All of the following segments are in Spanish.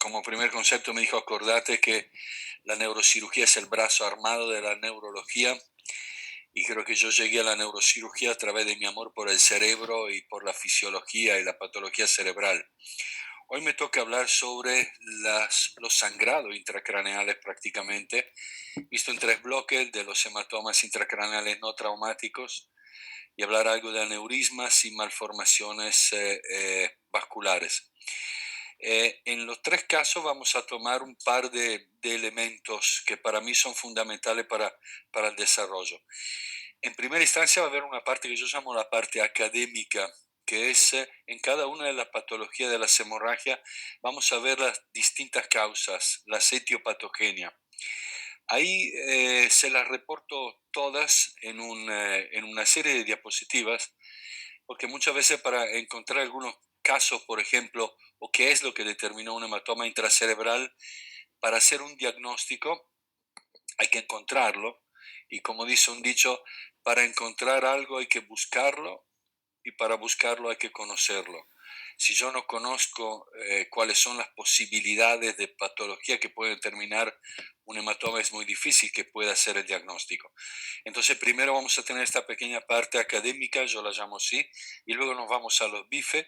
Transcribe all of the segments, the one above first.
como primer concepto me dijo, acordate que la neurocirugía es el brazo armado de la neurología y creo que yo llegué a la neurocirugía a través de mi amor por el cerebro y por la fisiología y la patología cerebral. Hoy me toca hablar sobre los sangrados intracraneales prácticamente, visto en tres bloques de los hematomas intracraneales no traumáticos y hablar algo de aneurismas y malformaciones vasculares. En los tres casos vamos a tomar un par de elementos que para mí son fundamentales para el desarrollo. En primera instancia va a haber una parte que yo llamo la parte académica, que es en cada una de las patologías de las hemorragias, vamos a ver las distintas causas, la etiopatogenia. Ahí se las reporto todas en una serie de diapositivas, porque muchas veces para encontrar algunos casos, por ejemplo, o qué es lo que determinó un hematoma intracerebral, para hacer un diagnóstico hay que encontrarlo. Y como dice un dicho, para encontrar algo hay que buscarlo y para buscarlo hay que conocerlo. Si yo no conozco cuáles son las posibilidades de patología que puede determinar un hematoma, es muy difícil que pueda hacer el diagnóstico. Entonces, primero vamos a tener esta pequeña parte académica, yo la llamo así, y luego nos vamos a los bifes,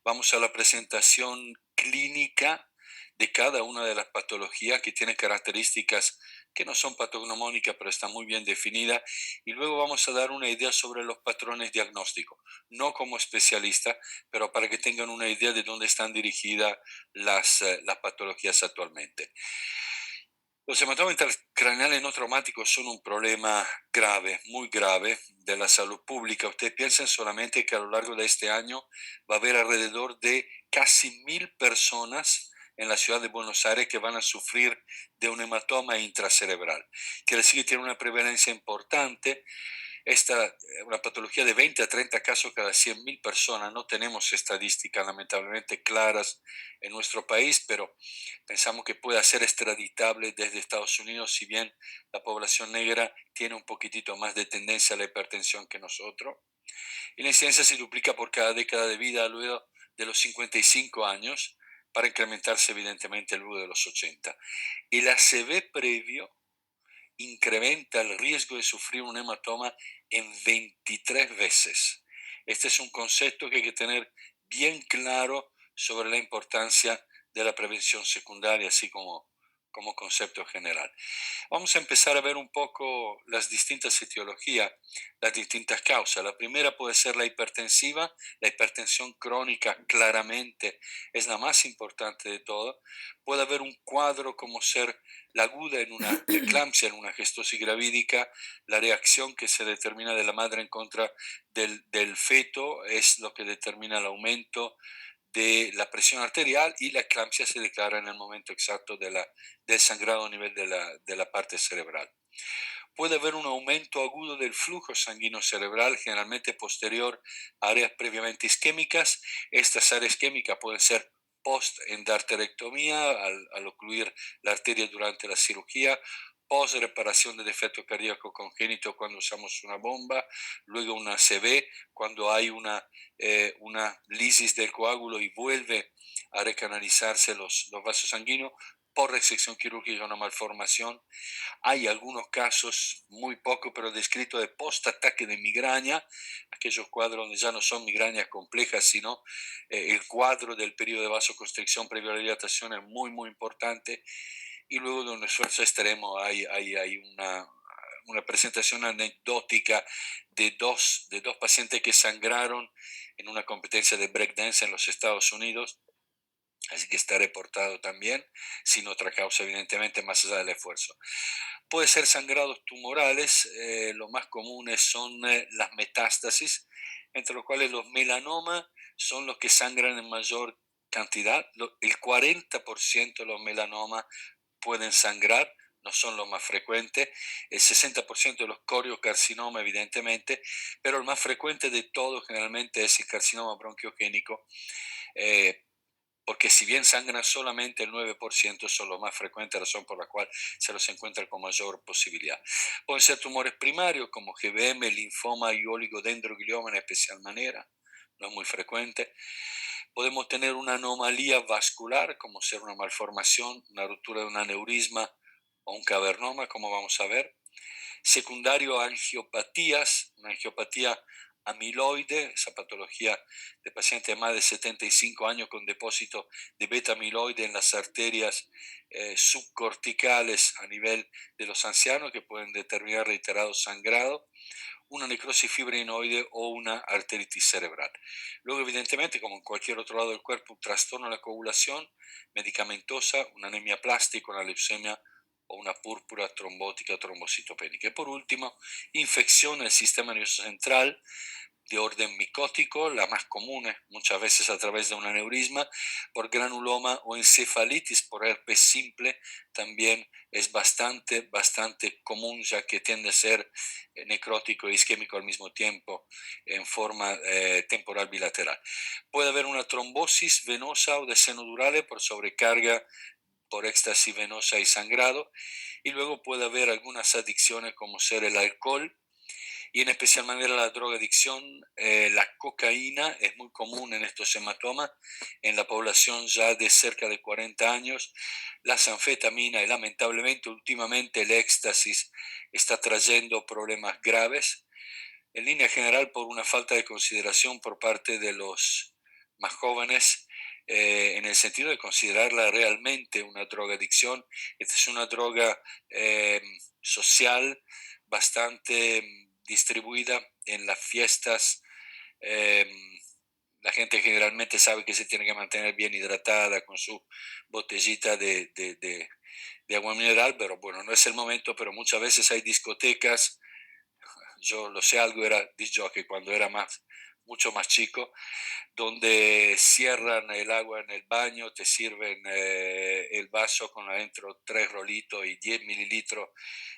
vamos a la presentación clínica de cada una de las patologías que tiene características que no son patognomónicas, pero está muy bien definida, y luego vamos a dar una idea sobre los patrones diagnósticos, no como especialista, pero para que tengan una idea de dónde están dirigidas las patologías actualmente. Los hematomas intracraneales no traumáticos son un problema grave, muy grave de la salud pública. Ustedes piensen solamente que a lo largo de este año va a haber alrededor de casi 1.000 personas en la ciudad de Buenos Aires que van a sufrir de un hematoma intracerebral. Quiere decir que tiene una prevalencia importante. Esta una patología de 20 a 30 casos cada 100.000 personas. No tenemos estadísticas lamentablemente claras en nuestro país, pero pensamos que puede ser extraditable desde Estados Unidos, si bien la población negra tiene un poquitito más de tendencia a la hipertensión que nosotros. Y la incidencia se duplica por cada década de vida luego de los 55 años, para incrementarse evidentemente luego de los 80. El ACV previo incrementa el riesgo de sufrir un hematoma en 23 veces. Este es un concepto que hay que tener bien claro sobre la importancia de la prevención secundaria, así como concepto general. Vamos a empezar a ver un poco las distintas etiologías, las distintas causas. La primera puede ser la hipertensiva, la hipertensión crónica claramente es la más importante de todo. Puede haber un cuadro como ser la aguda en una eclampsia, en una gestosis gravídica, la reacción que se determina de la madre en contra del feto es lo que determina el aumento de la presión arterial, y la eclampsia se declara en el momento exacto del sangrado a nivel de la parte cerebral. Puede haber un aumento agudo del flujo sanguíneo cerebral, generalmente posterior a áreas previamente isquémicas. Estas áreas isquémicas pueden ser post-endarterectomía, al ocluir la arteria durante la cirugía, post-reparación de defecto cardíaco congénito cuando usamos una bomba, luego una ACV, cuando hay una lisis del coágulo y vuelve a recanalizarse los vasos sanguíneos, por resección quirúrgica, una malformación. Hay algunos casos, muy poco, pero descrito de post-ataque de migraña, aquellos cuadros donde ya no son migrañas complejas, sino el cuadro del periodo de vasoconstricción previo a la dilatación es muy, muy importante. Y luego de un esfuerzo extremo hay una presentación anecdótica de dos pacientes que sangraron en una competencia de breakdance en los Estados Unidos. Así que está reportado también, sin otra causa evidentemente más allá del esfuerzo. Puede ser sangrados tumorales, los más comunes son las metástasis, entre los cuales los melanomas son los que sangran en mayor cantidad. El 40% de los melanomas pueden sangrar, no son los más frecuentes. El 60% de los coriocarcinomas, evidentemente, pero el más frecuente de todos generalmente es el carcinoma bronquiogénico. Porque si bien sangran solamente el 9%, son los más frecuentes, razón por la cual se los encuentra con mayor posibilidad. Pueden ser tumores primarios como GBM, linfoma y oligodendroglioma en especial manera, no es muy frecuente. Podemos tener una anomalía vascular, como ser una malformación, una ruptura de un aneurisma o un cavernoma, como vamos a ver. Secundario a angiopatías, una angiopatía amiloide, esa patología de pacientes de más de 75 años con depósito de beta-amiloide en las arterias subcorticales a nivel de los ancianos que pueden determinar reiterado sangrado, una necrosis fibrinoide o una arteritis cerebral. Luego, evidentemente, como en cualquier otro lado del cuerpo, un trastorno de la coagulación medicamentosa, una anemia plástica, una leucemia o una púrpura trombótica o trombocitopénica. Y por último, infección en el sistema nervioso central de orden micótico, la más común, muchas veces a través de un aneurisma, por granuloma o encefalitis por herpes simple, también es bastante común, ya que tiende a ser necrótico e isquémico al mismo tiempo en forma temporal bilateral. Puede haber una trombosis venosa o de seno durale por sobrecarga por éxtasis venosa y sangrado, y luego puede haber algunas adicciones como ser el alcohol, y en especial manera la drogadicción. La cocaína es muy común en estos hematomas en la población ya de cerca de 40 años, las anfetaminas y lamentablemente últimamente el éxtasis está trayendo problemas graves, en línea general por una falta de consideración por parte de los más jóvenes, en el sentido de considerarla realmente una drogadicción. Esta es una droga social bastante distribuida en las fiestas. eh, la gente generalmente sabe que se tiene que mantener bien hidratada con su botellita de agua mineral, pero bueno, no es el momento, pero muchas veces hay discotecas. Yo lo sé, algo era disc jockey cuando era mucho más chico, donde cierran el agua en el baño, te sirven el vaso con adentro 3 rolitos y 10 mililitros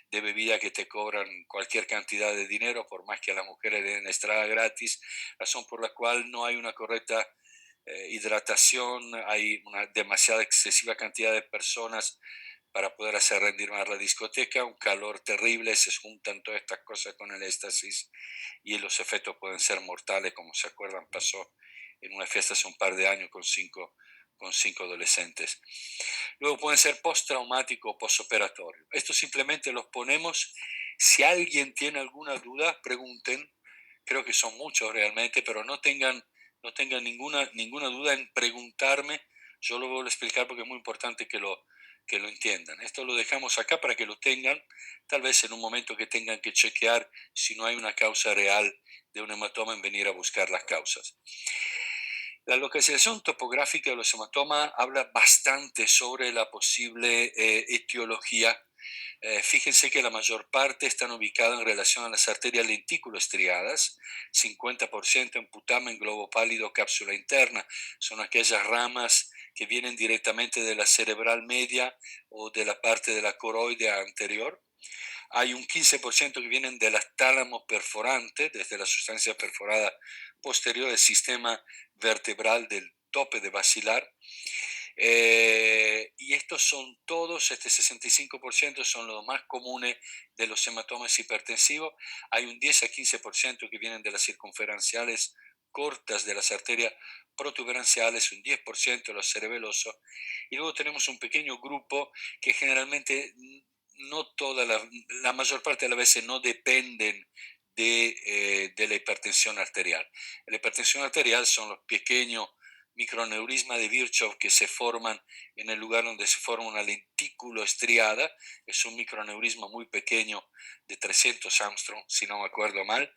de bebida que te cobran cualquier cantidad de dinero, por más que a las mujeres le den entrada gratis, razón por la cual no hay una correcta hidratación, hay una demasiada excesiva cantidad de personas para poder hacer rendir más la discoteca, un calor terrible, se juntan todas estas cosas con el éxtasis y los efectos pueden ser mortales, como se acuerdan pasó en una fiesta hace un par de años con cinco adolescentes. Luego pueden ser postraumático o postoperatorio. Esto simplemente los ponemos. Si alguien tiene alguna duda, pregunten. Creo que son muchos realmente, pero no tengan ninguna duda en preguntarme. Yo lo voy a explicar porque es muy importante que lo entiendan. Esto lo dejamos acá para que lo tengan, tal vez en un momento que tengan que chequear si no hay una causa real de un hematoma, en venir a buscar las causas. La localización topográfica de los hematomas habla bastante sobre la posible etiología. Fíjense que la mayor parte están ubicadas en relación a las arterias lentículo-estriadas, 50% en putamen, globo pálido, cápsula interna. Son aquellas ramas que vienen directamente de la cerebral media o de la parte de la coroidea anterior. Hay un 15% que vienen de las tálamos perforantes, desde la sustancia perforada posterior del sistema vertebral del tope de basilar. Y estos son todos, este 65% son los más comunes de los hematomas hipertensivos. Hay un 10 a 15% que vienen de las circunferenciales cortas de las arterias protuberanciales, un 10% de los cerebelosos, y luego tenemos un pequeño grupo que generalmente no la mayor parte de las veces no dependen de la hipertensión arterial. La hipertensión arterial son los pequeños microneurismas de Virchow que se forman en el lugar donde se forma una lentículo estriada. Es un microneurisma muy pequeño de 300 Armstrong, si no me acuerdo mal,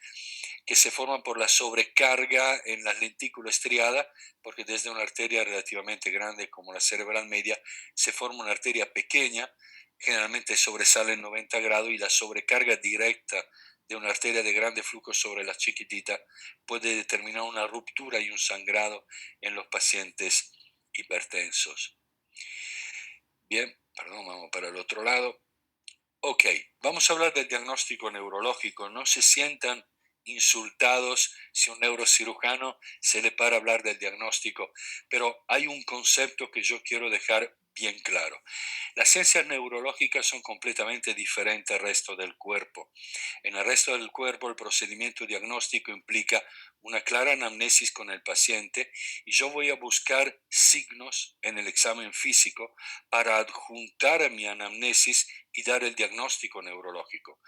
que se forman por la sobrecarga en las lentículo estriada, porque desde una arteria relativamente grande como la cerebral media se forma una arteria pequeña, generalmente sobresale en 90 grados, y la sobrecarga directa de una arteria de grande flujo sobre la chiquitita puede determinar una ruptura y un sangrado en los pacientes hipertensos. Bien, perdón, vamos para el otro lado. Ok, vamos a hablar del diagnóstico neurológico. No se sientan insultados si un neurocirujano se le para hablar del diagnóstico, pero hay un concepto que yo quiero dejar bien claro. Las ciencias neurológicas son completamente diferentes al resto del cuerpo. En el resto del cuerpo, el procedimiento diagnóstico implica una clara anamnesis con el paciente y yo voy a buscar signos en el examen físico para adjuntar a mi anamnesis y dar el diagnóstico neurológico.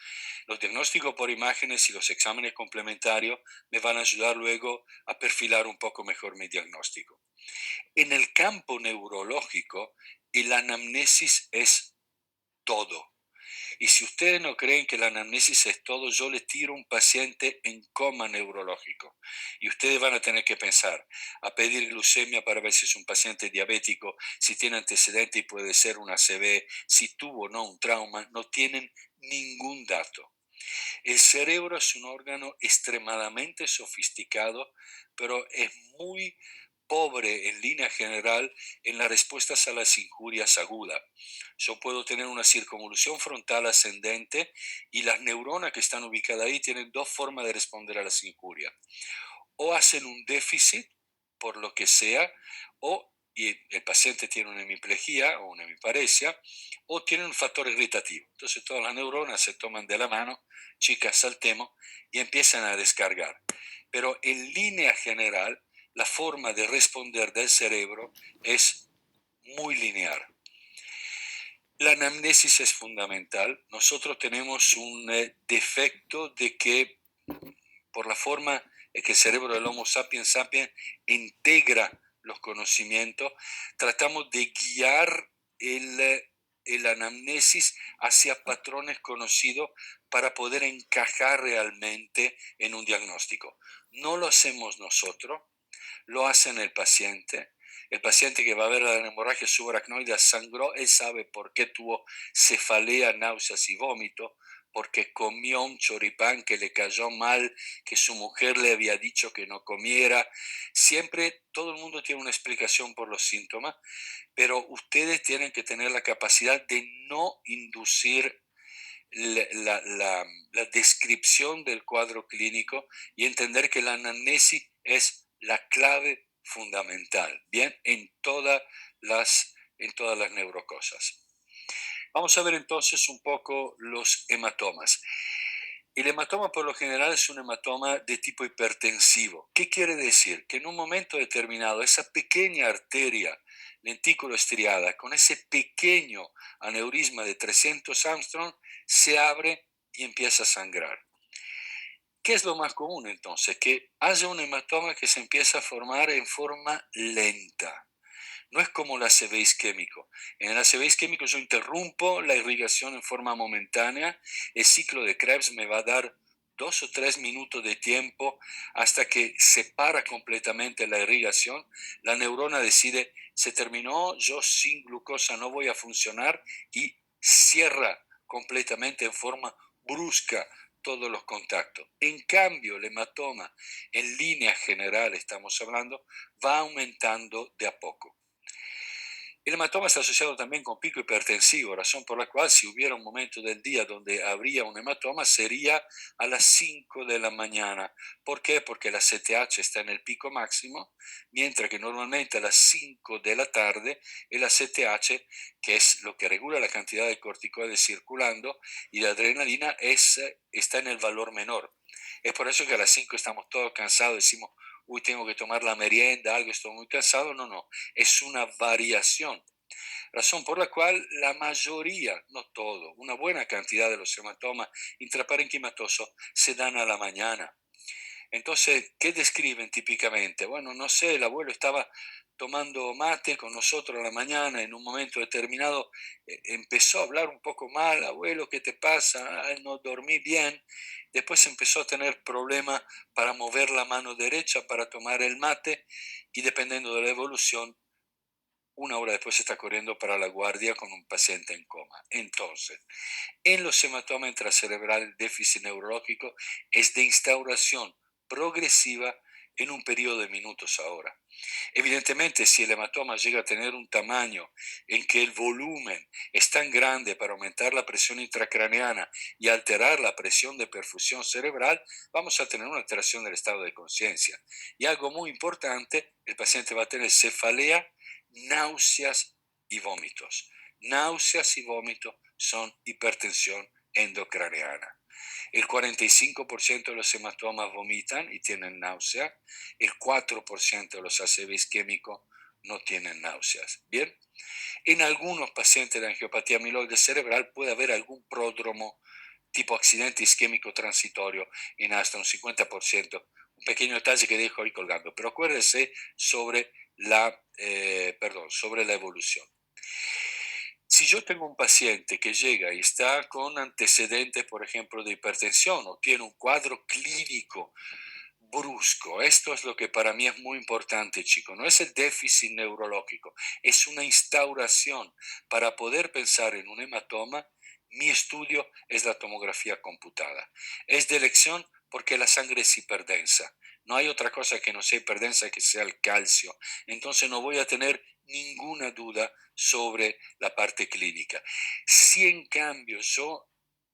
Los diagnósticos por imágenes y los exámenes complementarios me van a ayudar luego a perfilar un poco mejor mi diagnóstico. En el campo neurológico, el anamnesis es todo. Y si ustedes no creen que la anamnesis es todo, yo les tiro un paciente en coma neurológico. Y ustedes van a tener que pensar, a pedir glucemia para ver si es un paciente diabético, si tiene antecedente y puede ser un ACV, si tuvo o no un trauma, no tienen ningún dato. El cerebro es un órgano extremadamente sofisticado, pero es muy pobre en línea general en las respuestas a las injurias agudas. Yo puedo tener una circunvolución frontal ascendente y las neuronas que están ubicadas ahí tienen dos formas de responder a las injurias. O hacen un déficit, por lo que sea, y el paciente tiene una hemiplegia o una hemiparesia, o tiene un factor irritativo. Entonces todas las neuronas se toman de la mano, chicas, saltemos, y empiezan a descargar. Pero en línea general, la forma de responder del cerebro es muy lineal. La anamnesis es fundamental. Nosotros tenemos un defecto de que por la forma en que el cerebro del Homo sapiens sapiens integra los conocimientos, tratamos de guiar el anamnesis hacia patrones conocidos para poder encajar realmente en un diagnóstico. No lo hacemos nosotros, lo hace el paciente. El paciente que va a ver la hemorragia subaracnoidea sangró, él sabe por qué tuvo cefalea, náuseas y vómito, porque comió un choripán que le cayó mal, que su mujer le había dicho que no comiera. Siempre todo el mundo tiene una explicación por los síntomas, pero ustedes tienen que tener la capacidad de no inducir la descripción del cuadro clínico y entender que la anamnesis es la clave fundamental, bien, en todas las neurocosas. Vamos a ver entonces un poco los hematomas. El hematoma por lo general es un hematoma de tipo hipertensivo. ¿Qué quiere decir? Que en un momento determinado esa pequeña arteria lentículo estriada con ese pequeño aneurisma de 300 Armstrong se abre y empieza a sangrar. ¿Qué es lo más común entonces? Que haya un hematoma que se empieza a formar en forma lenta. No es como el ACV isquémico. En el ACV isquémico yo interrumpo la irrigación en forma momentánea. El ciclo de Krebs me va a dar 2 o 3 minutos de tiempo hasta que se para completamente la irrigación. La neurona decide, se terminó, yo sin glucosa no voy a funcionar y cierra completamente en forma brusca todos los contactos. En cambio, el hematoma, en línea general estamos hablando, va aumentando de a poco. El hematoma está asociado también con pico hipertensivo, razón por la cual si hubiera un momento del día donde habría un hematoma sería a las 5 de la mañana. ¿Por qué? Porque la CTH está en el pico máximo, mientras que normalmente a las 5 de la tarde el CTH, que es lo que regula la cantidad de corticoides circulando, y la adrenalina está en el valor menor. Es por eso que a las 5 estamos todos cansados, decimos, uy, tengo que tomar la merienda, algo, estoy muy cansado. No, es una variación. Razón por la cual la mayoría, no todo, una buena cantidad de los hematomas intraparenquimatosos se dan a la mañana. Entonces, ¿qué describen típicamente? Bueno, no sé, el abuelo estaba tomando mate con nosotros a la mañana, en un momento determinado empezó a hablar un poco mal, abuelo, ¿qué te pasa? Ay, no dormí bien. Después empezó a tener problemas para mover la mano derecha para tomar el mate y dependiendo de la evolución, una hora después está corriendo para la guardia con un paciente en coma. Entonces, en los hematomas intracerebrales, el déficit neurológico es de instauración progresiva en un periodo de minutos ahora. Evidentemente, si el hematoma llega a tener un tamaño en que el volumen es tan grande para aumentar la presión intracraneana y alterar la presión de perfusión cerebral, vamos a tener una alteración del estado de conciencia. Y algo muy importante, el paciente va a tener cefalea, náuseas y vómitos. Náuseas y vómitos son hipertensión endocraneana. El 45% de los hematomas vomitan y tienen náusea. El 4% de los ACV isquémicos no tienen náuseas. Bien, en algunos pacientes de angiopatía amiloide cerebral puede haber algún pródromo tipo accidente isquémico transitorio en hasta un 50%. Un pequeño detalle que dejo ahí colgando, pero acuérdese sobre sobre la evolución. Si yo tengo un paciente que llega y está con antecedentes, por ejemplo, de hipertensión o tiene un cuadro clínico brusco, esto es lo que para mí es muy importante, chicos, no es el déficit neurológico, es una instauración. Para poder pensar en un hematoma, mi estudio es la tomografía computada. Es de elección porque la sangre es hiperdensa. No hay otra cosa que no sea hiperdensa que sea el calcio. Entonces no voy a tener ninguna duda sobre la parte clínica. Si en cambio yo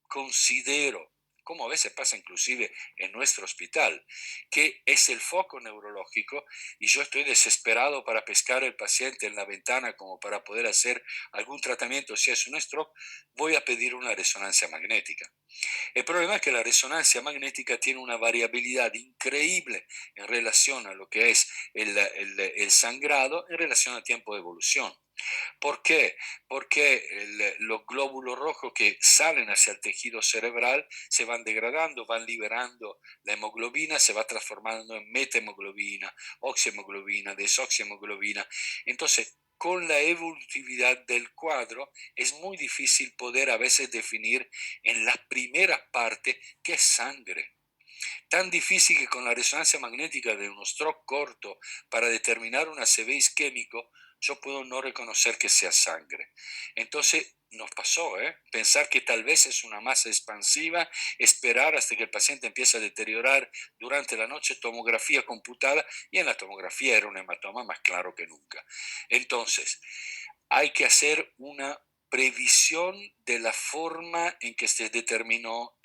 considero, como a veces pasa inclusive en nuestro hospital, que es el foco neurológico y yo estoy desesperado para pescar el paciente en la ventana como para poder hacer algún tratamiento si es un stroke, voy a pedir una resonancia magnética. El problema es que la resonancia magnética tiene una variabilidad increíble en relación a lo que es el sangrado en relación al tiempo de evolución. ¿Por qué? Porque los glóbulos rojos que salen hacia el tejido cerebral se van degradando, van liberando la hemoglobina, se va transformando en metahemoglobina, oxihemoglobina, desoxihemoglobina. Entonces, con la evolutividad del cuadro es muy difícil poder a veces definir en las primeras partes qué es sangre. Tan difícil que con la resonancia magnética de un stroke corto para determinar un ACV isquémico, yo puedo no reconocer que sea sangre. Entonces nos pasó, pensar que tal vez es una masa expansiva, esperar hasta que el paciente empiece a deteriorar durante la noche, tomografía computada, y en la tomografía era un hematoma más claro que nunca. Entonces, hay que hacer una previsión de la forma en que se determinó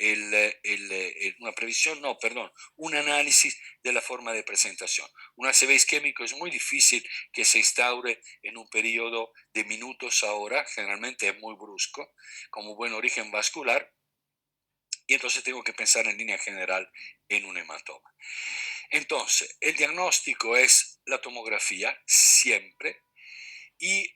un análisis de la forma de presentación. Un ACV isquémico es muy difícil que se instaure en un periodo de minutos a hora, generalmente es muy brusco, como buen origen vascular, y entonces tengo que pensar en línea general en un hematoma. Entonces, el diagnóstico es la tomografía siempre, y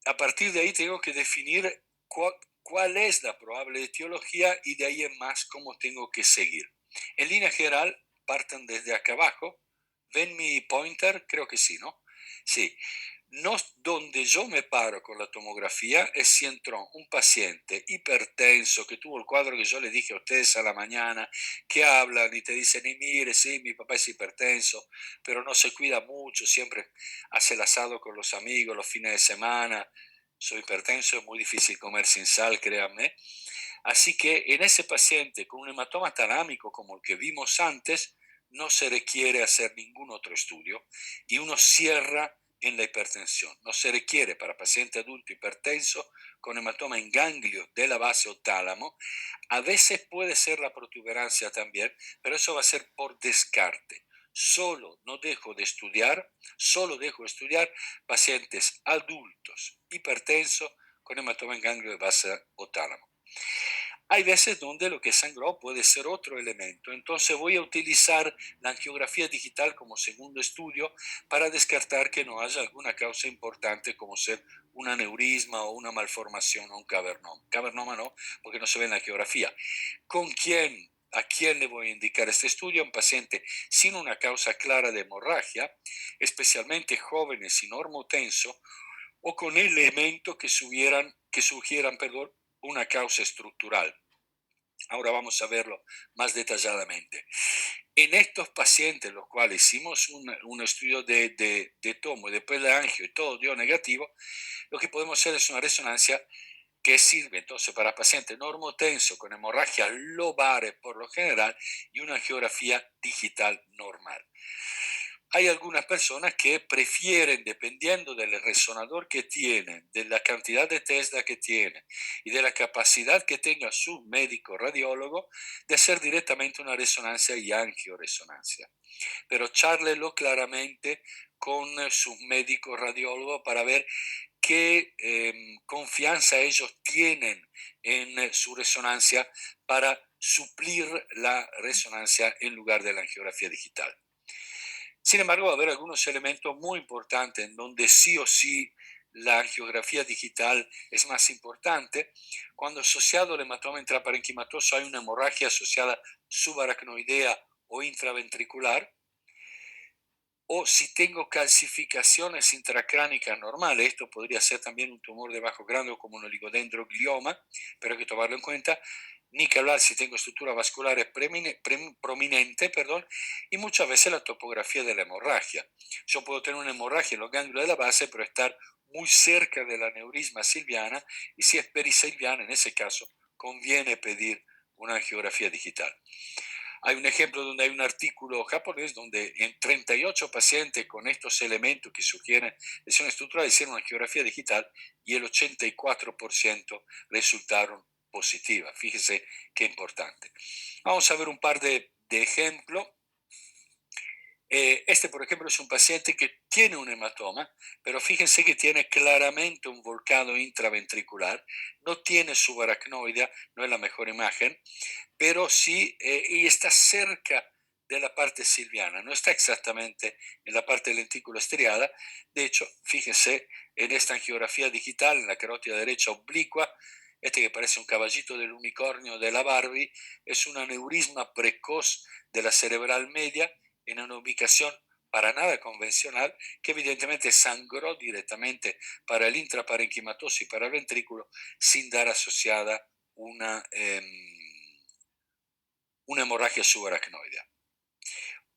a partir de ahí tengo que definir cuál es la probable etiología y de ahí en más cómo tengo que seguir. En línea general, partan desde acá abajo. ¿Ven mi pointer? Creo que sí, ¿no? Sí. No, donde yo me paro con la tomografía es si entró un paciente hipertenso que tuvo el cuadro que yo le dije a ustedes a la mañana, que hablan y te dicen, y mire, sí, mi papá es hipertenso, pero no se cuida mucho, siempre hace el asado con los amigos los fines de semana. Soy hipertenso, es muy difícil comer sin sal, créanme. Así que en ese paciente con un hematoma talámico como el que vimos antes, no se requiere hacer ningún otro estudio y uno cierra en la hipertensión. No se requiere para paciente adulto hipertenso con hematoma en ganglio de la base o tálamo. A veces puede ser la protuberancia también, pero eso va a ser por descarte. Solo dejo de estudiar pacientes adultos hipertensos con hematoma en ganglio de base o tálamo. Hay veces donde lo que sangró puede ser otro elemento, entonces voy a utilizar la angiografía digital como segundo estudio para descartar que no haya alguna causa importante como ser un aneurisma o una malformación o un cavernoma. Cavernoma no, porque no se ve en la angiografía. ¿A quién le voy a indicar este estudio? A un paciente sin una causa clara de hemorragia, especialmente jóvenes y normotenso, o con elementos que sugieran una causa estructural. Ahora vamos a verlo más detalladamente. En estos pacientes, los cuales hicimos un estudio de tomo y después de angio y todo dio negativo, lo que podemos hacer es una resonancia que sirve entonces para pacientes normotenso con hemorragias lobares por lo general y una angiografía digital normal. Hay algunas personas que prefieren, dependiendo del resonador que tienen, de la cantidad de Tesla que tienen y de la capacidad que tenga su médico radiólogo, de hacer directamente una resonancia y angioresonancia. Pero charlelo claramente con sus médicos radiólogos para ver qué confianza ellos tienen en su resonancia para suplir la resonancia en lugar de la angiografía digital. Sin embargo, va a haber algunos elementos muy importantes en donde sí o sí la angiografía digital es más importante. Cuando asociado al hematoma intraparenquimatoso hay una hemorragia asociada subaracnoidea o intraventricular, o si tengo calcificaciones intracránicas normales, esto podría ser también un tumor de bajo grado como un oligodendroglioma, pero hay que tomarlo en cuenta, ni que hablar si tengo estructura vascular prominente, y muchas veces la topografía de la hemorragia. Yo puedo tener una hemorragia en los ganglios de la base, pero estar muy cerca de la aneurisma silviana, y si es perisilviana, en ese caso, conviene pedir una angiografía digital. Hay un ejemplo donde hay un artículo japonés donde en 38 pacientes con estos elementos que sugieren lesión estructural hicieron una angiografía digital y el 84% resultaron positivas. Fíjese qué importante. Vamos a ver un par de ejemplos. Este, por ejemplo, es un paciente que tiene un hematoma, pero fíjense que tiene claramente un volcado intraventricular, no tiene subaracnoidea, no es la mejor imagen, pero sí, y está cerca de la parte silviana, no está exactamente en la parte lentículo estriada. De hecho, fíjense en esta angiografía digital, en la carótida derecha oblicua, este que parece un caballito del unicornio de la Barbie, es un aneurisma precoz de la cerebral media en una ubicación para nada convencional, que evidentemente sangró directamente para el intraparenquimatoso y para el ventrículo sin dar asociada una hemorragia subaracnoidea.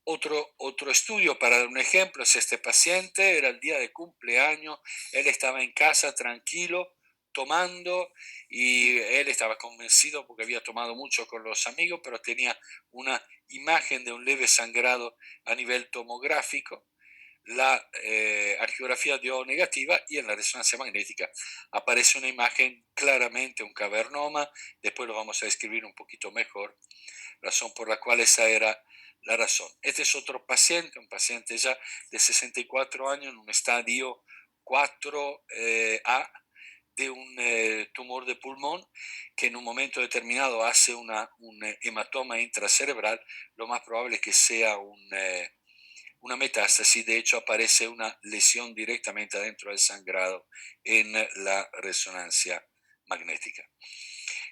Otro estudio, para dar un ejemplo, es este paciente, era el día de cumpleaños, él estaba en casa tranquilo, tomando, y él estaba convencido porque había tomado mucho con los amigos, pero tenía una imagen de un leve sangrado a nivel tomográfico. La angiografía dio negativa y en la resonancia magnética aparece una imagen claramente, un cavernoma, después lo vamos a describir un poquito mejor, razón por la cual esa era la razón. Este es otro paciente, un paciente ya de 64 años en un estadio 4A de un tumor de pulmón que en un momento determinado hace un hematoma intracerebral. Lo más probable es que sea una metástasis. De hecho, aparece una lesión directamente adentro del sangrado en la resonancia magnética.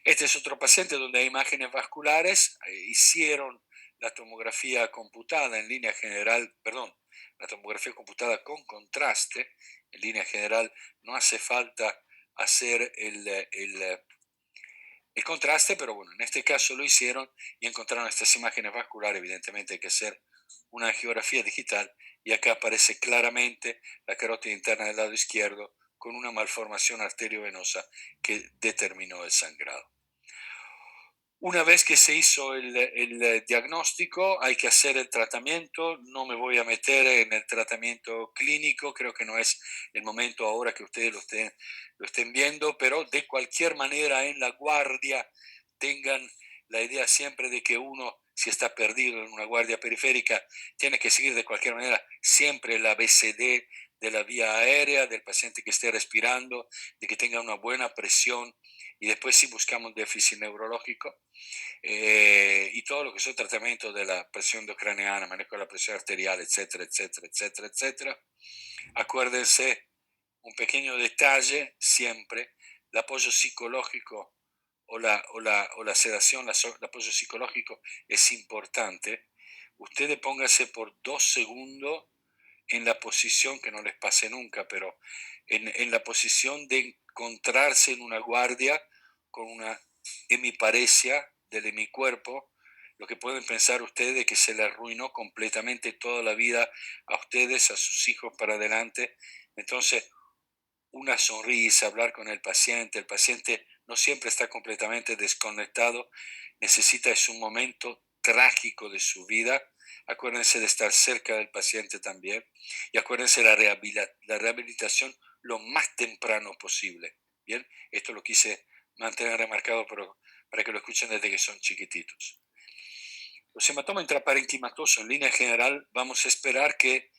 Este es otro paciente donde hay imágenes vasculares. Hicieron la tomografía computada en línea general, la tomografía computada con contraste. En línea general no hace falta hacer el contraste, pero bueno, en este caso lo hicieron y encontraron estas imágenes vasculares. Evidentemente hay que hacer una angiografía digital y acá aparece claramente la carótida interna del lado izquierdo con una malformación arteriovenosa que determinó el sangrado. Una vez que se hizo el diagnóstico, hay que hacer el tratamiento. No me voy a meter en el tratamiento clínico, creo que no es el momento ahora que ustedes lo estén viendo, pero de cualquier manera en la guardia tengan la idea siempre de que uno, si está perdido en una guardia periférica, tiene que seguir de cualquier manera siempre el ABCD de la vía aérea, del paciente que esté respirando, de que tenga una buena presión, y después sí buscamos déficit neurológico. Y todo lo que es el tratamiento de la presión endocraneana, manejo de la presión arterial, etcétera, etcétera, etcétera, etcétera. Acuérdense, un pequeño detalle siempre, el apoyo psicológico o la sedación, el apoyo psicológico es importante. Ustedes pónganse por 2 segundos en la posición, que no les pase nunca, pero en la posición de encontrarse en una guardia con una hemiparesia del hemicuerpo, lo que pueden pensar ustedes es que se le arruinó completamente toda la vida a ustedes, a sus hijos para adelante. Entonces, una sonrisa, hablar con el paciente no siempre está completamente desconectado, necesita, es un momento trágico de su vida. Acuérdense de estar cerca del paciente también y acuérdense la rehabilitación lo más temprano posible. Bien, esto lo quise mantener remarcado para que lo escuchen desde que son chiquititos. Los hematomas intraparenquimatosos en línea general vamos a esperar que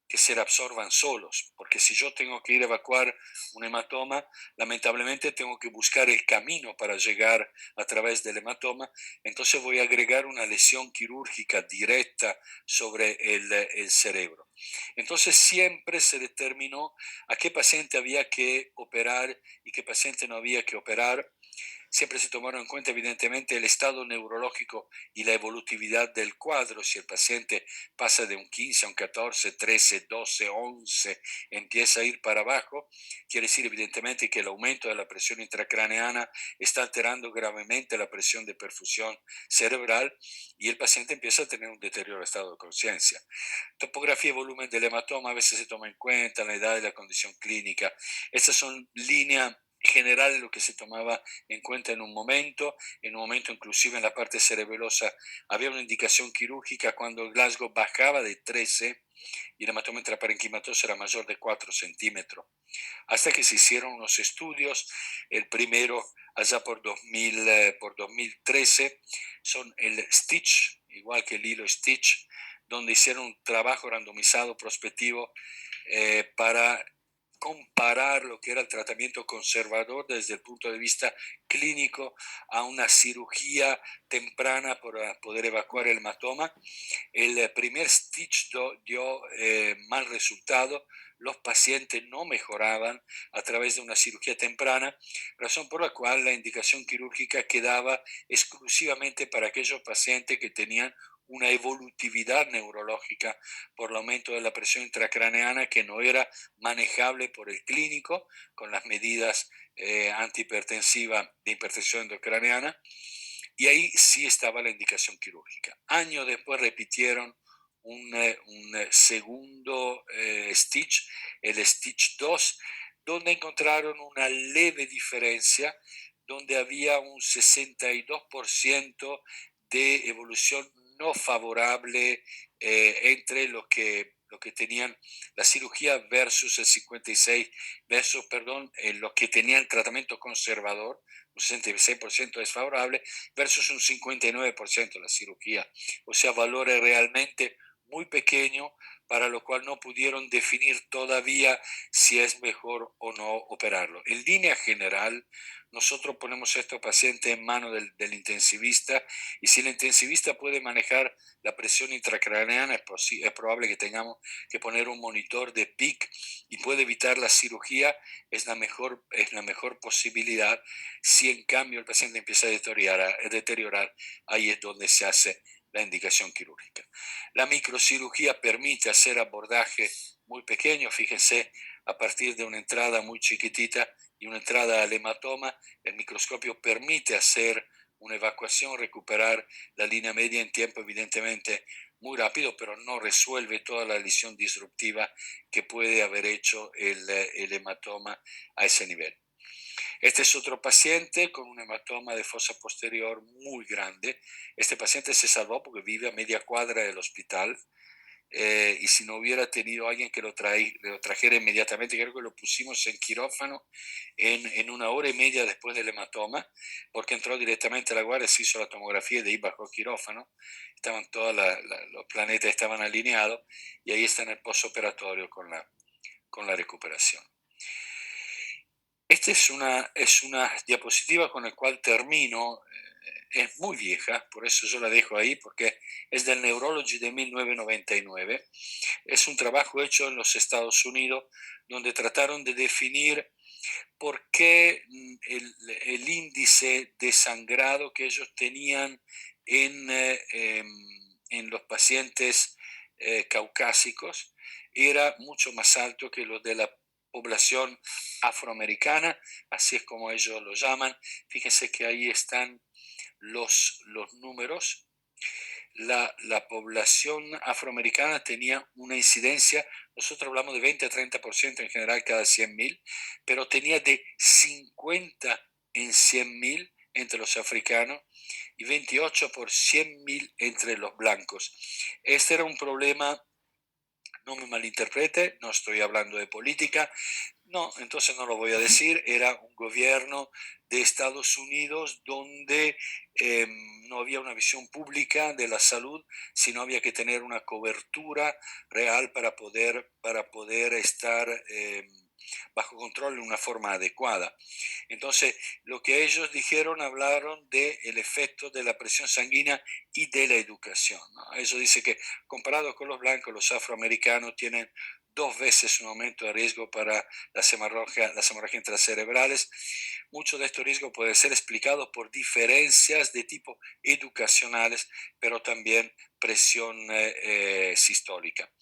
que se reabsorban solos, porque si yo tengo que ir a evacuar un hematoma, lamentablemente tengo que buscar el camino para llegar a través del hematoma, entonces voy a agregar una lesión quirúrgica directa sobre el cerebro. Entonces siempre se determinó a qué paciente había que operar y qué paciente no había que operar. Siempre se tomaron en cuenta evidentemente el estado neurológico y la evolutividad del cuadro. Si el paciente pasa de un 15 a un 14, 13, 12, 11, empieza a ir para abajo, quiere decir evidentemente que el aumento de la presión intracraneana está alterando gravemente la presión de perfusión cerebral y el paciente empieza a tener un deterioro de estado de conciencia. Topografía y volumen del hematoma a veces se toma en cuenta, la edad y la condición clínica. Estas son líneas general de lo que se tomaba en cuenta en un momento inclusive en la parte cerebelosa había una indicación quirúrgica cuando el Glasgow bajaba de 13 y el hematoma intraparenquimatoso era mayor de 4 centímetros. Hasta que se hicieron unos estudios, el primero allá por 2013, son el Stitch, igual que el hilo Stitch, donde hicieron un trabajo randomizado prospectivo para comparar lo que era el tratamiento conservador desde el punto de vista clínico a una cirugía temprana para poder evacuar el hematoma. El primer Stitch dio mal resultado, los pacientes no mejoraban a través de una cirugía temprana, razón por la cual la indicación quirúrgica quedaba exclusivamente para aquellos pacientes que tenían una evolutividad neurológica por el aumento de la presión intracraneana que no era manejable por el clínico con las medidas antihipertensivas de hipertensión endocraneana, y ahí sí estaba la indicación quirúrgica. Años después repitieron un segundo Stitch, el Stitch 2, donde encontraron una leve diferencia, donde había un 62% de evolución no favorable entre lo que tenían la cirugía versus el 56, versus, perdón, los que tenían tratamiento conservador, un 66% desfavorable, versus un 59% la cirugía. O sea, valores realmente muy pequeños, para lo cual no pudieron definir todavía si es mejor o no operarlo. En línea general, nosotros ponemos a estos pacientes en manos del intensivista, y si el intensivista puede manejar la presión intracraneana, es probable que tengamos que poner un monitor de PIC y puede evitar la cirugía, es la mejor posibilidad. Si en cambio el paciente empieza a deteriorar, ahí es donde se hace la indicación quirúrgica. La microcirugía permite hacer abordaje muy pequeño, fíjense, a partir de una entrada muy chiquitita y una entrada al hematoma, el microscopio permite hacer una evacuación, recuperar la línea media en tiempo evidentemente muy rápido, pero no resuelve toda la lesión disruptiva que puede haber hecho el hematoma a ese nivel. Este es otro paciente con un hematoma de fosa posterior muy grande. Este paciente se salvó porque vive a media cuadra del hospital. Y si no hubiera tenido alguien que lo trajera inmediatamente, creo que lo pusimos en quirófano en 1 hora y media después del hematoma, porque entró directamente a la guardia, se hizo la tomografía y de ahí bajó quirófano. Estaban todos los planetas estaban alineados y ahí está en el postoperatorio con la recuperación. Esta es una diapositiva con la cual termino. Es muy vieja, por eso yo la dejo ahí, porque es del Neurology de 1999. Es un trabajo hecho en los Estados Unidos, donde trataron de definir por qué el índice de sangrado que ellos tenían en los pacientes caucásicos era mucho más alto que los de la población afroamericana, así es como ellos lo llaman. Fíjense que ahí están los números. La población afroamericana tenía una incidencia, nosotros hablamos de 20 a 30% en general cada 100.000, pero tenía de 50 en 100.000 entre los africanos y 28 por 100.000 entre los blancos. Este era un problema, no me malinterprete, no estoy hablando de política, No, entonces no lo voy a decir. Era un gobierno de Estados Unidos donde no había una visión pública de la salud, sino había que tener una cobertura real para poder estar bajo control en una forma adecuada. Entonces, lo que ellos dijeron, hablaron del efecto de la presión sanguínea y de la educación, ¿no? Ellos dicen que comparado con los blancos, los afroamericanos tienen 2 veces un aumento de riesgo para las hemorragias intracerebrales. Mucho de estos riesgos puede ser explicado por diferencias de tipo educacionales, pero también presión sistólica.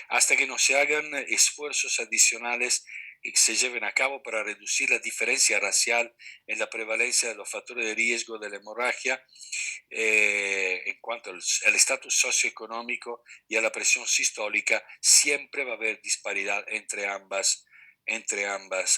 Hasta que no se hagan esfuerzos adicionales y se lleven a cabo para reducir la diferencia racial en la prevalencia de los factores de riesgo de la hemorragia en cuanto al estatus socioeconómico y a la presión sistólica, siempre va a haber disparidad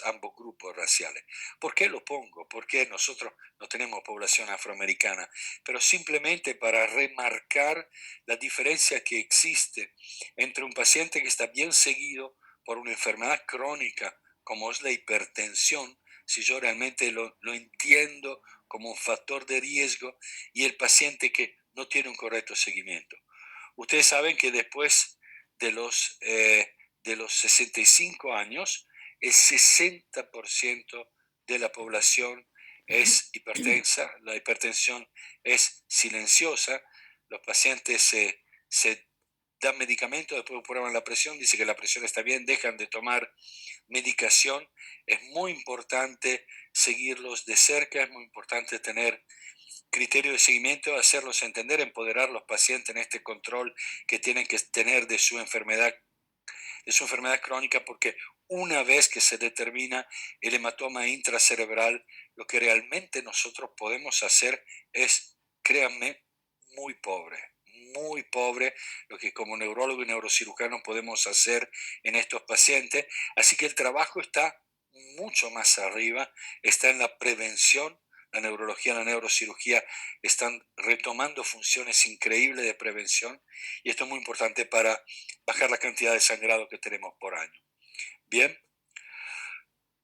ambos grupos raciales. ¿Por qué lo pongo? Porque nosotros no tenemos población afroamericana, pero simplemente para remarcar la diferencia que existe entre un paciente que está bien seguido por una enfermedad crónica como es la hipertensión, si yo realmente lo entiendo como un factor de riesgo, y el paciente que no tiene un correcto seguimiento. Ustedes saben que después de los 65 años, el 60% de la población es hipertensa, la hipertensión es silenciosa, los pacientes se dan medicamentos, después prueban la presión, dice que la presión está bien, dejan de tomar medicación. Es muy importante seguirlos de cerca, es muy importante tener criterio de seguimiento, hacerlos entender, empoderar a los pacientes en este control que tienen que tener de su enfermedad crónica, porque una vez que se determina el hematoma intracerebral, lo que realmente nosotros podemos hacer es, créanme, muy pobre, muy pobre lo que como neurólogo y neurocirujano podemos hacer en estos pacientes. Así que el trabajo está mucho más arriba, está en la prevención. La neurología, la neurocirugía están retomando funciones increíbles de prevención, y esto es muy importante para bajar la cantidad de sangrado que tenemos por año. Bien,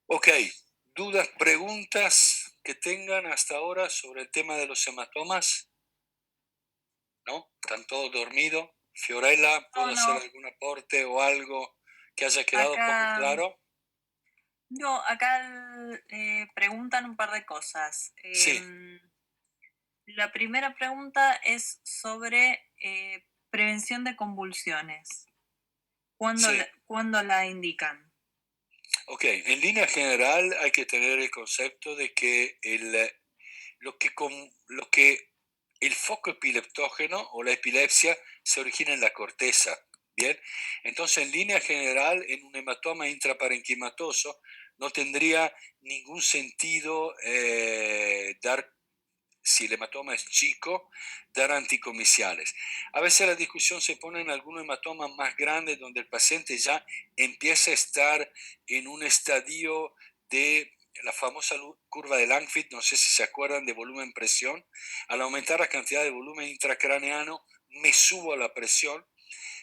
ok, dudas, preguntas que tengan hasta ahora sobre el tema de los hematomas, ¿no? ¿Están todos dormidos? Fiorella, No, ¿puedo hacer no, algún aporte o algo que haya quedado poco acá, claro? no, acá preguntan un par de cosas. Sí, La primera pregunta es sobre prevención de convulsiones. sí. ¿Cuándo la indican? Ok, en línea general hay que tener el concepto de que lo que el foco epileptógeno o la epilepsia se origina en la corteza. Bien, entonces en línea general en un hematoma intraparenquimatoso no tendría ningún sentido dar, si el hematoma es chico, dar anticomiciales. A veces la discusión se pone en algunos hematomas más grandes donde el paciente ya empieza a estar en un estadio de la famosa curva de Langfit, no sé si se acuerdan, de volumen-presión. Al aumentar la cantidad de volumen intracraneano, me subo a la presión.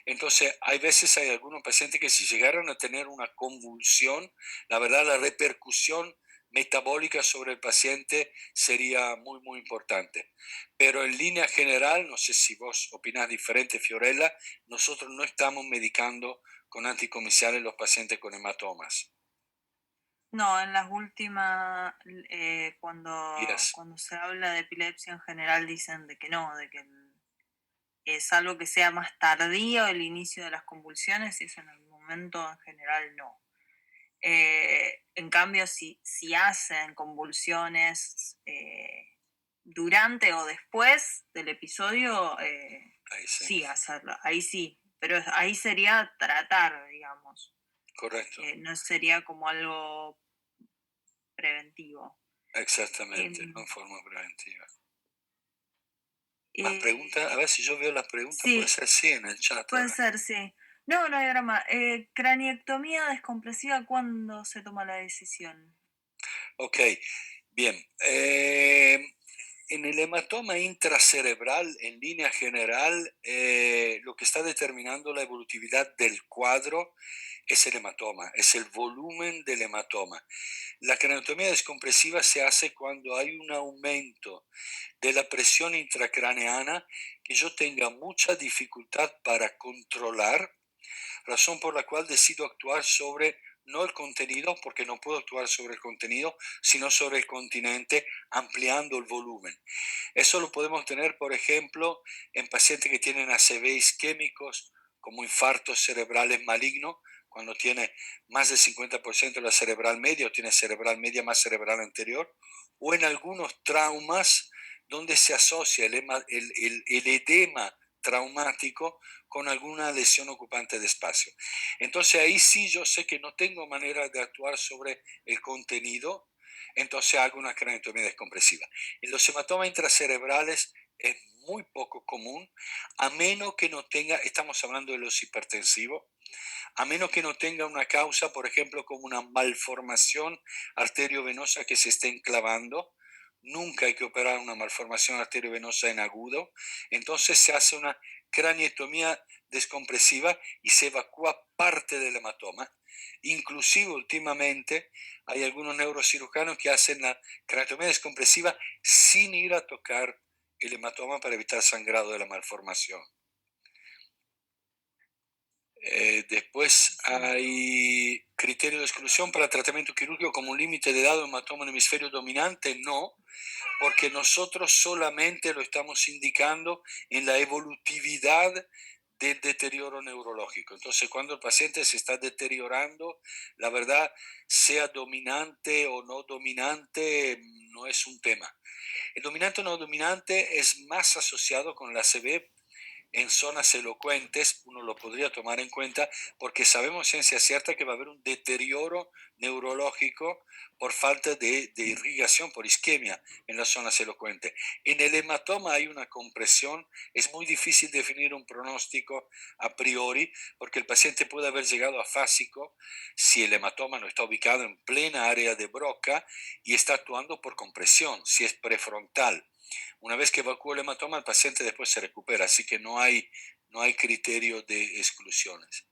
Entonces, hay algunos pacientes que si llegaran a tener una convulsión, la verdad, la repercusión metabólica sobre el paciente sería muy, muy importante. Pero en línea general, no sé si vos opinás diferente, Fiorella, nosotros no estamos medicando con anticomiciales los pacientes con hematomas. No, en las últimas, Yes. cuando se habla de epilepsia en general dicen de que no, de que es algo que sea más tardío el inicio de las convulsiones y eso en el momento en general no. En cambio, si hacen convulsiones durante o después del episodio, Ahí sí, sí, hacerlo, ahí sí, pero ahí sería tratar, digamos, correcto, no sería como algo preventivo. exactamente, Em, en forma preventiva. Más preguntas, a eh, ver si yo veo las preguntas, puede sí, ser sí en el chat, a puede ver. ser, sí. No, no hay drama. Craniectomía descompresiva, ¿cuándo se toma la decisión? Ok, bien. En el hematoma intracerebral, en línea general, lo que está determinando la evolutividad del cuadro es el hematoma, es el volumen del hematoma. La craneotomía descompresiva se hace cuando hay un aumento de la presión intracraneana que yo tenga mucha dificultad para controlar, razón por la cual decido actuar sobre no el contenido, porque no puedo actuar sobre el contenido, sino sobre el continente, ampliando el volumen. Eso lo podemos tener, por ejemplo, en pacientes que tienen ACV isquémicos, como infartos cerebrales malignos, cuando tiene más del 50% de la cerebral media o tiene cerebral media más cerebral anterior, o en algunos traumas donde se asocia el edema traumático con alguna lesión ocupante de espacio. Entonces ahí sí yo sé que no tengo manera de actuar sobre el contenido, entonces hago una craneotomía descompresiva. En los hematomas intracerebrales es muy poco común, a menos que no tenga, estamos hablando de los hipertensivos, a menos que no tenga una causa, por ejemplo, como una malformación arteriovenosa que se esté enclavando. Nunca hay que operar una malformación arteriovenosa en agudo. Entonces se hace una craneotomía descompresiva y se evacúa parte del hematoma. Inclusive últimamente hay algunos neurocirujanos que hacen la craneotomía descompresiva sin ir a tocar el hematoma para evitar sangrado de la malformación. Después hay criterio de exclusión para tratamiento quirúrgico como un límite de edad o hematoma en hemisferio dominante. No, porque nosotros solamente lo estamos indicando en la evolutividad del deterioro neurológico. Entonces, cuando el paciente se está deteriorando, la verdad, sea dominante o no dominante, no es un tema. El dominante o no dominante es más asociado con la ACV en zonas elocuentes, uno lo podría tomar en cuenta porque sabemos ciencia cierta que va a haber un deterioro neurológico por falta de irrigación, por isquemia en las zonas elocuentes. En el hematoma hay una compresión, es muy difícil definir un pronóstico a priori porque el paciente puede haber llegado afásico si el hematoma no está ubicado en plena área de Broca y está actuando por compresión, si es prefrontal. Una vez que evacúa el hematoma, el paciente después se recupera, así que no hay criterio de exclusiones.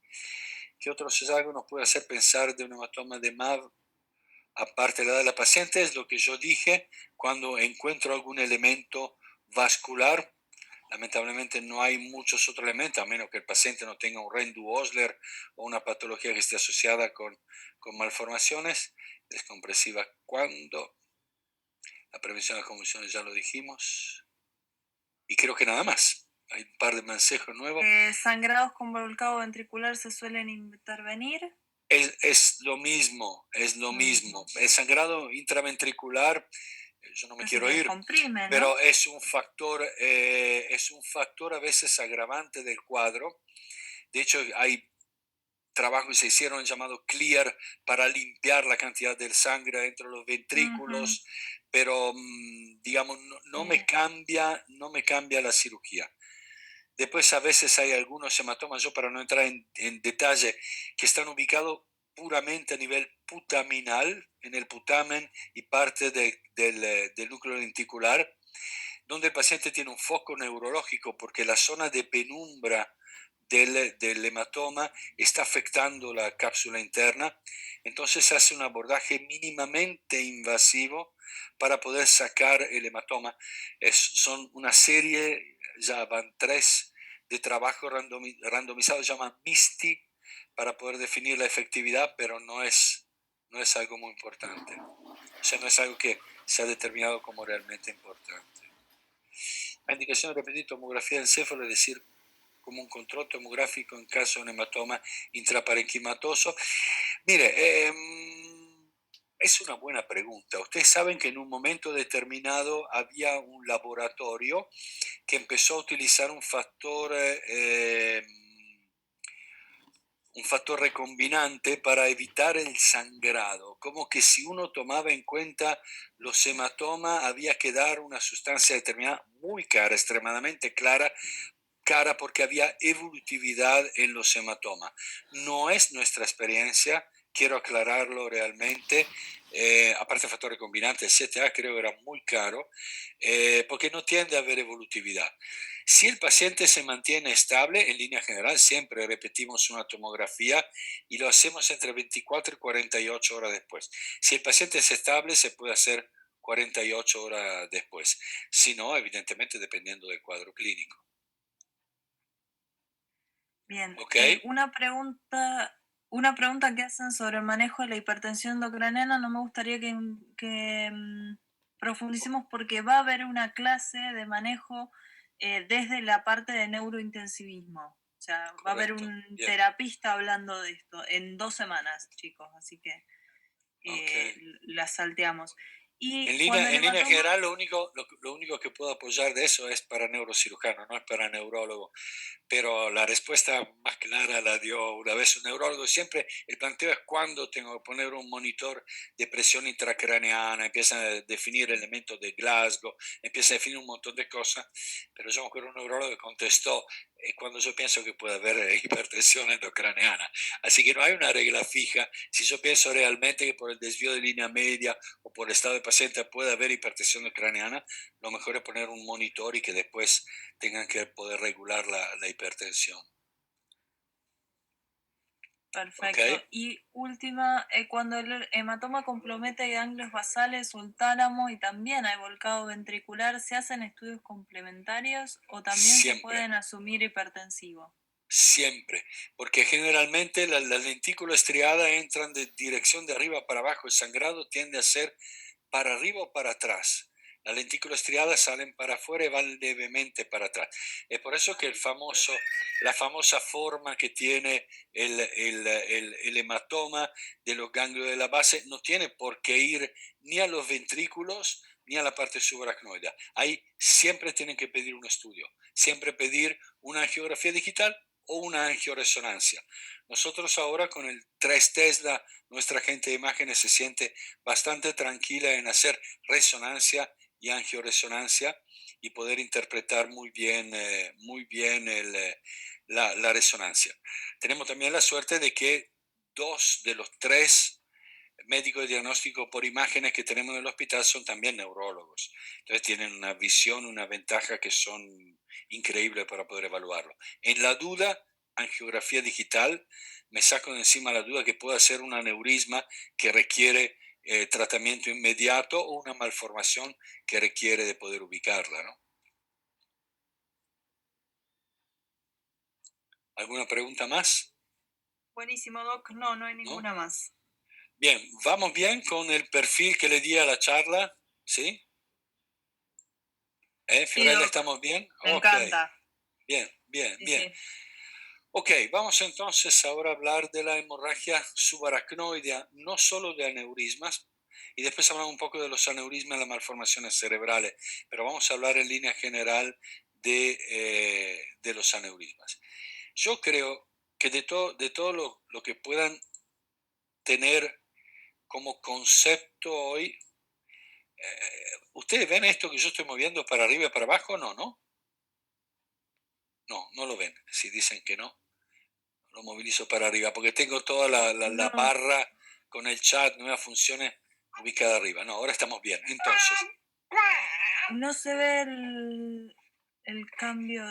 ¿Qué otros hallazgos nos puede hacer pensar de un hematoma de MAV? Aparte de la edad de la paciente, es lo que yo dije, cuando encuentro algún elemento vascular, lamentablemente no hay muchos otros elementos, a menos que el paciente no tenga un Rendu-Osler o una patología que esté asociada con malformaciones. Descompresiva cuando la prevención de las convulsiones ya lo dijimos. Y creo que nada más. Hay un par de consejos nuevos. ¿Sangrados con volcado ventricular se suelen intervenir? Es lo mismo, es lo mismo. El sangrado intraventricular, yo no me quiero ir, comprime, ¿no? pero es un factor a veces agravante del cuadro. De hecho, hay trabajos que se hicieron llamados CLEAR para limpiar la cantidad de sangre dentro de los ventrículos, pero digamos, no me cambia la cirugía. Después a veces hay algunos hematomas, yo para no entrar en detalle, que están ubicados puramente a nivel putaminal, en el putamen y parte del núcleo lenticular, donde el paciente tiene un foco neurológico porque la zona de penumbra del hematoma está afectando la cápsula interna. Entonces se hace un abordaje mínimamente invasivo para poder sacar el hematoma. Son una serie, ya van 3 de trabajo randomizado, se llama MISTI, para poder definir la efectividad, pero no es algo muy importante. O sea, no es algo que se ha determinado como realmente importante. La indicación de repetir tomografía de encéfalo, es decir, como un control tomográfico en caso de un hematoma intraparenquimatoso. Mire, es una buena pregunta. Ustedes saben que en un momento determinado había un laboratorio que empezó a utilizar un factor recombinante para evitar el sangrado, como que si uno tomaba en cuenta los hematomas había que dar una sustancia determinada muy cara, extremadamente cara porque había evolutividad en los hematomas. No es nuestra experiencia quiero aclararlo realmente. Aparte factores combinantes, el CTA creo que era muy caro, porque no tiende a haber evolutividad. Si el paciente se mantiene estable, en línea general siempre repetimos una tomografía y lo hacemos entre 24 y 48 horas después. Si el paciente es estable, se puede hacer 48 horas después. Si no, evidentemente dependiendo del cuadro clínico. Bien, ¿Ok? una pregunta que hacen sobre el manejo de la hipertensión endocraniana, no me gustaría que profundicemos porque va a haber una clase de manejo desde la parte de neurointensivismo. O sea, va a haber Correcto. un Bien. terapista hablando de esto en 2 semanas, chicos, así que Ok. la salteamos. Y En cuando línea, el en línea hematoma... general, lo único que puedo apoyar de eso es para neurocirujano, no es para neurólogo. Pero la respuesta más clara la dio una vez un neurólogo. Siempre el planteo es cuándo tengo que poner un monitor de presión intracraneana, empieza a definir elementos de Glasgow, empieza a definir un montón de cosas, pero yo me acuerdo un neurólogo que contestó cuando yo pienso que puede haber hipertensión endocraneana. Así que no hay una regla fija. Si yo pienso realmente que por el desvío de línea media o por el estado de paciente puede haber hipertensión endocraneana, lo mejor es poner un monitor y que después tengan que poder regular la hipertensión. ¿Ok? Perfecto. Y última, cuando el hematoma compromete ganglios basales o el tálamo y también hay volcado ventricular, ¿se hacen estudios complementarios o también se Siempre, pueden asumir hipertensivo? siempre. Porque generalmente las lentículas estriadas entran de dirección de arriba para abajo. El sangrado tiende a ser para arriba o para atrás. Las lentículas estriadas salen para afuera y van levemente para atrás. Es por eso que la famosa forma que tiene el hematoma de los ganglios de la base no tiene por qué ir ni a los ventrículos ni a la parte subaracnoidea. Ahí siempre tienen que pedir un estudio, siempre pedir una angiografía digital o una angioresonancia. Nosotros ahora con el 3 Tesla, nuestra gente de imágenes se siente bastante tranquila en hacer resonancia y angioresonancia y poder interpretar muy bien la resonancia. Tenemos también la suerte de que 2 de los 3 médicos de diagnóstico por imágenes que tenemos en el hospital son también neurólogos. Entonces tienen una visión, una ventaja que son increíbles para poder evaluarlo. En la duda, angiografía digital, me saco de encima la duda que pueda ser un aneurisma que requiere tratamiento inmediato o una malformación que requiere de poder ubicarla, ¿no? ¿Alguna pregunta más? Buenísimo, Doc. No, no hay ¿No? ninguna más. Bien, vamos bien con el perfil que le di a la charla, ¿sí? Sí, Fiorella, Doc. ¿estamos bien? Me Ok, encanta. bien, bien, Sí, bien. sí. Ok, vamos entonces ahora a hablar de la hemorragia subaracnoidea, no solo de aneurismas, y después hablamos un poco de los aneurismas y las malformaciones cerebrales, pero vamos a hablar en línea general de los aneurismas. Yo creo que de todo lo que puedan tener como concepto hoy, ¿ustedes ven esto que yo estoy moviendo para arriba y para abajo? No, ¿no? No, no lo ven. Si dicen que no, lo movilizo para arriba, porque tengo toda la No, barra con el chat, nuevas funciones ubicada arriba. No, ahora estamos bien. Entonces, no se ve el cambio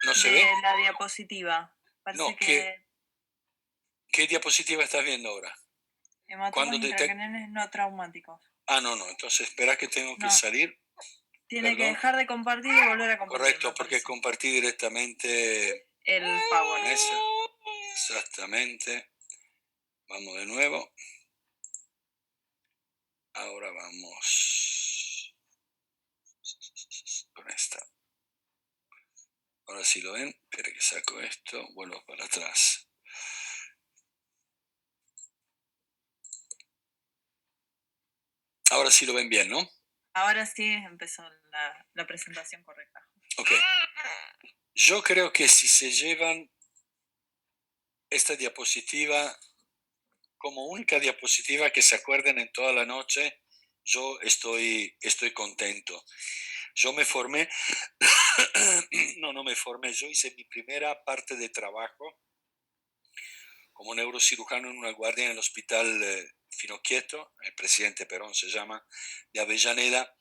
¿no se ve? de la diapositiva. Parece No, que ¿qué diapositiva estás viendo ahora? hematomas Cuando intracranianos no traumáticos. no, entonces espera que tengo que No, salir, tiene que perdón. dejar de compartir y volver a compartir, Correcto, me porque parece. compartí directamente El power. con esa. Exactamente. Vamos de nuevo. Ahora vamos con esta. Ahora sí lo ven. Espera que saco esto. Vuelvo para atrás. Ahora sí lo ven bien, ¿no? Ahora sí empezó la presentación correcta. Ok. Yo creo que si se llevan esta diapositiva como única diapositiva que se acuerden en toda la noche, yo estoy contento. Yo me formé, no me formé, yo hice mi primera parte de trabajo como neurocirujano en una guardia en el hospital Finocchieto, el presidente Perón se llama, de Avellaneda,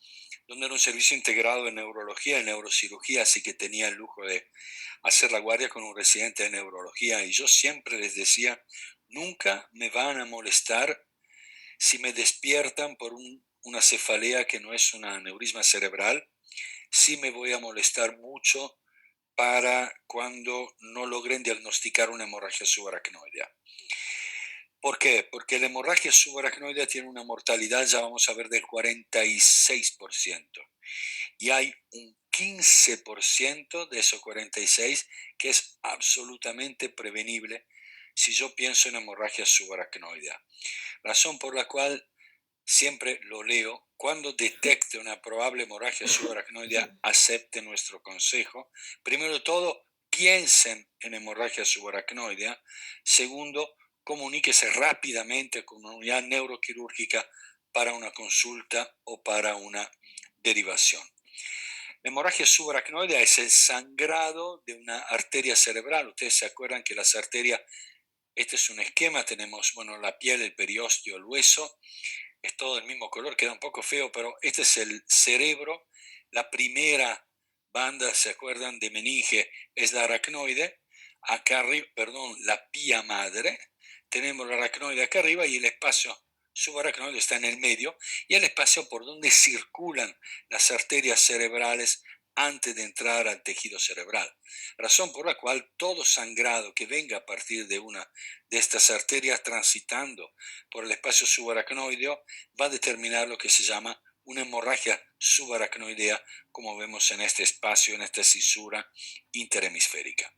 donde era un servicio integrado en neurología y neurocirugía, así que tenía el lujo de hacer la guardia con un residente de neurología. Y yo siempre les decía, nunca me van a molestar si me despiertan por una cefalea que no es un aneurisma cerebral. Sí me voy a molestar mucho para cuando no logren diagnosticar una hemorragia subaracnoidea. ¿Por qué? Porque la hemorragia subaracnoidea tiene una mortalidad, ya vamos a ver, del 46%. Y hay un 15% de esos 46 que es absolutamente prevenible si yo pienso en hemorragia subaracnoidea. Razón por la cual siempre lo leo, cuando detecte una probable hemorragia subaracnoidea, acepte nuestro consejo. Primero de todo, piensen en hemorragia subaracnoidea. Segundo, comuníquese rápidamente con una unidad neuroquirúrgica para una consulta o para una derivación. La hemorragia subaracnoidea es el sangrado de una arteria cerebral. Ustedes se acuerdan que las arterias, este es un esquema, tenemos, bueno, la piel, el periósteo, el hueso, es todo del mismo color, queda un poco feo, pero este es el cerebro. La primera banda, ¿se acuerdan? De meninge es la aracnoide. Acá arriba, perdón, la pía madre. Tenemos la aracnoide acá arriba y el espacio subaracnoide está en el medio, y el espacio por donde circulan las arterias cerebrales antes de entrar al tejido cerebral. Razón por la cual todo sangrado que venga a partir de una de estas arterias transitando por el espacio subaracnoideo va a determinar lo que se llama una hemorragia subaracnoidea, como vemos en este espacio, en esta cisura interhemisférica.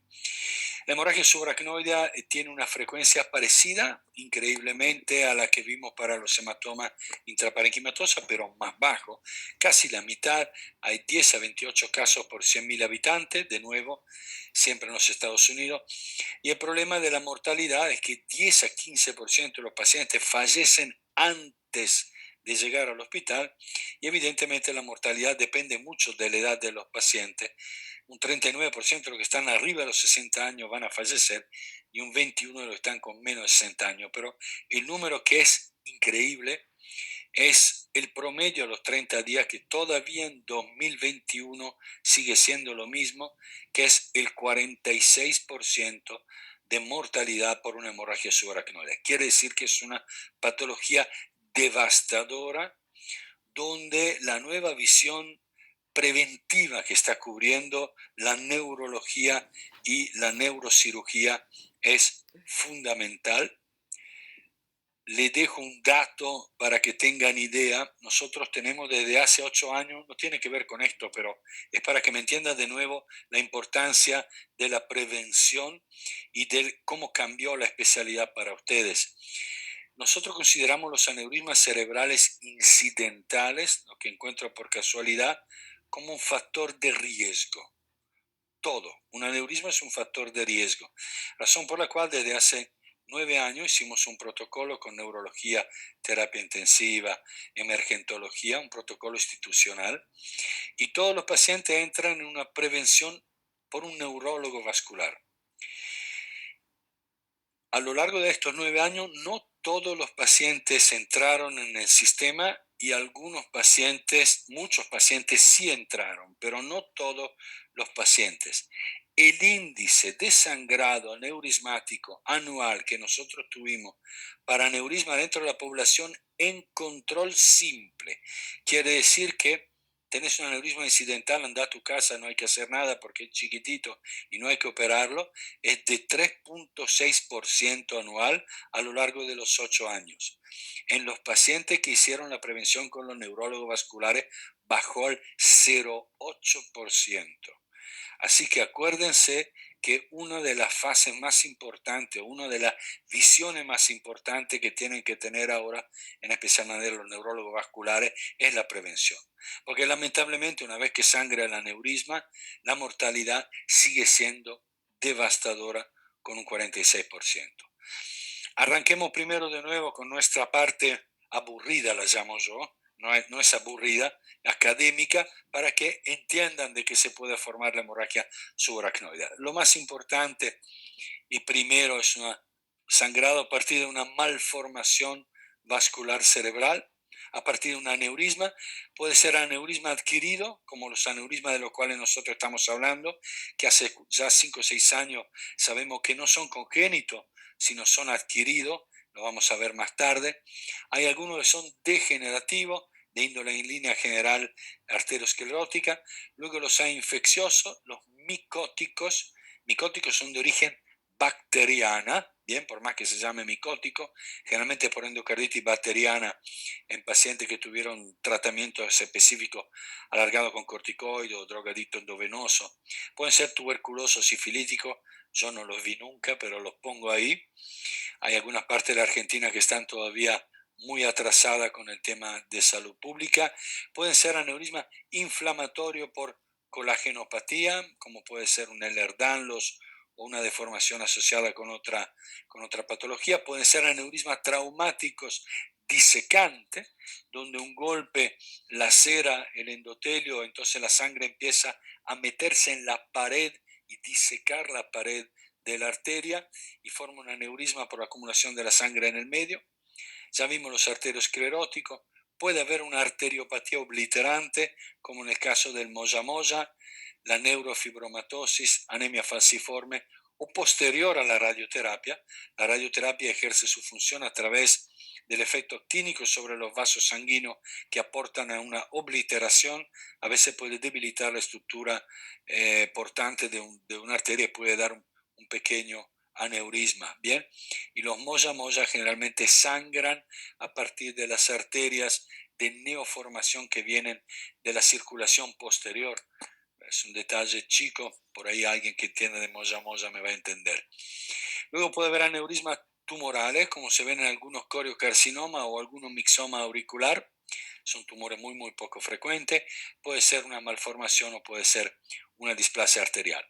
La hemorragia subaracnoidea tiene una frecuencia parecida, increíblemente, a la que vimos para los hematomas intraparenquimatosa, pero más bajo, casi la mitad. Hay 10 a 28 casos por 100.000 habitantes, de nuevo, siempre en los Estados Unidos. Y el problema de la mortalidad es que 10 a 15% de los pacientes fallecen antes de llegar al hospital, y evidentemente la mortalidad depende mucho de la edad de los pacientes. Un 39% de los que están arriba de los 60 años van a fallecer y un 21% de los que están con menos de 60 años. Pero el número que es increíble es el promedio a los 30 días, que todavía en 2021 sigue siendo lo mismo, que es el 46% de mortalidad por una hemorragia subaracnoidea. Quiere decir que es una patología devastadora, donde la nueva visión preventiva que está cubriendo la neurología y la neurocirugía es fundamental. Le dejo un dato para que tengan idea. Nosotros tenemos desde hace 8 años, no tiene que ver con esto, pero es para que me entiendan de nuevo la importancia de la prevención y de cómo cambió la especialidad para ustedes. Nosotros consideramos los aneurismas cerebrales incidentales, lo que encuentro por casualidad, como un factor de riesgo. Todo. Un aneurisma es un factor de riesgo. Razón por la cual desde hace 9 años hicimos un protocolo con neurología, terapia intensiva, emergentología, un protocolo institucional, y todos los pacientes entran en una prevención por un neurólogo vascular. A lo largo de estos 9 años, no todos los pacientes entraron en el sistema, y algunos pacientes, muchos pacientes sí entraron, pero no todos los pacientes. El índice de sangrado aneurismático anual que nosotros tuvimos para aneurisma dentro de la población en control simple, quiere decir que tenés un aneurisma incidental, anda a tu casa, no hay que hacer nada porque es chiquitito y no hay que operarlo, es de 3.6% anual a lo largo de los 8 años. En los pacientes que hicieron la prevención con los neurólogos vasculares, bajó al 0.8%. Así que acuérdense que una de las fases más importantes, una de las visiones más importantes que tienen que tener ahora, en especial los neurólogos vasculares, es la prevención. Porque lamentablemente, una vez que sangra el aneurisma, la mortalidad sigue siendo devastadora con un 46%. Arranquemos primero de nuevo con nuestra parte aburrida, la llamo yo, no es aburrida, académica, para que entiendan de qué se puede formar la hemorragia subaracnoidea. Lo más importante y primero es una sangrado a partir de una malformación vascular cerebral, a partir de un aneurisma. Puede ser aneurisma adquirido, como los aneurismas de los cuales nosotros estamos hablando, que hace ya 5 o 6 años sabemos que no son congénitos, sino son adquiridos, lo vamos a ver más tarde. Hay algunos que son degenerativos, de índole en línea general arteriosclerótica. Luego los hay infecciosos, los micóticos. Micóticos son de origen bacteriana, bien, por más que se llame micótico, generalmente por endocarditis bacteriana en pacientes que tuvieron tratamientos específicos alargados con corticoides o drogadicto endovenoso. Pueden ser tuberculosos, sifilíticos, yo no los vi nunca, pero los pongo ahí. Hay algunas partes de la Argentina que están todavía muy atrasadas con el tema de salud pública. Pueden ser aneurismas inflamatorios por colagenopatía, como puede ser un Ehlers-Danlos o una deformación asociada con otra patología. Pueden ser aneurismas traumáticos disecantes, donde un golpe lacera el endotelio, entonces la sangre empieza a meterse en la pared y disecar la pared de la arteria y forma un aneurisma por acumulación de la sangre en el medio. Ya vimos los arterioscleróticos. Puede haber una arteriopatía obliterante, como en el caso del moyamoya, la neurofibromatosis, anemia falciforme, o posterior a la radioterapia. La radioterapia ejerce su función a través del efecto actínico sobre los vasos sanguíneos que aportan a una obliteración. A veces puede debilitar la estructura portante de una arteria y puede dar un pequeño aneurisma, ¿bien? Y los moya generalmente sangran a partir de las arterias de neoformación que vienen de la circulación posterior. Es un detalle chico, por ahí alguien que entiende de moya me va a entender. Luego puede haber aneurismas tumorales, como se ven en algunos coriocarcinomas o algunos mixoma auricular. Son tumores muy poco frecuentes. Puede ser una malformación o puede ser una displasia arterial.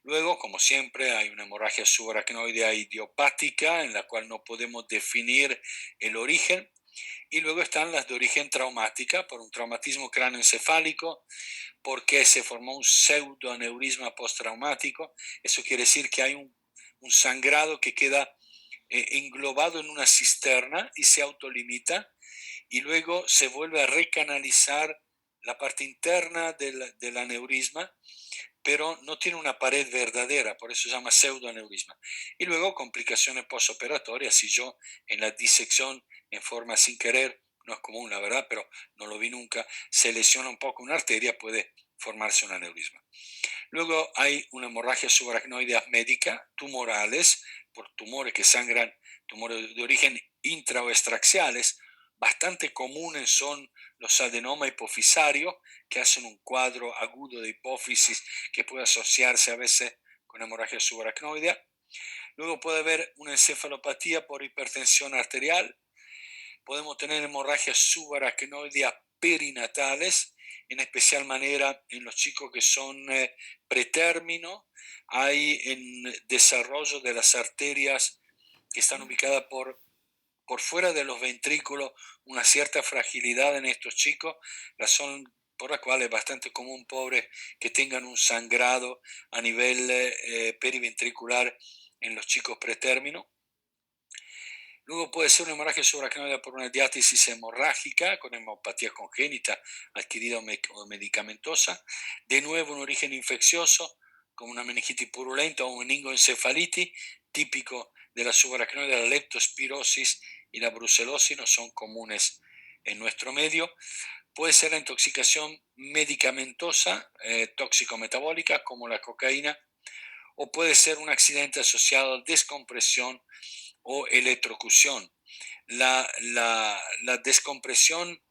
Luego, como siempre, hay una hemorragia subaracnoidea idiopática en la cual no podemos definir el origen. Y luego están las de origen traumática, por un traumatismo cráneoencefálico, porque se formó un pseudoaneurisma postraumático. Eso quiere decir que hay un sangrado que queda englobado en una cisterna y se autolimita, y luego se vuelve a recanalizar la parte interna del aneurisma, pero no tiene una pared verdadera, por eso se llama pseudoaneurisma. Y luego complicaciones postoperatorias, si yo en la disección en forma sin querer, no es común la verdad, pero no lo vi nunca, se lesiona un poco una arteria, puede formarse un aneurisma. Luego hay una hemorragia subaracnoidea médica, tumorales, por tumores que sangran, tumores de origen intra o extraxiales. Bastante comunes son los adenomas hipofisarios, que hacen un cuadro agudo de hipófisis que puede asociarse a veces con hemorragia subaracnoidea. Luego puede haber una encefalopatía por hipertensión arterial. Podemos tener hemorragias subaracnoidea perinatales, en especial manera en los chicos que son pretérmino. Hay en desarrollo de las arterias que están ubicadas por fuera de los ventrículos una cierta fragilidad en estos chicos, razón por la cual es bastante común, pobres, que tengan un sangrado a nivel periventricular en los chicos pretérmino. Luego puede ser una hemorragia subaracnoidea por una diátesis hemorrágica con hemopatía congénita adquirida o medicamentosa. De nuevo, un origen infeccioso, como una meningitis purulenta o meningoencefalitis, típico de la subaracnoidea, la leptospirosis y la brucelosis no son comunes en nuestro medio. Puede ser la intoxicación medicamentosa, tóxico-metabólica, como la cocaína, o puede ser un accidente asociado a descompresión o electrocución. La descompresión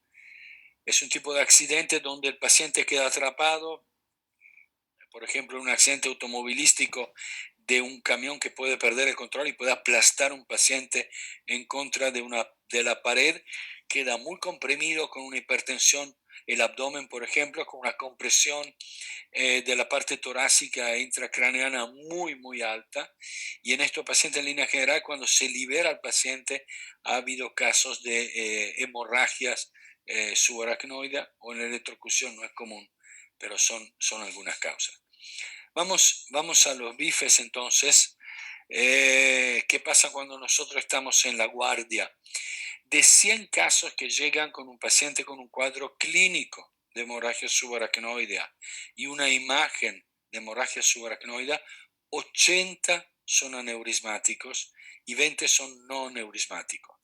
es un tipo de accidente donde el paciente queda atrapado, por ejemplo, un accidente automovilístico de un camión que puede perder el control y puede aplastar a un paciente en contra de la pared, queda muy comprimido con una hipertensión, el abdomen, por ejemplo, con una compresión de la parte torácica e intracraneana muy alta. Y en estos pacientes en línea general, cuando se libera al paciente, ha habido casos de hemorragias subaracnoides o en la electrocución, no es común, pero son algunas causas. Vamos a los bifes entonces. ¿Qué pasa cuando nosotros estamos en la guardia? De 100 casos que llegan con un paciente con un cuadro clínico de hemorragia subaracnoidea y una imagen de hemorragia subaracnoidea, 80 son aneurismáticos y 20 son no aneurismáticos.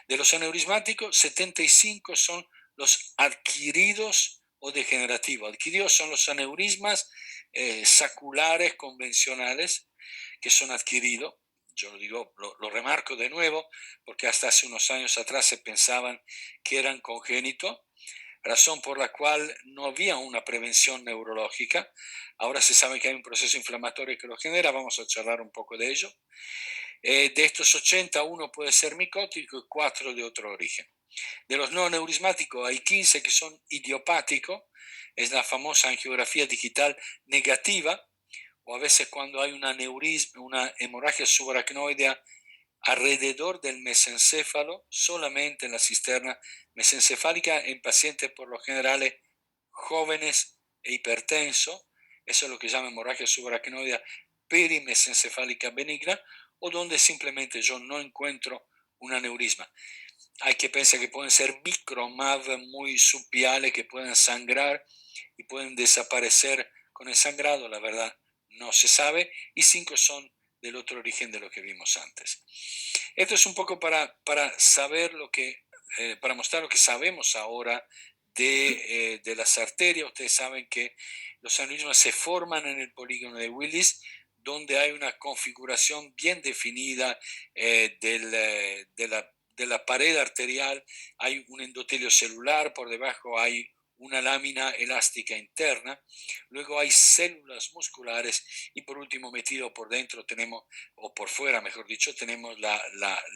De los aneurismáticos, 75 son los adquiridos o degenerativos. Adquiridos son los aneurismas saculares convencionales que son adquiridos. Yo lo digo, lo remarco de nuevo, porque hasta hace unos años atrás se pensaban que eran congénitos, razón por la cual no había una prevención neurológica. Ahora se sabe que hay un proceso inflamatorio que lo genera, vamos a charlar un poco de ello. De estos 80, uno puede ser micótico y 4 de otro origen. De los no aneurismáticos hay 15 que son idiopáticos, es la famosa angiografía digital negativa, o a veces cuando hay una hemorragia subaracnoidea alrededor del mesencéfalo, solamente en la cisterna mesencefálica, en pacientes por lo general jóvenes e hipertensos. Eso es lo que llama hemorragia subaracnoidea perimesencefálica benigna, o donde simplemente yo no encuentro un aneurisma. Hay que pensar que pueden ser microMAV muy supiales que pueden sangrar y pueden desaparecer con el sangrado, la verdad no se sabe, y 5 son del otro origen de lo que vimos antes. Esto es un poco para saber para mostrar lo que sabemos ahora de las arterias. Ustedes saben que los aneurismas se forman en el polígono de Willis, donde hay una configuración bien definida de la pared arterial. Hay un endotelio celular, por debajo hay una lámina elástica interna, luego hay células musculares y por último metido por dentro tenemos, o por fuera mejor dicho, tenemos la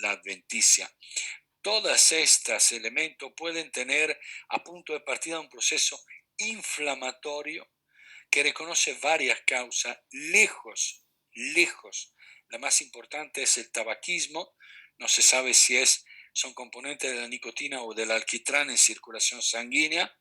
adventicia. Todos estos elementos pueden tener a punto de partida un proceso inflamatorio que reconoce varias causas, lejos. La más importante es el tabaquismo, no se sabe si son componentes de la nicotina o del alquitrán en circulación sanguínea.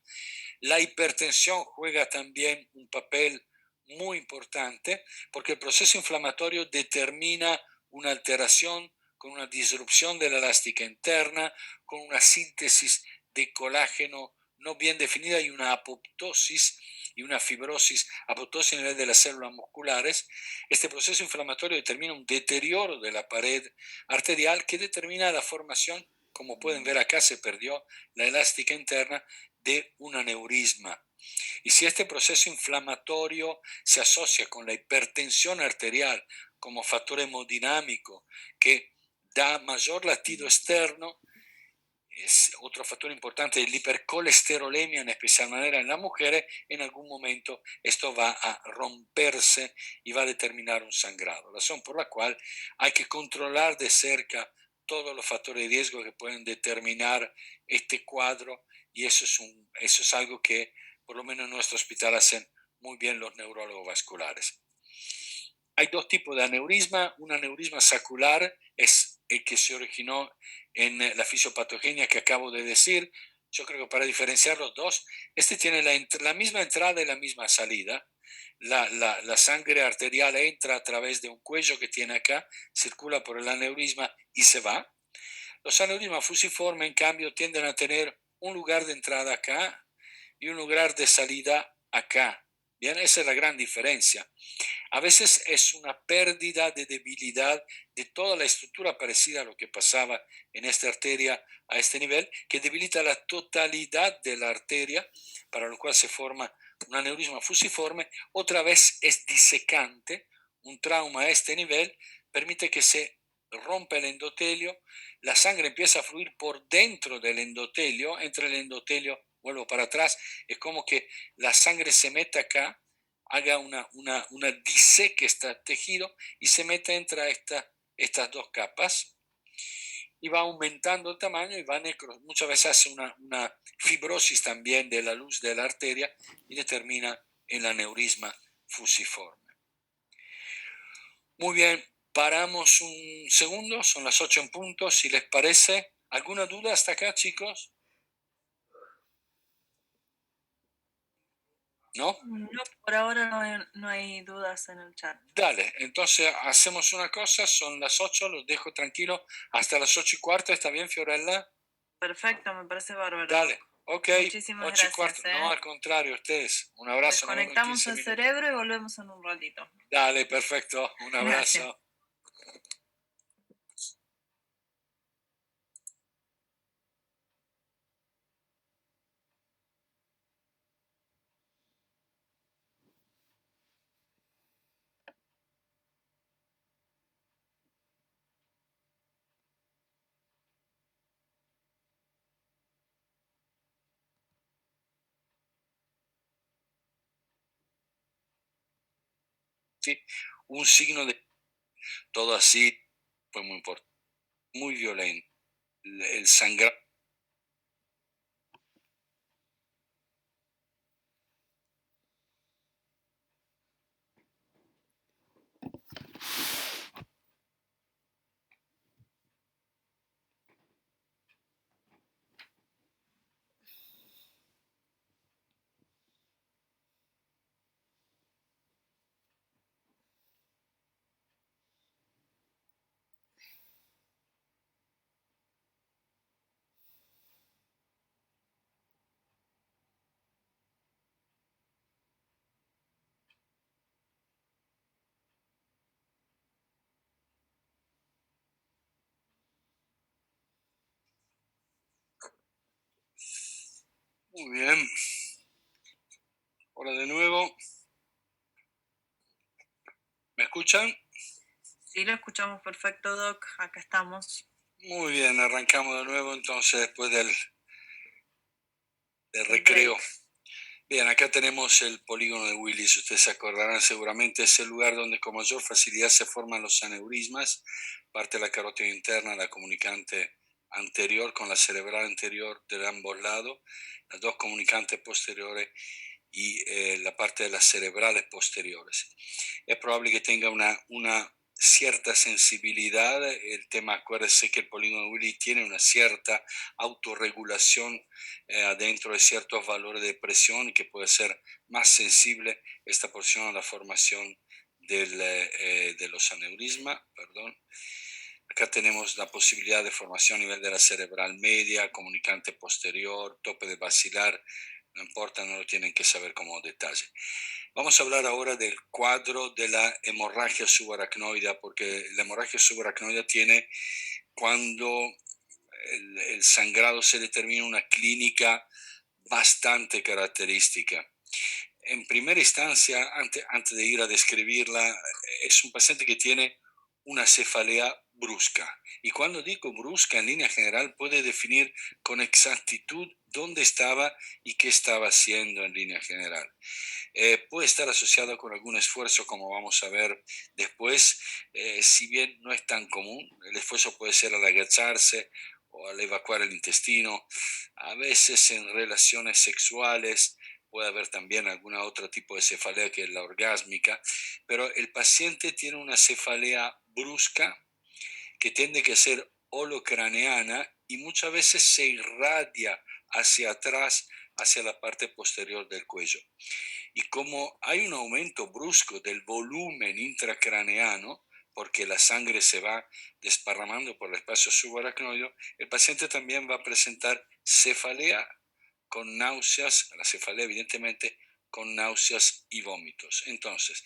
La hipertensión juega también un papel muy importante porque el proceso inflamatorio determina una alteración con una disrupción de la elástica interna, con una síntesis de colágeno no bien definida y una apoptosis y una fibrosis, apoptosis a nivel de las células musculares. Este proceso inflamatorio determina un deterioro de la pared arterial que determina la formación, como pueden ver acá se perdió la elástica interna, de un aneurisma. Y si este proceso inflamatorio se asocia con la hipertensión arterial como factor hemodinámico que da mayor latido externo, es otro factor importante de la hipercolesterolemia, en especial manera en las mujeres, en algún momento esto va a romperse y va a determinar un sangrado. Razón por la cual hay que controlar de cerca todos los factores de riesgo que pueden determinar este cuadro, y eso es algo que por lo menos en nuestro hospital hacen muy bien los neurólogos vasculares. Hay dos tipos de aneurisma. Un aneurisma sacular es el que se originó en la fisiopatogenia que acabo de decir. Yo creo que para diferenciar los dos, este tiene la misma entrada y la misma salida. La sangre arterial entra a través de un cuello que tiene acá, circula por el aneurisma y se va. Los aneurismas fusiformes, en cambio, tienden a tener un lugar de entrada acá y un lugar de salida acá. Bien, esa es la gran diferencia. A veces es una pérdida de debilidad de toda la estructura parecida a lo que pasaba en esta arteria a este nivel, que debilita la totalidad de la arteria, para lo cual se forma un aneurisma fusiforme. Otra vez es disecante, un trauma a este nivel permite que se rompa el endotelio, la sangre empieza a fluir por dentro del endotelio, entre el endotelio, vuelvo para atrás, es como que la sangre se mete acá, haga una diseque este tejido y se mete entre estas dos capas y va aumentando el tamaño y va muchas veces hace una fibrosis también de la luz de la arteria y determina el aneurisma fusiforme. Muy bien, paramos un segundo, son las 8 en punto, si les parece. ¿Alguna duda hasta acá, chicos? ¿no? No, por ahora no hay dudas en el chat. Dale, entonces hacemos una cosa, son las 8, los dejo tranquilos, hasta las 8:15, ¿está bien, Fiorella? Perfecto, me parece bárbaro, Dale, Doc. ok, Muchísimas 8:15, gracias, no, ¿eh? al contrario, ustedes, un abrazo, nos vemos en Desconectamos 15 el minutos. cerebro y volvemos en un ratito. Dale, perfecto, un Gracias. abrazo. Sí, un signo de todo así fue muy importante, muy violento. El sangrado. Muy bien. Hola de nuevo. ¿Me escuchan? Sí, lo escuchamos perfecto, Doc. Acá estamos. Muy bien, arrancamos de nuevo entonces después del El recreo. break. Bien, acá tenemos el polígono de Willis, ustedes se acordarán seguramente, es el lugar donde con mayor facilidad se forman los aneurismas, parte de la carótida interna, la comunicante anterior con la cerebral anterior de ambos lados, las dos comunicantes posteriores y la parte de las cerebrales posteriores. Es probable que tenga una cierta sensibilidad. El tema, acuérdese que el polígono de Willis tiene una cierta autorregulación adentro de ciertos valores de presión y que puede ser más sensible esta porción a la formación de los aneurismas. Perdón. Acá tenemos la posibilidad de formación a nivel de la cerebral media, comunicante posterior, tope de basilar, no importa, no lo tienen que saber como detalle. Vamos a hablar ahora del cuadro de la hemorragia subaracnoidea, porque la hemorragia subaracnoidea tiene cuando el sangrado se determina una clínica bastante característica. En primera instancia, antes de ir a describirla, es un paciente que tiene una cefalea brusca. Y cuando digo brusca, en línea general, puede definir con exactitud dónde estaba y qué estaba haciendo en línea general. Puede estar asociado con algún esfuerzo, como vamos a ver después, si bien no es tan común. El esfuerzo puede ser al agacharse o al evacuar el intestino, a veces en relaciones sexuales. Puede haber también algún otro tipo de cefalea que es la orgásmica, pero el paciente tiene una cefalea brusca que tiende a ser holocraneana y muchas veces se irradia hacia atrás, hacia la parte posterior del cuello. Y como hay un aumento brusco del volumen intracraneano, porque la sangre se va desparramando por el espacio subaracnoideo, el paciente también va a presentar cefalea con náuseas, la cefalea evidentemente con náuseas y vómitos. Entonces,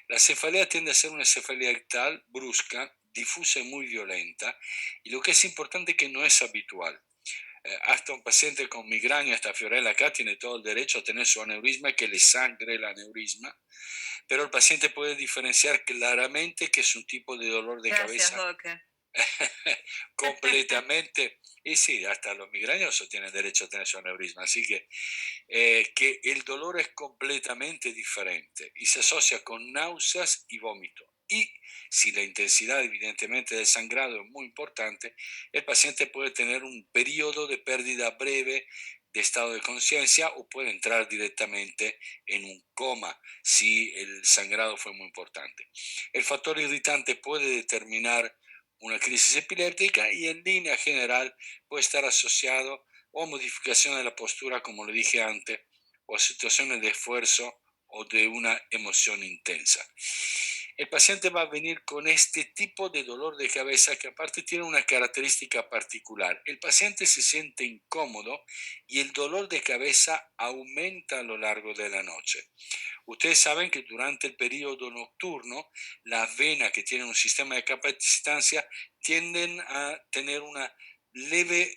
la cefalea tiende a ser una cefalea ictal, brusca, difusa y muy violenta, y lo que es importante es que no es habitual. Hasta un paciente con migraña, hasta Fiorella acá, tiene todo el derecho a tener su aneurisma, que le sangre el aneurisma, pero el paciente puede diferenciar claramente que es un tipo de dolor de Gracias, cabeza Doc. completamente, y sí, hasta los migrañosos tienen derecho a tener su aneurisma, así que el dolor es completamente diferente y se asocia con náuseas y vómito. Y si la intensidad evidentemente del sangrado es muy importante, el paciente puede tener un periodo de pérdida breve de estado de conciencia o puede entrar directamente en un coma si el sangrado fue muy importante. El factor irritante puede determinar una crisis epiléptica y en línea general puede estar asociado o modificación de la postura, como lo dije antes, o situaciones de esfuerzo o de una emoción intensa. El paciente va a venir con este tipo de dolor de cabeza que aparte tiene una característica particular. El paciente se siente incómodo y el dolor de cabeza aumenta a lo largo de la noche. Ustedes saben que durante el periodo nocturno, las venas que tienen un sistema de capacitancia tienden a tener una leve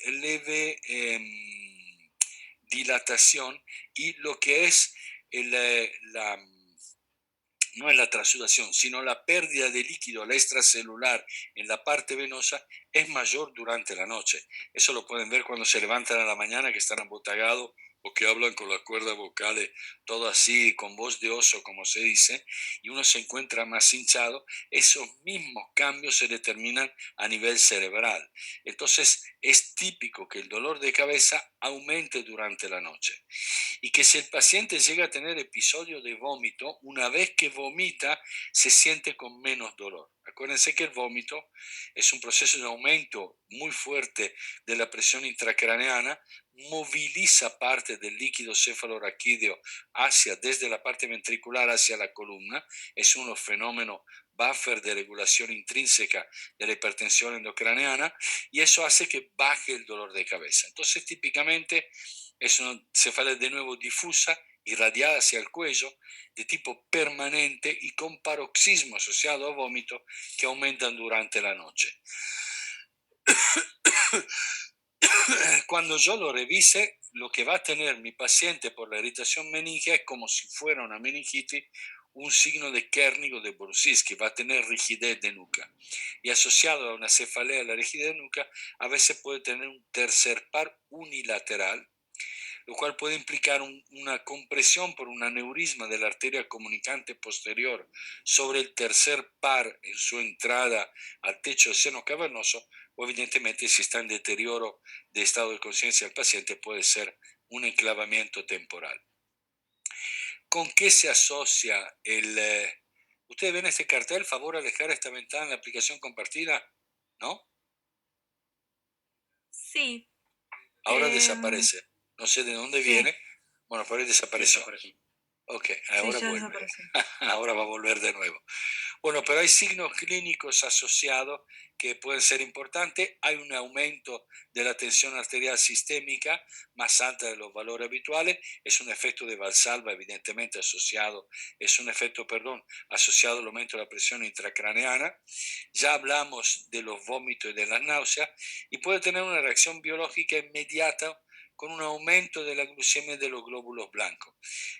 dilatación y lo que es no es la transudación, sino la pérdida de líquido, la extracelular en la parte venosa es mayor durante la noche. Eso lo pueden ver cuando se levantan a la mañana que están embotagados o que hablan con las cuerdas vocales, todo así, con voz de oso, como se dice, y uno se encuentra más hinchado. Esos mismos cambios se determinan a nivel cerebral. Entonces, es típico que el dolor de cabeza aumente durante la noche y que si el paciente llega a tener episodio de vómito, una vez que vomita, se siente con menos dolor. Acuérdense que el vómito es un proceso de aumento muy fuerte de la presión intracraneana, moviliza parte del líquido cefalorraquídeo desde la parte ventricular hacia la columna, es un fenómeno buffer de regulación intrínseca de la hipertensión endocraneana y eso hace que baje el dolor de cabeza. Entonces, típicamente es una cefalea de nuevo difusa, irradiada hacia el cuello, de tipo permanente y con paroxismo asociado a vómito que aumentan durante la noche. Cuando yo lo revise, lo que va a tener mi paciente por la irritación meningia es como si fuera una meningitis, un signo de Kernig o de Bruschi, va a tener rigidez de nuca. Y asociado a una cefalea de la rigidez de nuca, a veces puede tener un tercer par unilateral, lo cual puede implicar una compresión por un aneurisma de la arteria comunicante posterior sobre el tercer par en su entrada al techo del seno cavernoso, o evidentemente si está en deterioro de estado de conciencia del paciente puede ser un enclavamiento temporal. ¿Con qué se asocia ustedes ven este cartel? Favor alejar esta ventana en la aplicación compartida, ¿no? Sí. Ahora desaparece. No sé de dónde viene. Bueno, pero ahí desapareció. Ok, ahora ya vuelve. desapareció. Ahora va a volver de nuevo. Bueno, pero hay signos clínicos asociados que pueden ser importantes. Hay un aumento de la tensión arterial sistémica más alta de los valores habituales. Es un efecto de Valsalva, evidentemente asociado, asociado al aumento de la presión intracraneana. Ya hablamos de los vómitos y de las náuseas y puede tener una reacción biológica inmediata con un aumento de la glucemia de los glóbulos blancos,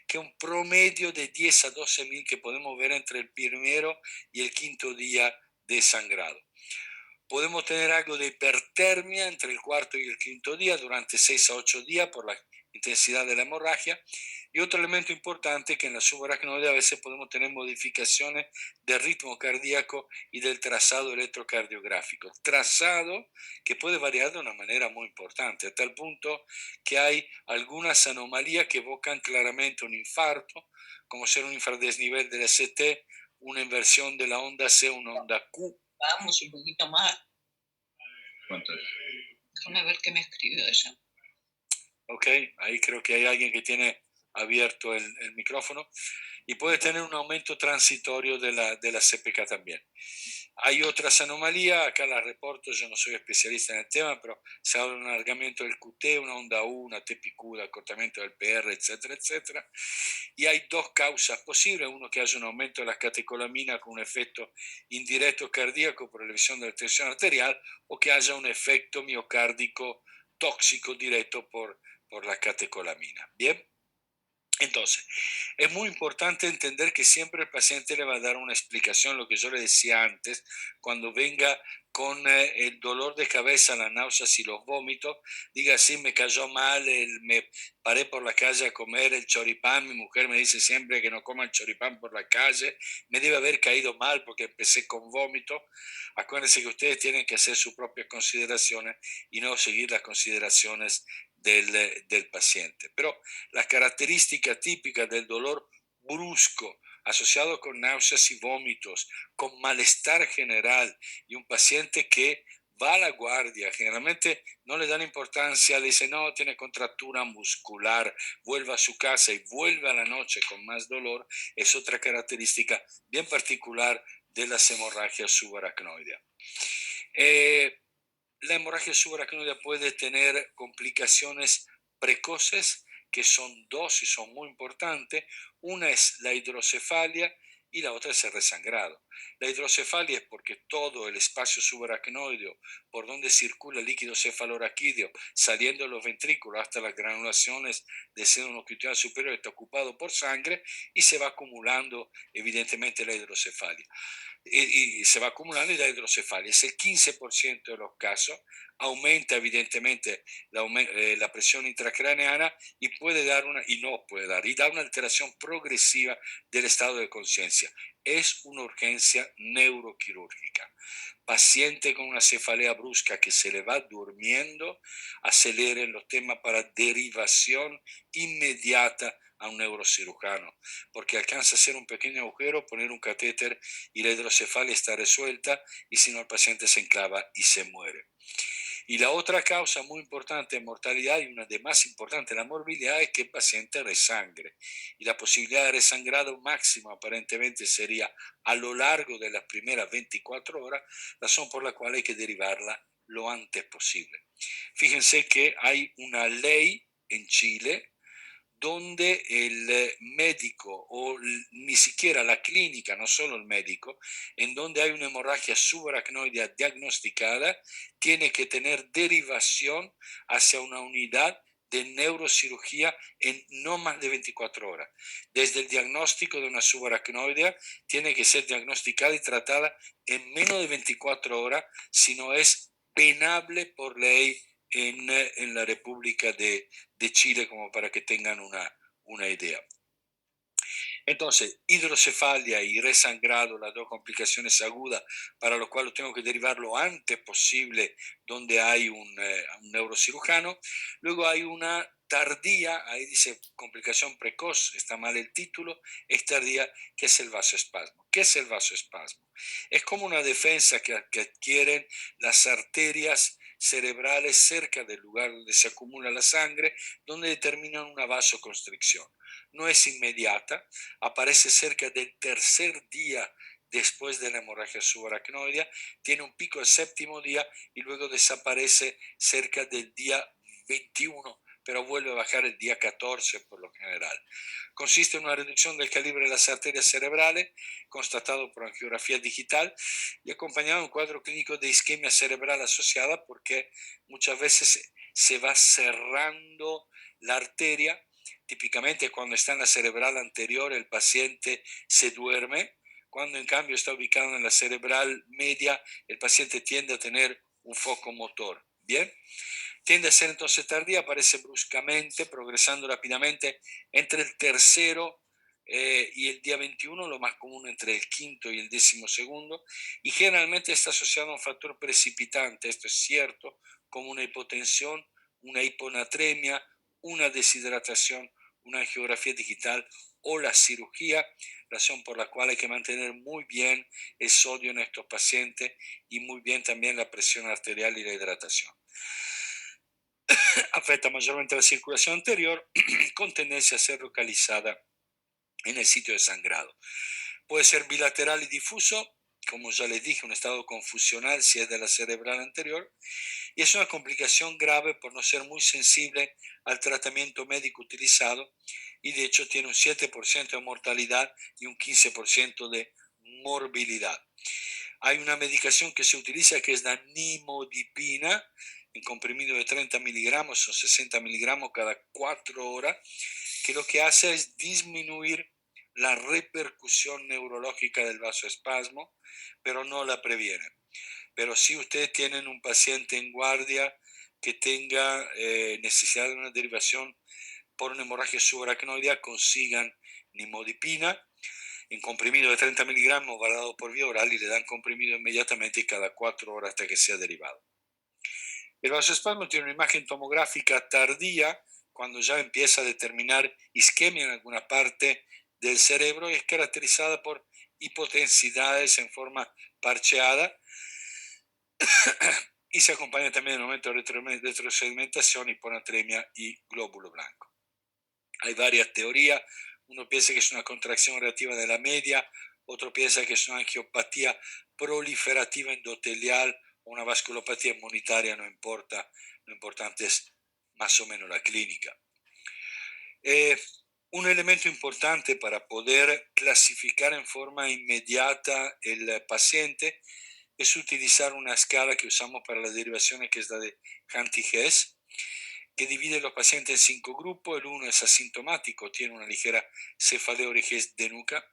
que es un promedio de 10 a 12 mil que podemos ver entre el primero y el quinto día de sangrado. Podemos tener algo de hipertermia entre el cuarto y el quinto día durante 6 a 8 días por la intensidad de la hemorragia. Y otro elemento importante que en la subaracnoidea a veces podemos tener modificaciones del ritmo cardíaco y del trazado electrocardiográfico. Trazado que puede variar de una manera muy importante, a tal punto que hay algunas anomalías que evocan claramente un infarto, como ser un infradesnivel del ST, una inversión de la onda C, una onda Q. Vamos un poquito más. ¿Cuánto es? Déjame ver qué me escribió ella. Ok, ahí creo que hay alguien que tiene abierto el micrófono y puede tener un aumento transitorio de la CPK también. Hay otras anomalías, acá las reporto, yo no soy especialista en el tema, pero se habla de un alargamiento del QT, una onda U, una TPQ, acortamiento del PR, etcétera, etcétera. Y hay dos causas posibles, uno que haya un aumento de las catecolaminas con un efecto indirecto cardíaco por elevation de la tensión arterial o que haya un efecto miocárdico tóxico directo por la catecolamina. Bien, entonces, es muy importante entender que siempre el paciente le va a dar una explicación, lo que yo le decía antes, cuando venga con el dolor de cabeza, las náuseas y los vómitos, diga, sí, me cayó mal, me paré por la calle a comer el choripán, mi mujer me dice siempre que no coma el choripán por la calle, me debe haber caído mal porque empecé con vómito. Acuérdense que ustedes tienen que hacer sus propias consideraciones y no seguir las consideraciones del paciente. Pero las características típicas del dolor brusco asociado con náuseas y vómitos, con malestar general y un paciente que va a la guardia, generalmente no le dan importancia, le dicen no, tiene contractura muscular, vuelve a su casa y vuelve a la noche con más dolor, es otra característica bien particular de las hemorragias subaracnoideas. La hemorragia subaracnoidea puede tener complicaciones precoces, que son dos y son muy importantes. Una es la hidrocefalia y la otra es el resangrado. La hidrocefalia es porque todo el espacio subaracnoideo por donde circula el líquido cefaloraquídeo saliendo de los ventrículos hasta las granulaciones del seno longitudinal superior está ocupado por sangre y se va acumulando evidentemente la hidrocefalia. Y se va acumulando y da hidrocefalia. Es el 15% de los casos. Aumenta evidentemente la presión intracraneana y da una alteración progresiva del estado de conciencia. Es una urgencia neuroquirúrgica. Paciente con una cefalea brusca que se le va durmiendo, aceleren los temas para derivación inmediata a un neurocirujano, porque alcanza a hacer un pequeño agujero, poner un catéter y la hidrocefalia está resuelta, y si no el paciente se enclava y se muere. Y la otra causa muy importante de mortalidad y una de más importante la morbilidad es que el paciente resangre. Y la posibilidad de resangrado máximo aparentemente sería a lo largo de las primeras 24 horas, razón por la cual hay que derivarla lo antes posible. Fíjense que hay una ley en Chile donde el médico o ni siquiera la clínica, no solo el médico, en donde hay una hemorragia subaracnoidea diagnosticada, tiene que tener derivación hacia una unidad de neurocirugía en no más de 24 horas. Desde el diagnóstico de una subaracnoidea tiene que ser diagnosticada y tratada en menos de 24 horas, si no es penable por ley en la República de Chile, como para que tengan una idea. Entonces, hidrocefalia y resangrado, las dos complicaciones agudas, para lo cual tengo que derivar lo antes posible donde hay un neurocirujano. Luego hay una tardía, ahí dice complicación precoz, está mal el título, es tardía, que es el vasoespasmo. ¿Qué es el vasoespasmo? Es como una defensa que adquieren las arterias cerebrales cerca del lugar donde se acumula la sangre, donde determinan una vasoconstricción. No es inmediata, aparece cerca del tercer día después de la hemorragia subaracnoidea, tiene un pico el séptimo día y luego desaparece cerca del día 21, pero vuelve a bajar el día 14 por lo general. Consiste en una reducción del calibre de las arterias cerebrales, constatado por angiografía digital y acompañado de un cuadro clínico de isquemia cerebral asociada, porque muchas veces se va cerrando la arteria. Típicamente cuando está en la cerebral anterior el paciente se duerme, cuando en cambio está ubicado en la cerebral media el paciente tiende a tener un foco motor. Bien, tiende a ser entonces tardía, aparece bruscamente, progresando rápidamente entre el tercero y el día 21, lo más común entre el quinto y el 12º, y generalmente está asociado a un factor precipitante, esto es cierto, como una hipotensión, una hiponatremia, una deshidratación, una angiografía digital o la cirugía, razón por la cual hay que mantener muy bien el sodio en estos pacientes y muy bien también la presión arterial y la hidratación. Afecta mayormente la circulación anterior con tendencia a ser localizada en el sitio de sangrado. Puede ser bilateral y difuso, como ya les dije, un estado confusional si es de la cerebral anterior, y es una complicación grave por no ser muy sensible al tratamiento médico utilizado, y de hecho tiene un 7% de mortalidad y un 15% de morbilidad. Hay una medicación que se utiliza que es la nimodipina, en comprimido de 30 miligramos o 60 miligramos cada 4 horas, que lo que hace es disminuir la repercusión neurológica del vasoespasmo, pero no la previene. Pero si ustedes tienen un paciente en guardia que tenga necesidad de una derivación por una hemorragia subaracnoidea, consigan nimodipina en comprimido de 30 miligramos dado por vía oral y le dan comprimido inmediatamente cada 4 horas hasta que sea derivado. El vasoespasmo tiene una imagen tomográfica tardía cuando ya empieza a determinar isquemia en alguna parte del cerebro y es caracterizada por hipotensidades en forma parcheada y se acompaña también en el momento de retrosedimentación, hiponatremia y glóbulo blanco. Hay varias teorías. Uno piensa que es una contracción relativa de la media, otro piensa que es una angiopatía proliferativa endotelial o una vasculopatía inmunitaria, no importa, lo importante es más o menos la clínica. Un elemento importante para poder clasificar en forma inmediata el paciente es utilizar una escala que usamos para las derivaciones, que es la de Hanty-Hess, que divide a los pacientes en 5 grupos. El 1 es asintomático, tiene una ligera cefalea origés de nuca.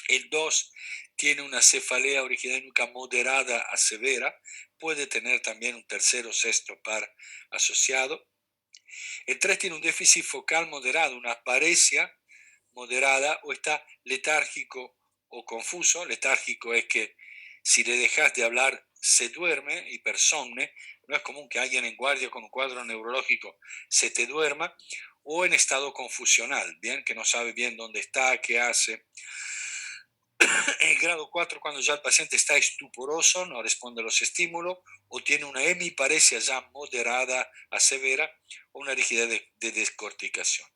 El 2 tiene una cefalea origés de nuca moderada a severa, puede tener también un tercer o sexto par asociado. El 3 tiene un déficit focal moderado, una apariencia moderada, o está letárgico o confuso. Letárgico es que si le dejas de hablar se duerme, hipersomne. No es común que alguien en guardia con un cuadro neurológico se te duerma. O en estado confusional, bien, que no sabe bien dónde está, qué hace. El grado 4, cuando ya el paciente está estuporoso, no responde a los estímulos, o tiene una hemiparesia ya moderada a severa, o una rigidez de descorticación.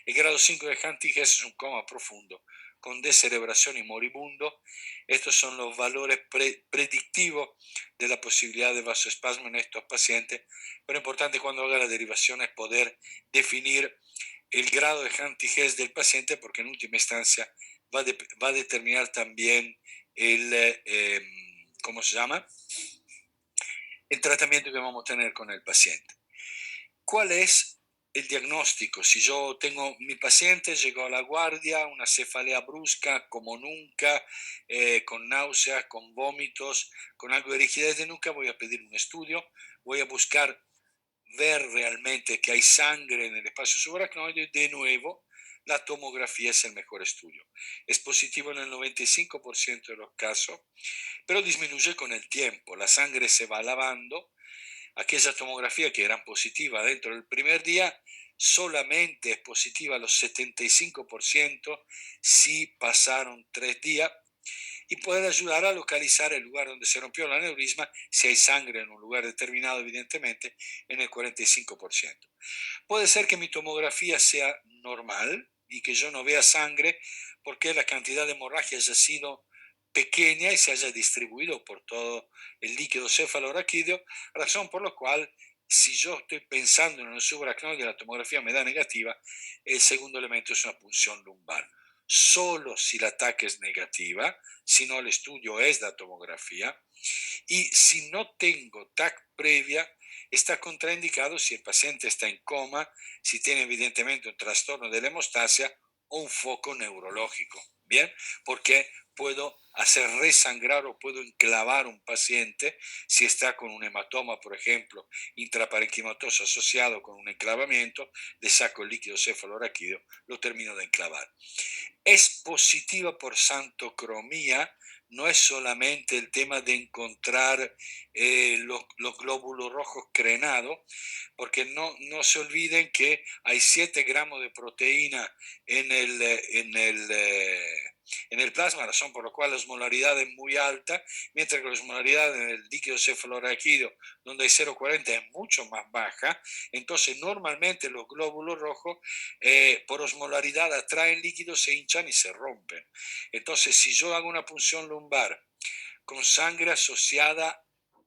El grado 5 de Hanty-Hess es un coma profundo, con descerebración y moribundo. Estos son los valores predictivos de la posibilidad de vasoespasmo en estos pacientes, pero importante cuando haga la derivación es poder definir el grado de Hanty-Hess del paciente, porque en última instancia va a determinar también ¿cómo se llama? El tratamiento que vamos a tener con el paciente. ¿Cuál es el diagnóstico? Si yo tengo mi paciente, llegó a la guardia, una cefalea brusca como nunca, con náuseas, con vómitos, con algo de rigidez de nuca, voy a pedir un estudio, voy a buscar ver realmente que hay sangre en el espacio subaracnoide. De nuevo, la tomografía es el mejor estudio. Es positivo en el 95% de los casos, pero disminuye con el tiempo. La sangre se va lavando. Aquella tomografía que era positiva dentro del primer día, solamente es positiva a los 75% si pasaron 3 días, y puede ayudar a localizar el lugar donde se rompió el aneurisma, si hay sangre en un lugar determinado, evidentemente, en el 45%. Puede ser que mi tomografía sea normal y que yo no vea sangre porque la cantidad de hemorragia haya sido pequeña y se haya distribuido por todo el líquido cefalorraquídeo, razón por la cual, si yo estoy pensando en el subaracnoide y la tomografía me da negativa, el segundo elemento es una punción lumbar. Solo si el ataque es negativa, si no el estudio es la tomografía, y si no tengo TAC previa, está contraindicado si el paciente está en coma, si tiene evidentemente un trastorno de la hemostasia o un foco neurológico, ¿bien? Porque puedo hacer resangrar o puedo enclavar un paciente si está con un hematoma, por ejemplo, intraparenquimatoso asociado con un enclavamiento, le saco el líquido cefalorraquídeo, lo termino de enclavar. Es positiva por santocromía, no es solamente el tema de encontrar los glóbulos rojos crenados, porque no se olviden que hay 7 gramos de proteína en el plasma, razón por la cual la osmolaridad es muy alta, mientras que la osmolaridad en el líquido cefalorraquídeo, donde hay 0,40, es mucho más baja. Entonces, normalmente los glóbulos rojos, por osmolaridad, atraen líquidos, se hinchan y se rompen. Entonces, si yo hago una punción lumbar con sangre asociada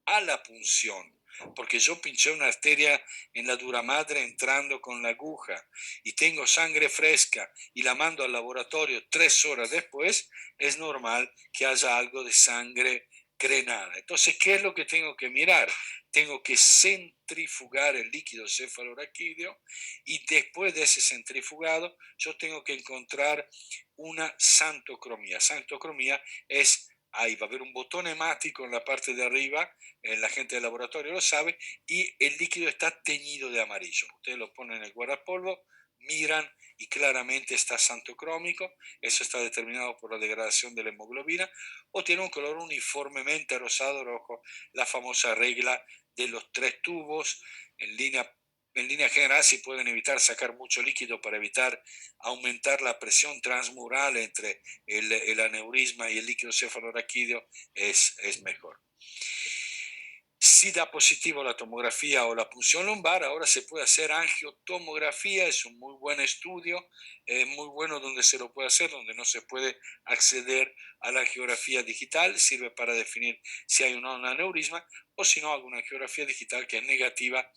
a la punción, porque yo pinché una arteria en la dura madre entrando con la aguja y tengo sangre fresca y la mando al laboratorio 3 horas después, es normal que haya algo de sangre crenada. Entonces, ¿qué es lo que tengo que mirar? Tengo que centrifugar el líquido cefalorraquídeo, y después de ese centrifugado yo tengo que encontrar una santocromía. Santocromía es, ahí va a haber un botón hemático en la parte de arriba, la gente del laboratorio lo sabe, y el líquido está teñido de amarillo. Ustedes lo ponen en el guardapolvo, miran y claramente está santocrómico. Eso está determinado por la degradación de la hemoglobina, o tiene un color uniformemente rosado rojo, la famosa regla de los 3 tubos. En línea general, si pueden evitar sacar mucho líquido para evitar aumentar la presión transmural entre el aneurisma y el líquido cefalorraquídeo, es mejor. Si da positivo la tomografía o la punción lumbar, ahora se puede hacer angiotomografía, es un muy buen estudio, muy bueno donde se lo puede hacer, donde no se puede acceder a la angiografía digital, sirve para definir si hay o no un aneurisma, o si no, alguna angiografía digital que es negativa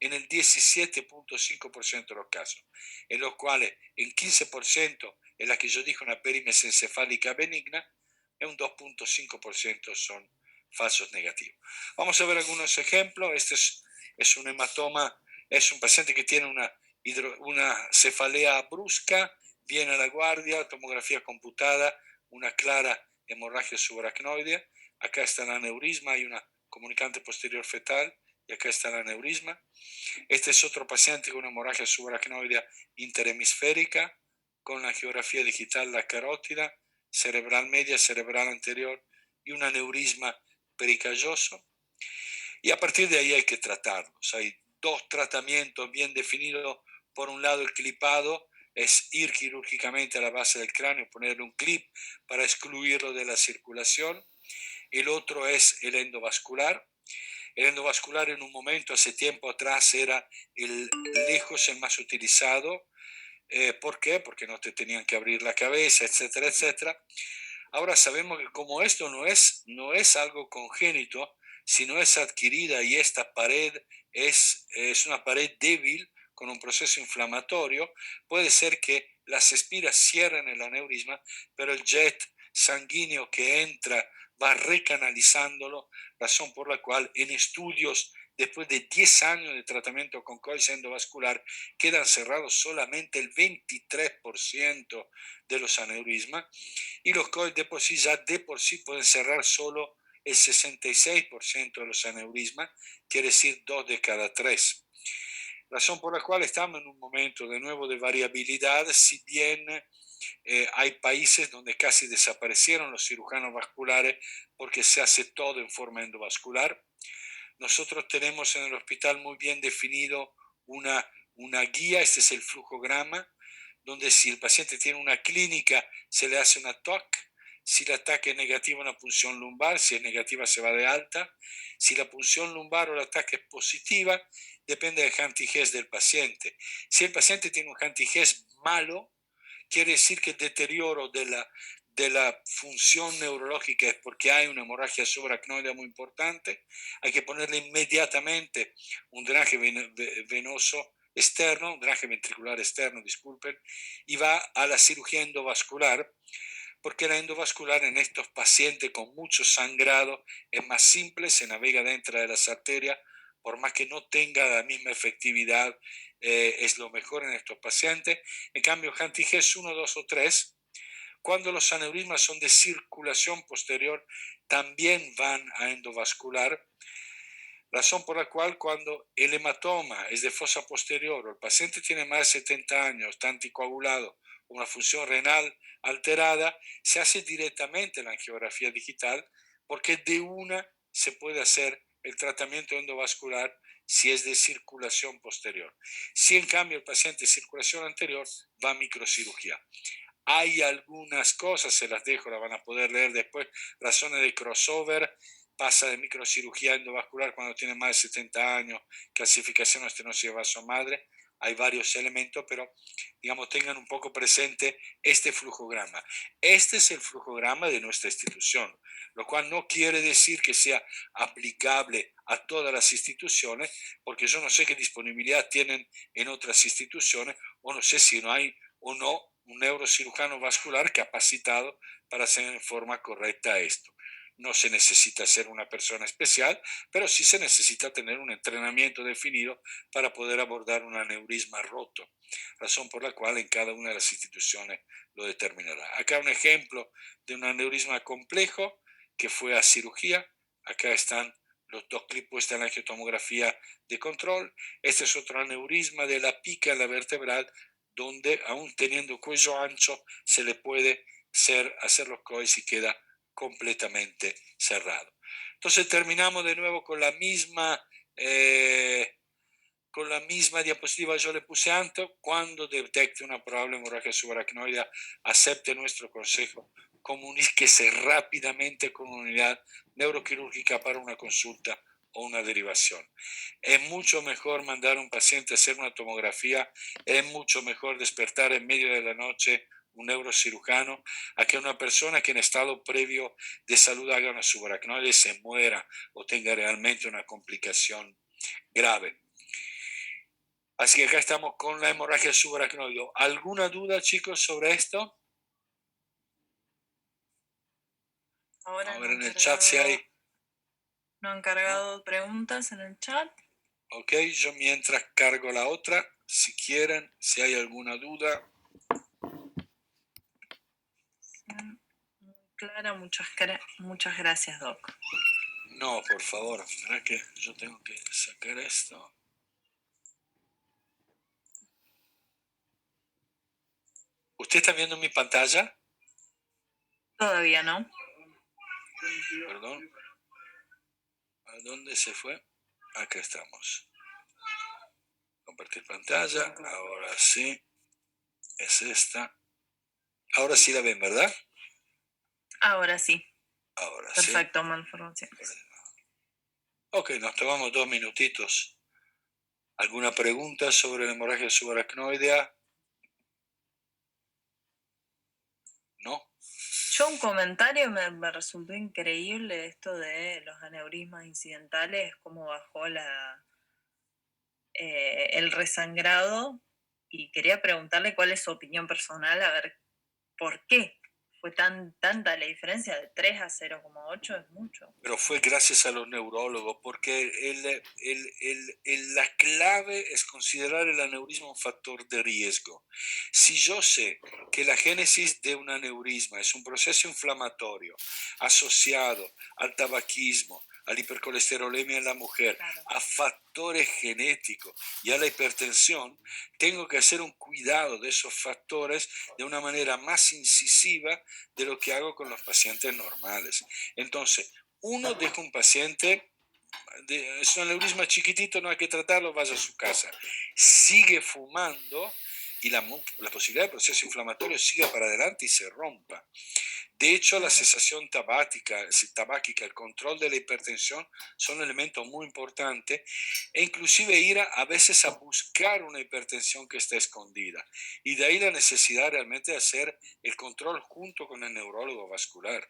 en el 17.5% de los casos, en los cuales en 15% en la que yo dije una perimes encefálica benigna, en un 2.5% son falsos negativos. Vamos a ver algunos ejemplos. Este es un hematoma, es un paciente que tiene una cefalea brusca, viene a la guardia, tomografía computada, una clara hemorragia subaracnoidea. Acá está el aneurisma, hay una comunicante posterior fetal y acá está el aneurisma. Este es otro paciente con una hemorragia subaracnoidea interhemisférica, con la angiografía digital, la carótida, cerebral media, cerebral anterior y un aneurisma pericalloso. Y a partir de ahí hay que tratarlos. Hay dos tratamientos bien definidos. Por un lado, el clipado es ir quirúrgicamente a la base del cráneo, ponerle un clip para excluirlo de la circulación. El otro es el endovascular. El endovascular en un momento, hace tiempo atrás, era lejos el más utilizado. ¿Por qué? Porque no te tenían que abrir la cabeza, etcétera, etcétera. Ahora sabemos que como esto no es algo congénito, sino es adquirida y esta pared es una pared débil con un proceso inflamatorio, puede ser que las espiras cierren el aneurisma, pero el jet sanguíneo que entra va recanalizándolo, razón por la cual en estudios después de 10 años de tratamiento con coils endovascular quedan cerrados solamente el 23% de los aneurismas y los coils de por sí ya de por sí pueden cerrar solo el 66% de los aneurismas, quiere decir 2 de cada 3. Razón por la cual estamos en un momento de nuevo de variabilidad, si bien hay países donde casi desaparecieron los cirujanos vasculares porque se hace todo en forma endovascular. Nosotros tenemos en el hospital muy bien definido una guía, este es el flujograma, donde si el paciente tiene una clínica se le hace una TOC, si el ataque es negativo una punción lumbar, si es negativa se va de alta, si la punción lumbar o el ataque es positiva, depende del Hantigés del paciente. Si el paciente tiene un Hantigés malo, quiere decir que el deterioro de la función neurológica es porque hay una hemorragia subaracnoidea muy importante, hay que ponerle inmediatamente un drenaje venoso externo, un drenaje ventricular externo, disculpen, y va a la cirugía endovascular, porque la endovascular en estos pacientes con mucho sangrado es más simple, se navega dentro de las arterias, por más que no tenga la misma efectividad, es lo mejor en estos pacientes. En cambio, Hantigés 1, 2 o 3, cuando los aneurismas son de circulación posterior, también van a endovascular, razón por la cual cuando el hematoma es de fosa posterior o el paciente tiene más de 70 años, está anticoagulado, una función renal alterada, se hace directamente la angiografía digital porque de una se puede hacer el tratamiento endovascular si es de circulación posterior. Si en cambio el paciente es circulación anterior, va a microcirugía. Hay algunas cosas, se las dejo, las van a poder leer después, razones de crossover, pasa de microcirugía endovascular cuando tiene más de 70 años, clasificación de estenosis de vaso madre, hay varios elementos, pero digamos tengan un poco presente este flujograma. Este es el flujograma de nuestra institución, lo cual no quiere decir que sea aplicable a todas las instituciones, porque yo no sé qué disponibilidad tienen en otras instituciones, o no sé si no hay o no un neurocirujano vascular capacitado para hacer en forma correcta esto. No se necesita ser una persona especial, pero sí se necesita tener un entrenamiento definido para poder abordar un aneurisma roto, razón por la cual en cada una de las instituciones lo determinará. Acá un ejemplo de un aneurisma complejo que fue a cirugía. Acá están los dos clips puestos en la angiotomografía de control. Este es otro aneurisma de la pica en la vertebral, donde aún teniendo cuello ancho se le puede hacer los coils y queda completamente cerrado. Entonces terminamos de nuevo con la misma diapositiva yo le puse antes. Cuando detecte una probable hemorragia subaracnoidea, acepte nuestro consejo, comuníquese rápidamente con una unidad neuroquirúrgica para una consulta o una derivación. Es mucho mejor mandar a un paciente a hacer una tomografía, es mucho mejor despertar en medio de la noche un neurocirujano a que una persona que en estado previo de salud haga una subaracnoide, se muera o tenga realmente una complicación grave. Así que acá estamos con la hemorragia subaracnoide. ¿Alguna duda, chicos, sobre esto? Ahora A ver en el chat si hay. no han cargado preguntas en el chat. Ok, yo mientras cargo la otra, si quieren, si hay alguna duda. Muy clara, muchas gracias, Doc. No, por favor, ¿verdad que yo tengo que sacar esto? ¿Usted está viendo mi pantalla? Todavía no. Perdón. ¿A dónde se fue? Acá estamos. Compartir pantalla. Ahora sí. Es esta. Ahora sí la ven, ¿verdad? Ahora sí. Ahora Perfecto, malformación. sí. Ok, nos tomamos 2 minutitos. ¿Alguna pregunta sobre la hemorragia subaracnoidea? ¿No? Yo un comentario me resultó increíble esto de los aneurismas incidentales, cómo bajó el resangrado, y quería preguntarle cuál es su opinión personal, a ver por qué fue tanta la diferencia de 3 a 0,8, es mucho. Pero fue gracias a los neurólogos, porque la clave es considerar el aneurisma un factor de riesgo. Si yo sé que la génesis de un aneurisma es un proceso inflamatorio asociado al tabaquismo, a la hipercolesterolemia en la mujer, Claro. a factores genéticos y a la hipertensión, tengo que hacer un cuidado de esos factores de una manera más incisiva de lo que hago con los pacientes normales. Entonces, uno deja un paciente, es un aneurisma chiquitito, no hay que tratarlo, vaya a su casa. Sigue fumando y la posibilidad de proceso inflamatorio siga para adelante y se rompa. De hecho, la cesación tabáquica, el control de la hipertensión son elementos muy importantes, e inclusive ir a veces a buscar una hipertensión que está escondida. Y de ahí la necesidad realmente de hacer el control junto con el neurólogo vascular.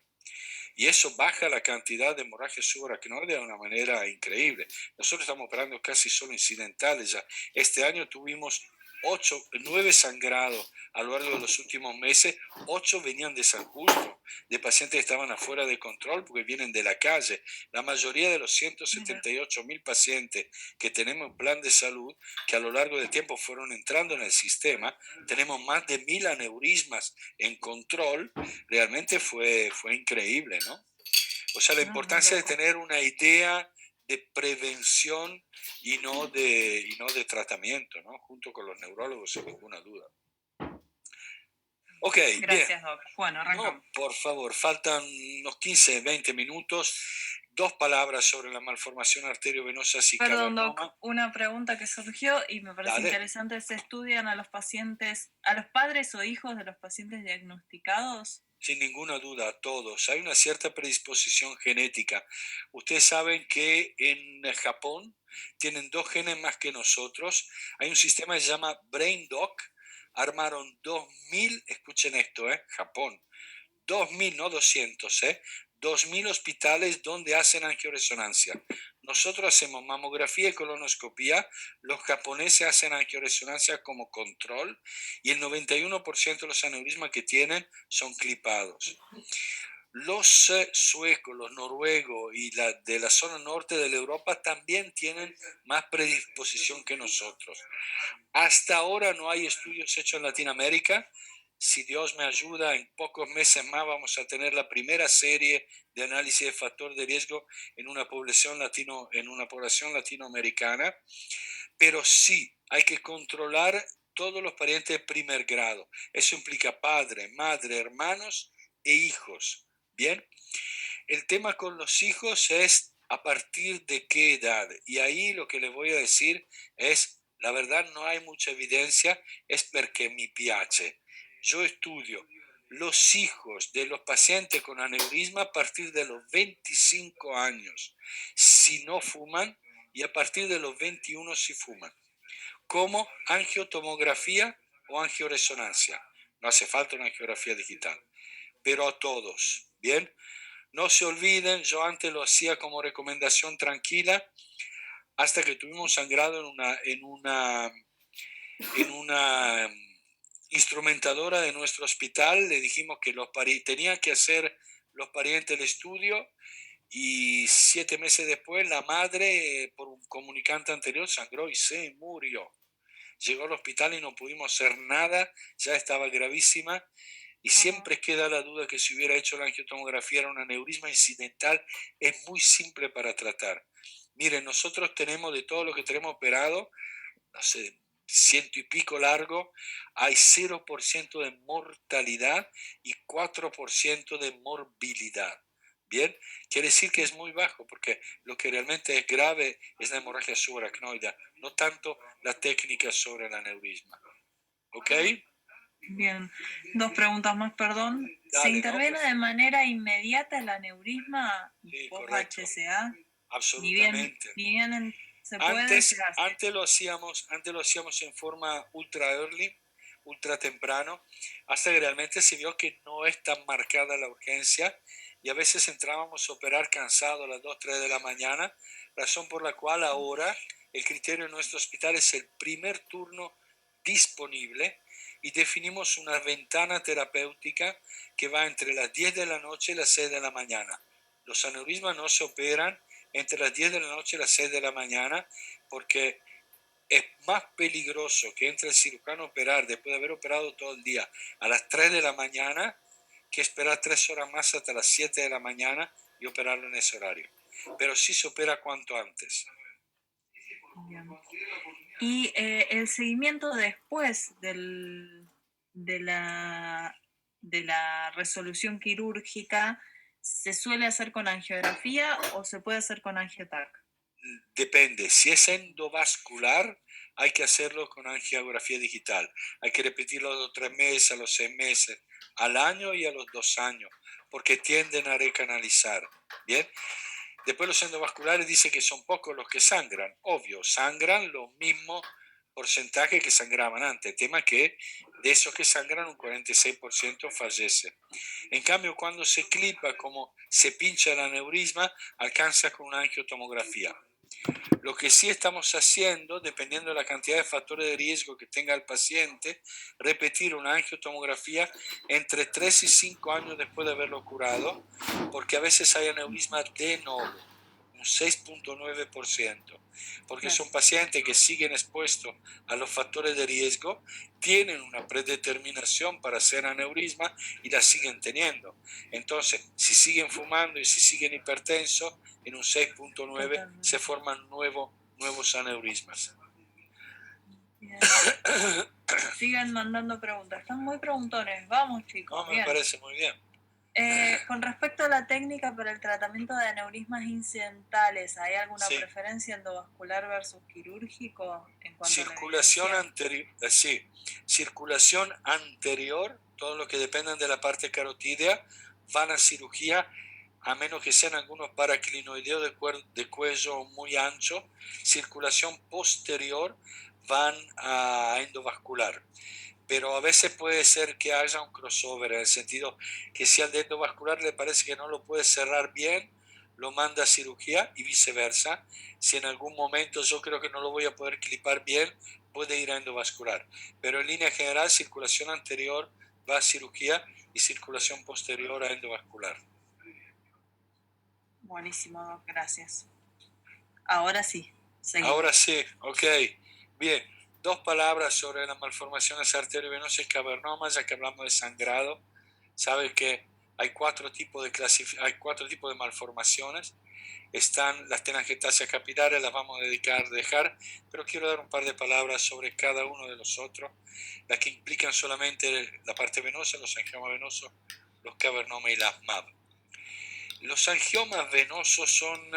Y eso baja la cantidad de hemorragia subaracnoide de una manera increíble. Nosotros estamos operando casi solo incidentales ya. Este año tuvimos 9 sangrados a lo largo de los últimos meses. 8 venían de San Justo, de pacientes que estaban afuera de control porque vienen de la calle. La mayoría de los 178.000 pacientes que tenemos en plan de salud, que a lo largo del tiempo fueron entrando en el sistema, tenemos más de 1.000 aneurismas en control. Realmente fue increíble, ¿no? O sea, la importancia de tener una idea de prevención y no de tratamiento, ¿no? Junto con los neurólogos, sin ninguna duda. Ok, Gracias, bien. Doc. Bueno, arrancamos. No, por favor, faltan unos 15, 20 minutos. 2 palabras sobre la malformación arteriovenosa Perdón, cavernoma. Doc, una pregunta que surgió y me parece Dale. interesante. ¿Se estudian a los pacientes, a los padres o hijos de los pacientes diagnosticados? Sin ninguna duda, a todos. Hay una cierta predisposición genética. Ustedes saben que en Japón tienen 2 genes más que nosotros. Hay un sistema que se llama BrainDoc. Armaron 2.000, escuchen esto, Japón. 2.000, no 200, 2.000 hospitales donde hacen angioresonancia. Nosotros hacemos mamografía y colonoscopía, los japoneses hacen angioresonancia como control y el 91% de los aneurismas que tienen son clipados. Los suecos, los noruegos y de la zona norte de la Europa también tienen más predisposición que nosotros. Hasta ahora no hay estudios hechos en Latinoamérica. Si Dios me ayuda, en pocos meses más vamos a tener la primera serie de análisis de factor de riesgo en una población latinoamericana. Pero sí, hay que controlar todos los parientes de primer grado. Eso implica padre, madre, hermanos e hijos. Bien, el tema con los hijos es a partir de qué edad. Y ahí lo que les voy a decir es, la verdad no hay mucha evidencia, es porque mi piace. Yo estudio los hijos de los pacientes con aneurisma a partir de los 25 años. si no fuman, y a partir de los 21 si fuman, como angiotomografía o angioresonancia. No hace falta una angiografía digital, pero a todos, ¿bien? No se olviden, yo antes lo hacía como recomendación tranquila, hasta que tuvimos sangrado en una instrumentadora de nuestro hospital. Le dijimos que tenían que hacer los parientes el estudio, y 7 meses después la madre, por un comunicante anterior, sangró y se murió. Llegó al hospital y no pudimos hacer nada, ya estaba gravísima. Y siempre queda la duda que si hubiera hecho la angiotomografía era un aneurisma incidental. Es muy simple para tratar. Miren, nosotros tenemos, de todo lo que tenemos operado, no sé, 100 y pico largo, hay 0% de mortalidad y 4% de morbilidad. Bien, quiere decir que es muy bajo, porque lo que realmente es grave es la hemorragia subaracnoidea, no tanto la técnica sobre el aneurisma. ¿Ok? Bien, 2 preguntas más, perdón. Dale, ¿Se ¿no? interviene de manera inmediata el aneurisma Sí, post correcto. HCA? Absolutamente. Ni bien se puede, se hace. Antes lo hacíamos en forma ultra early, ultra temprano, hasta que realmente se vio que no es tan marcada la urgencia, y a veces entrábamos a operar cansados a las 2, 3 de la mañana, razón por la cual ahora el criterio en nuestro hospital es el primer turno disponible, y definimos una ventana terapéutica que va entre las 10 de la noche y las 6 de la mañana. Los aneurismas no se operan entre las 10 de la noche y las 6 de la mañana, porque es más peligroso que entre el cirujano a operar después de haber operado todo el día a las 3 de la mañana, que esperar 3 horas más hasta las 7 de la mañana y operarlo en ese horario. Pero sí se opera cuanto antes. Bien. Y el seguimiento después de la resolución quirúrgica, ¿se suele hacer con angiografía o se puede hacer con angiotac? Depende, si es endovascular hay que hacerlo con angiografía digital, hay que repetirlo a los 3 meses, a los 6 meses, al año y a los 2 años, porque tienden a recanalizar. Bien, después los endovasculares dicen que son pocos los que sangran, obvio, sangran lo mismo porcentaje que sangraban antes, el tema es que de esos que sangran un 46% fallece. En cambio, cuando se clipa, como se pincha el aneurisma, alcanza con una angiotomografía. Lo que sí estamos haciendo, dependiendo de la cantidad de factores de riesgo que tenga el paciente, repetir una angiotomografía entre 3 y 5 años después de haberlo curado, porque a veces hay aneurisma de novo, un 6.9%, porque son pacientes que siguen expuestos a los factores de riesgo, tienen una predeterminación para hacer aneurisma y la siguen teniendo. Entonces, si siguen fumando y si siguen hipertensos, en un 6.9 se forman nuevos aneurismas. Bien. Sigan mandando preguntas, están muy preguntones, vamos chicos. No, me parece muy bien. Con respecto a la técnica para el tratamiento de aneurismas incidentales, ¿hay alguna preferencia endovascular versus quirúrgico en cuanto circulación a la anterior? Sí, circulación anterior, todo lo que dependen de la parte carotídea van a cirugía, a menos que sean algunos paraclinoideos de cuello muy ancho. Circulación posterior van a endovascular. Pero a veces puede ser que haya un crossover, en el sentido que si al de endovascular le parece que no lo puede cerrar bien, lo manda a cirugía, y viceversa. Si en algún momento yo creo que no lo voy a poder clipar bien, puede ir a endovascular. Pero en línea general, circulación anterior va a cirugía y circulación posterior a endovascular. Buenísimo, gracias. Ahora sí, seguimos. Ahora sí, ok. Bien, 2 palabras sobre las malformaciones arteriovenosas y cavernomas, ya que hablamos de sangrado. Sabes que hay 4 tipos de malformaciones. Están las telangiectasias capilares, las vamos a dejar, pero quiero dar un par de palabras sobre cada uno de los otros, las que implican solamente la parte venosa, los angiomas venosos, los cavernomas y las MAB. Los angiomas venosos son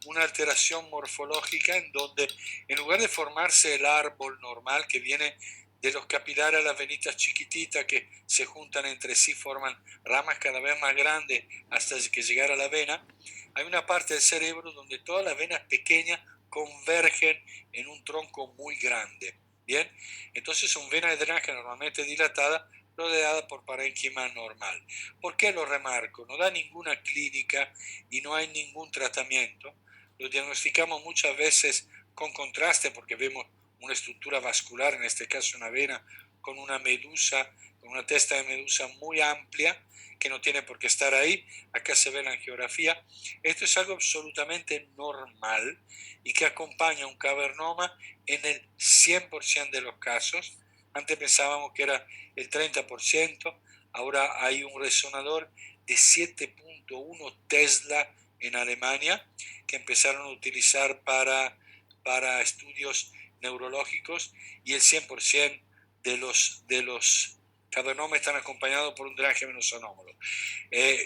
una alteración morfológica en donde, en lugar de formarse el árbol normal que viene de los capilares a las venitas chiquititas que se juntan entre sí, forman ramas cada vez más grandes hasta que llegar a la vena, hay una parte del cerebro donde todas las venas pequeñas convergen en un tronco muy grande. Bien, entonces son venas de drenaje normalmente dilatadas, rodeadas por parénquima normal. ¿Por qué lo remarco? No da ninguna clínica y no hay ningún tratamiento. Lo diagnosticamos muchas veces con contraste porque vemos una estructura vascular, en este caso una vena, con una medusa, con una testa de medusa muy amplia, que no tiene por qué estar ahí. Acá se ve la angiografía. Esto es algo absolutamente normal y que acompaña un cavernoma en el 100% de los casos. Antes pensábamos que era el 30%, ahora hay un resonador de 7.1 Tesla en Alemania que empezaron a utilizar para estudios neurológicos, y el 100% de los cavernomas están acompañados por un drenaje venoso anómalo.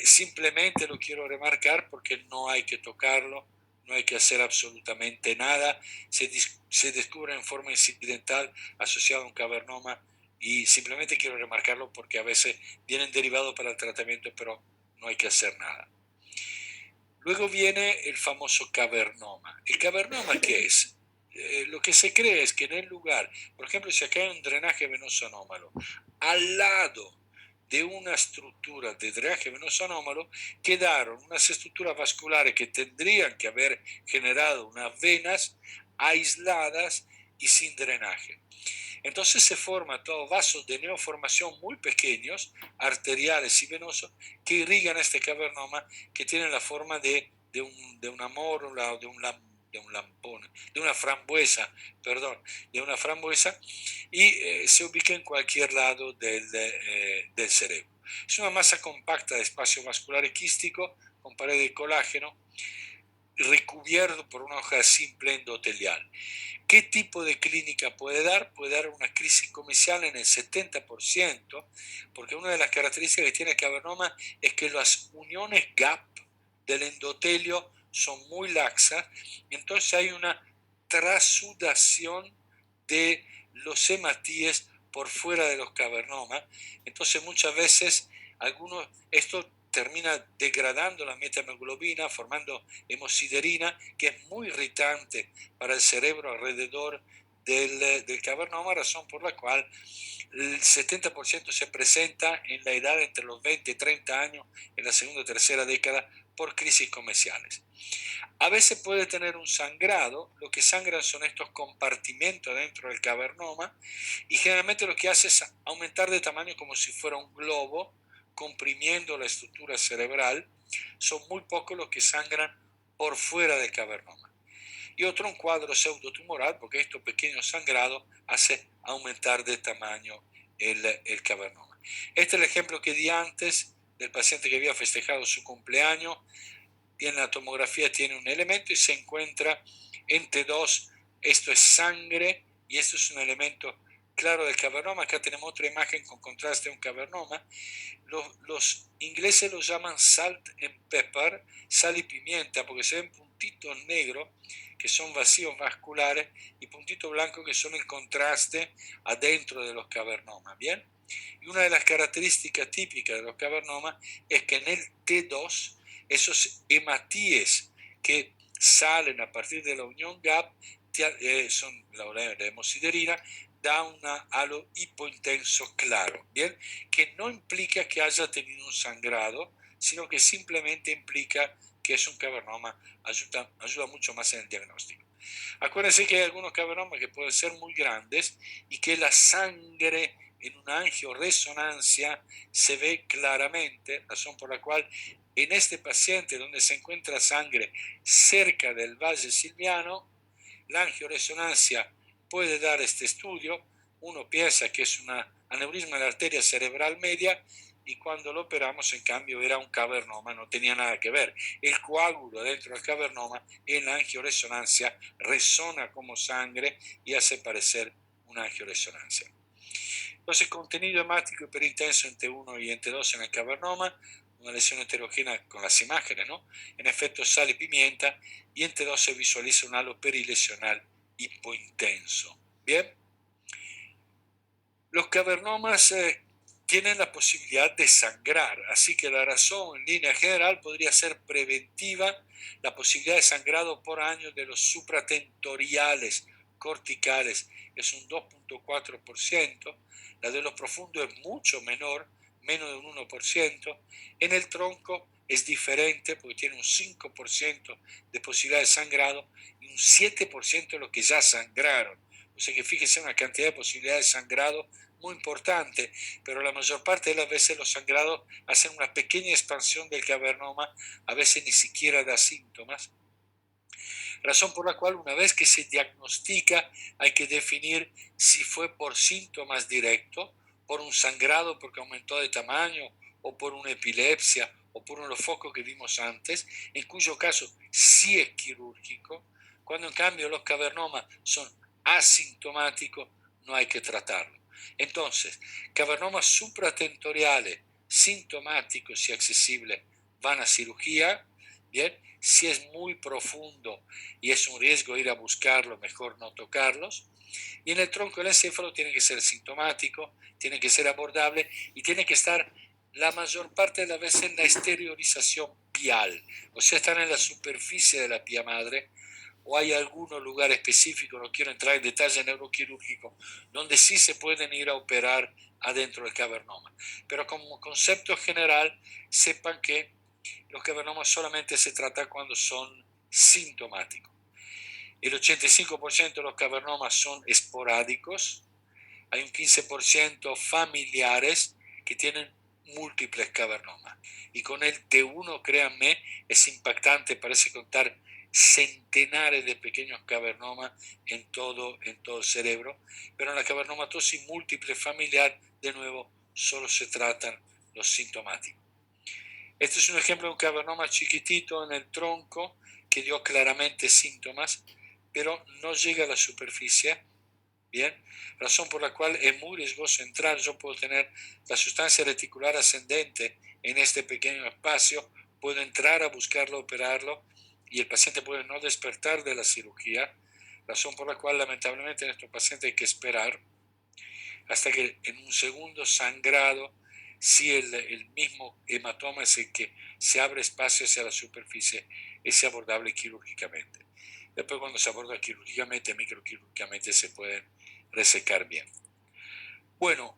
Simplemente lo quiero remarcar porque no hay que tocarlo, no hay que hacer absolutamente nada, se descubre en forma incidental asociado a un cavernoma, y simplemente quiero remarcarlo porque a veces vienen derivados para el tratamiento, pero no hay que hacer nada. Luego viene el famoso cavernoma. ¿El cavernoma qué es? Lo que se cree es que en el lugar, por ejemplo, si acá hay un drenaje venoso anómalo, al lado de una estructura de drenaje venoso anómalo quedaron unas estructuras vasculares que tendrían que haber generado unas venas aisladas y sin drenaje. Entonces se forman todos vasos de neoformación muy pequeños, arteriales y venosos, que irrigan este cavernoma, que tienen la forma de una mórula o de un lampón, de una frambuesa, y se ubica en cualquier lado del cerebro. Es una masa compacta de espacio vascular quístico con pared de colágeno, recubierto por una hoja simple endotelial. ¿Qué tipo de clínica puede dar? Puede dar una crisis comicial en el 70%, porque una de las características que tiene el cavernoma es que las uniones gap del endotelio son muy laxas, entonces hay una trasudación de los hematíes por fuera de los cavernomas. Entonces muchas veces esto termina degradando la metahemoglobina, formando hemosiderina, que es muy irritante para el cerebro alrededor del cavernoma, razón por la cual el 70% se presenta en la edad entre los 20 y 30 años, en la segunda o tercera década, por crisis comeciales. A veces puede tener un sangrado, lo que sangran son estos compartimentos dentro del cavernoma, y generalmente lo que hace es aumentar de tamaño como si fuera un globo, comprimiendo la estructura cerebral. Son muy pocos los que sangran por fuera del cavernoma. Y otro, un cuadro pseudotumoral, porque estos pequeños sangrados hace aumentar de tamaño el cavernoma. Este es el ejemplo que di antes del paciente que había festejado su cumpleaños, y en la tomografía tiene un elemento y se encuentra entre dos. Esto es sangre y esto es un elemento claro del cavernoma. Acá tenemos otra imagen con contraste de un cavernoma. Los ingleses lo llaman salt and pepper, sal y pimienta, porque se ven puntitos negros que son vacíos vasculares y puntitos blancos que son el contraste adentro de los cavernomas. ¿Bien? Y una de las características típicas de los cavernomas es que en el T2 esos hematíes que salen a partir de la unión GAP son la hemosiderina, da un halo hipointenso claro, ¿bien? Que no implica que haya tenido un sangrado, sino que simplemente implica que es un cavernoma, ayuda mucho más en el diagnóstico. Acuérdense que hay algunos cavernomas que pueden ser muy grandes y que la sangre en una angioresonancia se ve claramente, razón por la cual en este paciente donde se encuentra sangre cerca del valle silviano, la angioresonancia puede dar este estudio. Uno piensa que es un aneurisma de la arteria cerebral media, y cuando lo operamos, en cambio, era un cavernoma, no tenía nada que ver. El coágulo dentro del cavernoma en la angioresonancia resona como sangre y hace parecer una angioresonancia. Entonces, contenido hemático hiperintenso en T1 y en T2 en el cavernoma, una lesión heterogénea con las imágenes, ¿no? En efecto, sal y pimienta, y en T2 se visualiza un halo perilesional hipointenso. Bien. Los cavernomas tienen la posibilidad de sangrar, así que la razón en línea general podría ser preventiva, la posibilidad de sangrado por año de los supratentoriales corticales es un 2.4%, la de los profundos es mucho menor, menos de un 1%, en el tronco es diferente porque tiene un 5% de posibilidad de sangrado y un 7% de los que ya sangraron. O sea que fíjense una cantidad de posibilidades de sangrado muy importante, pero la mayor parte de las veces los sangrados hacen una pequeña expansión del cavernoma, a veces ni siquiera da síntomas. Razón por la cual una vez que se diagnostica hay que definir si fue por síntomas directos, por un sangrado porque aumentó de tamaño, o por una epilepsia, o por unos focos que vimos antes, en cuyo caso sí es quirúrgico. Cuando en cambio los cavernomas son asintomáticos, no hay que tratarlo. Entonces, cavernomas supratentoriales, sintomáticos y accesibles, van a cirugía, ¿bien? Si es muy profundo y es un riesgo ir a buscarlo, mejor no tocarlos. Y en el tronco del encéfalo tiene que ser sintomático, tiene que ser abordable y tiene que estar la mayor parte de las veces en la exteriorización pial, o sea, están en la superficie de la pía madre, o hay algunos lugares específicos, no quiero entrar en detalle neuroquirúrgico, donde sí se pueden ir a operar adentro del cavernoma. Pero como concepto general, sepan que los cavernomas solamente se tratan cuando son sintomáticos. El 85% de los cavernomas son esporádicos, hay un 15% familiares que tienen múltiples cavernomas. Y con el T1, créanme, es impactante, parece contar centenares de pequeños cavernomas en todo el cerebro, pero en la cavernomatosis múltiple familiar, de nuevo, solo se tratan los sintomáticos. Este es un ejemplo de un cavernoma chiquitito en el tronco que dio claramente síntomas, pero no llega a la superficie. Bien, razón por la cual es muy riesgoso entrar. Yo puedo tener la sustancia reticular ascendente en este pequeño espacio, puedo entrar a buscarlo, operarlo, y el paciente puede no despertar de la cirugía, razón por la cual lamentablemente en estos pacientes hay que esperar hasta que en un segundo sangrado, si el mismo hematoma es el que se abre espacio hacia la superficie, es abordable quirúrgicamente. Después cuando se aborda quirúrgicamente, microquirúrgicamente, se pueden resecar bien. Bueno,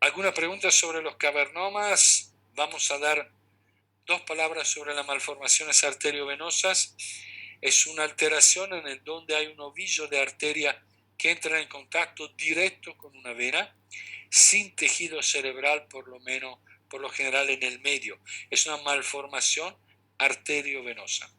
¿alguna pregunta sobre los cavernomas? Vamos a dar 2 palabras sobre las malformaciones arteriovenosas. Es una alteración en el donde hay un ovillo de arteria que entra en contacto directo con una vena, sin tejido cerebral por lo general en el medio. Es una malformación arteriovenosa.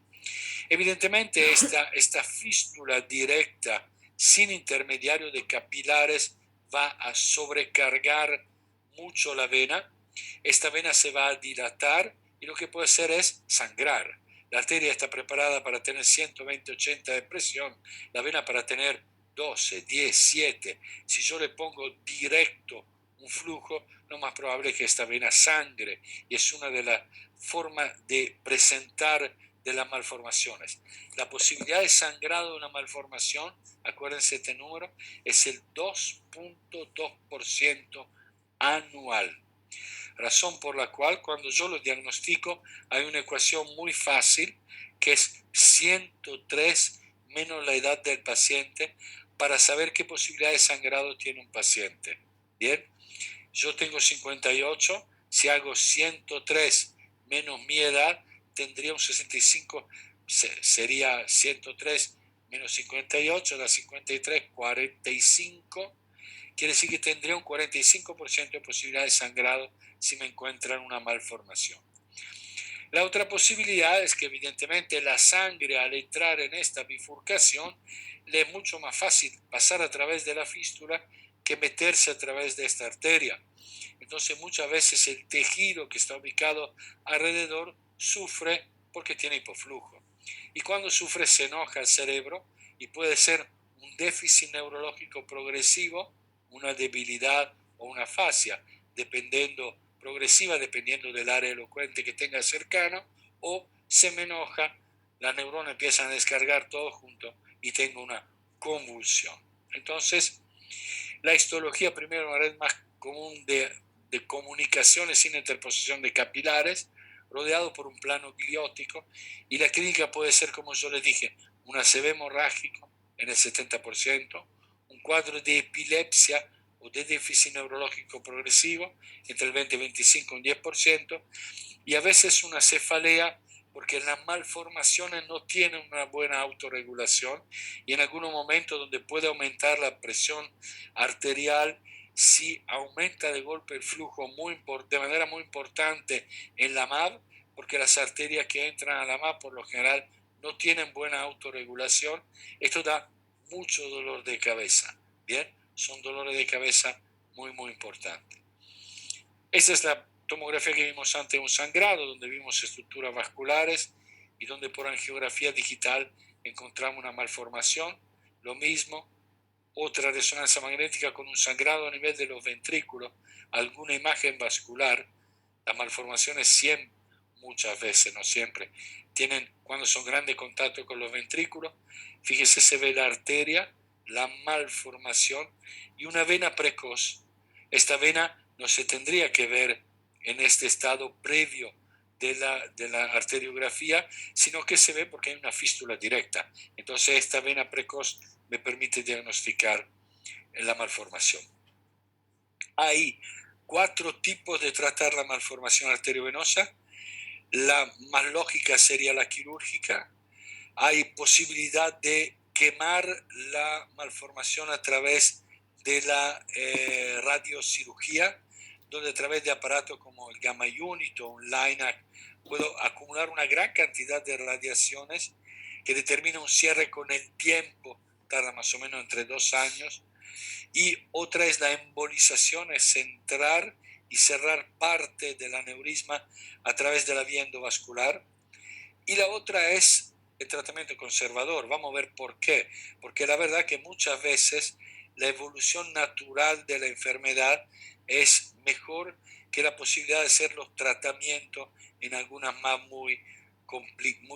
Evidentemente esta fístula directa sin intermediario de capilares va a sobrecargar mucho la vena. Esta vena se va a dilatar y lo que puede hacer es sangrar. La arteria está preparada para tener 120-80 de presión, la vena para tener 12, 10, 7. Si yo le pongo directo un flujo, lo más probable es que esta vena sangre, y es una de las formas de presentar de las malformaciones. La posibilidad de sangrado de una malformación, acuérdense este número, es el 2.2% anual. Razón por la cual cuando yo lo diagnostico hay una ecuación muy fácil que es 103 menos la edad del paciente para saber qué posibilidad de sangrado tiene un paciente. Bien, yo tengo 58, si hago 103 menos mi edad, tendría un 65, sería 103 menos 58, da 53, 45. Quiere decir que tendría un 45% de posibilidad de sangrado si me encuentran una malformación. La otra posibilidad es que evidentemente la sangre al entrar en esta bifurcación le es mucho más fácil pasar a través de la fístula que meterse a través de esta arteria. Entonces muchas veces el tejido que está ubicado alrededor sufre porque tiene hipoflujo. Y cuando sufre se enoja el cerebro y puede ser un déficit neurológico progresivo, una debilidad o una afasia, progresiva dependiendo del área elocuente que tenga cercano, o se me enoja, las neuronas empiezan a descargar todo junto y tengo una convulsión. Entonces, La histología, primero, una red más común de comunicaciones sin interposición de capilares, rodeado por un plano gliótico, y la clínica puede ser, como yo les dije, un ACV hemorrágico en el 70%, un cuadro de epilepsia o de déficit neurológico progresivo entre el 20 y 25 y un 10%, y a veces una cefalea porque las malformaciones no tienen una buena autorregulación y en algunos momentos donde puede aumentar la presión arterial, si aumenta de golpe el flujo de manera muy importante en la MAV, porque las arterias que entran a la MAV por lo general no tienen buena autorregulación, esto da mucho dolor de cabeza. Bien, son dolores de cabeza muy, muy importantes. Esta es la tomografía que vimos ante un sangrado, donde vimos estructuras vasculares y donde por angiografía digital encontramos una malformación. Lo mismo, otra resonancia magnética con un sangrado a nivel de los ventrículos, alguna imagen vascular. Las malformaciones siempre, muchas veces, no siempre, tienen, cuando son grandes, contacto con los ventrículos. Fíjese, se ve la arteria, la malformación y una vena precoz. Esta vena no se tendría que ver en este estado previo de la arteriografía, sino que se ve porque hay una fístula directa. Entonces esta vena precoz me permite diagnosticar la malformación. Hay 4 tipos de tratar la malformación arteriovenosa. La más lógica sería la quirúrgica. Hay posibilidad de quemar la malformación a través de la radiocirugía, donde a través de aparatos como el Gamma Unit o un LINAC puedo acumular una gran cantidad de radiaciones que determina un cierre con el tiempo, tarda más o menos entre 2 años. Y otra es la embolización, es centrar y cerrar parte del aneurisma a través de la vía endovascular. Y la otra es el tratamiento conservador. Vamos a ver por qué. Porque la verdad que muchas veces la evolución natural de la enfermedad es mejor que la posibilidad de hacer los tratamientos en algunas más muy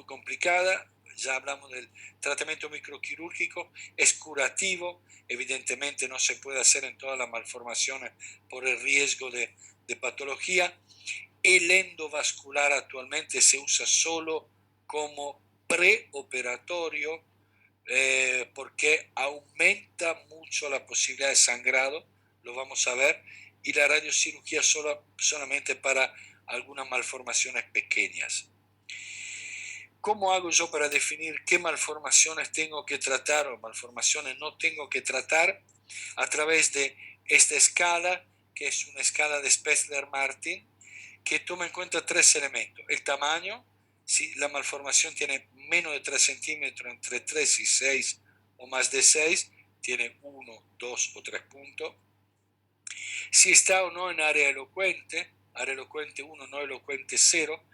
complicadas. Ya hablamos del tratamiento microquirúrgico, es curativo, evidentemente no se puede hacer en todas las malformaciones por el riesgo de patología. El endovascular actualmente se usa solo como preoperatorio porque aumenta mucho la posibilidad de sangrado, lo vamos a ver, y la radiocirugía solamente para algunas malformaciones pequeñas. ¿Cómo hago yo para definir qué malformaciones tengo que tratar o malformaciones no tengo que tratar? A través de esta escala, que es una escala de Spetzler-Martin, que toma en cuenta 3 elementos. El tamaño, si la malformación tiene menos de 3 centímetros, entre 3 y 6 o más de 6, tiene 1, 2 o 3 puntos. Si está o no en área elocuente 1, no elocuente 0.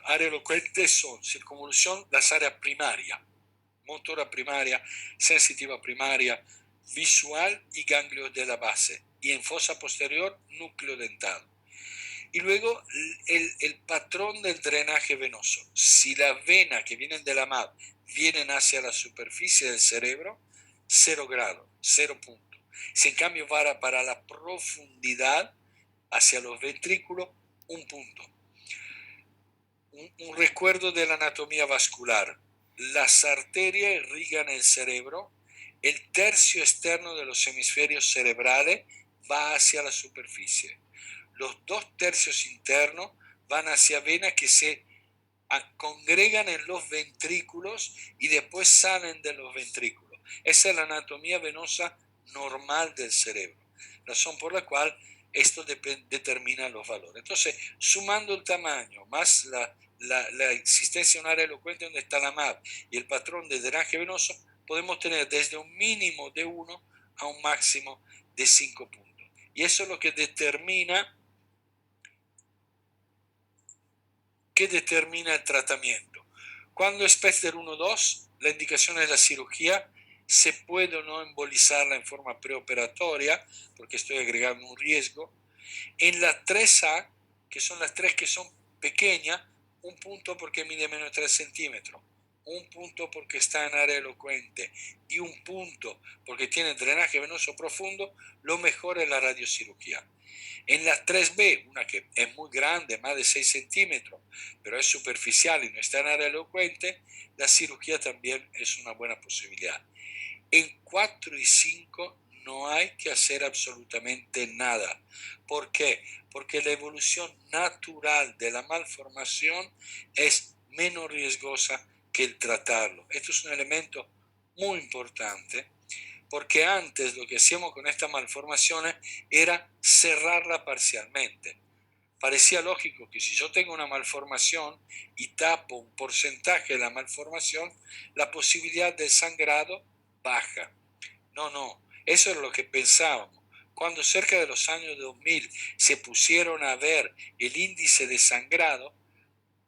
Área elocuente son circunvolución, las áreas primarias, motora primaria, sensitiva primaria, visual y ganglios de la base. Y en fosa posterior, núcleo dentado. Y luego el patrón del drenaje venoso. Si las venas que vienen de la MAV vienen hacia la superficie del cerebro, 0 grados, 0 puntos. Si en cambio va para la profundidad, hacia los ventrículos, 1 punto. Un recuerdo de la anatomía vascular. Las arterias irrigan el cerebro, el tercio externo de los hemisferios cerebrales va hacia la superficie. Los 2 tercios internos van hacia venas que se congregan en los ventrículos y después salen de los ventrículos. Esa es la anatomía venosa normal del cerebro, razón por la cual esto determina los valores. Entonces, sumando el tamaño más la existencia de un área elocuente donde está la MAV y el patrón de drenaje venoso, podemos tener desde un mínimo de 1 a un máximo de 5 puntos. Y eso es lo que determina el tratamiento. Cuando es Spetzler 1-2, la indicación es la cirugía. Se puede o no embolizarla en forma preoperatoria, porque estoy agregando un riesgo. En la 3A, que son las 3 que son pequeñas, 1 punto porque mide menos de 3 centímetros. un punto porque está en área elocuente y un punto porque tiene drenaje venoso profundo, lo mejor es la radiocirugía. En la 3B, una que es muy grande, más de 6 centímetros, pero es superficial y no está en área elocuente, la cirugía también es una buena posibilidad. En 4 y 5 no hay que hacer absolutamente nada. ¿Por qué? Porque la evolución natural de la malformación es menos riesgosa que el tratarlo. Esto es un elemento muy importante, porque antes lo que hacíamos con estas malformaciones era cerrarla parcialmente. Parecía lógico que si yo tengo una malformación y tapo un porcentaje de la malformación, la posibilidad de sangrado baja. No, eso es lo que pensábamos. Cuando cerca de los años 2000 se pusieron a ver el índice de sangrado,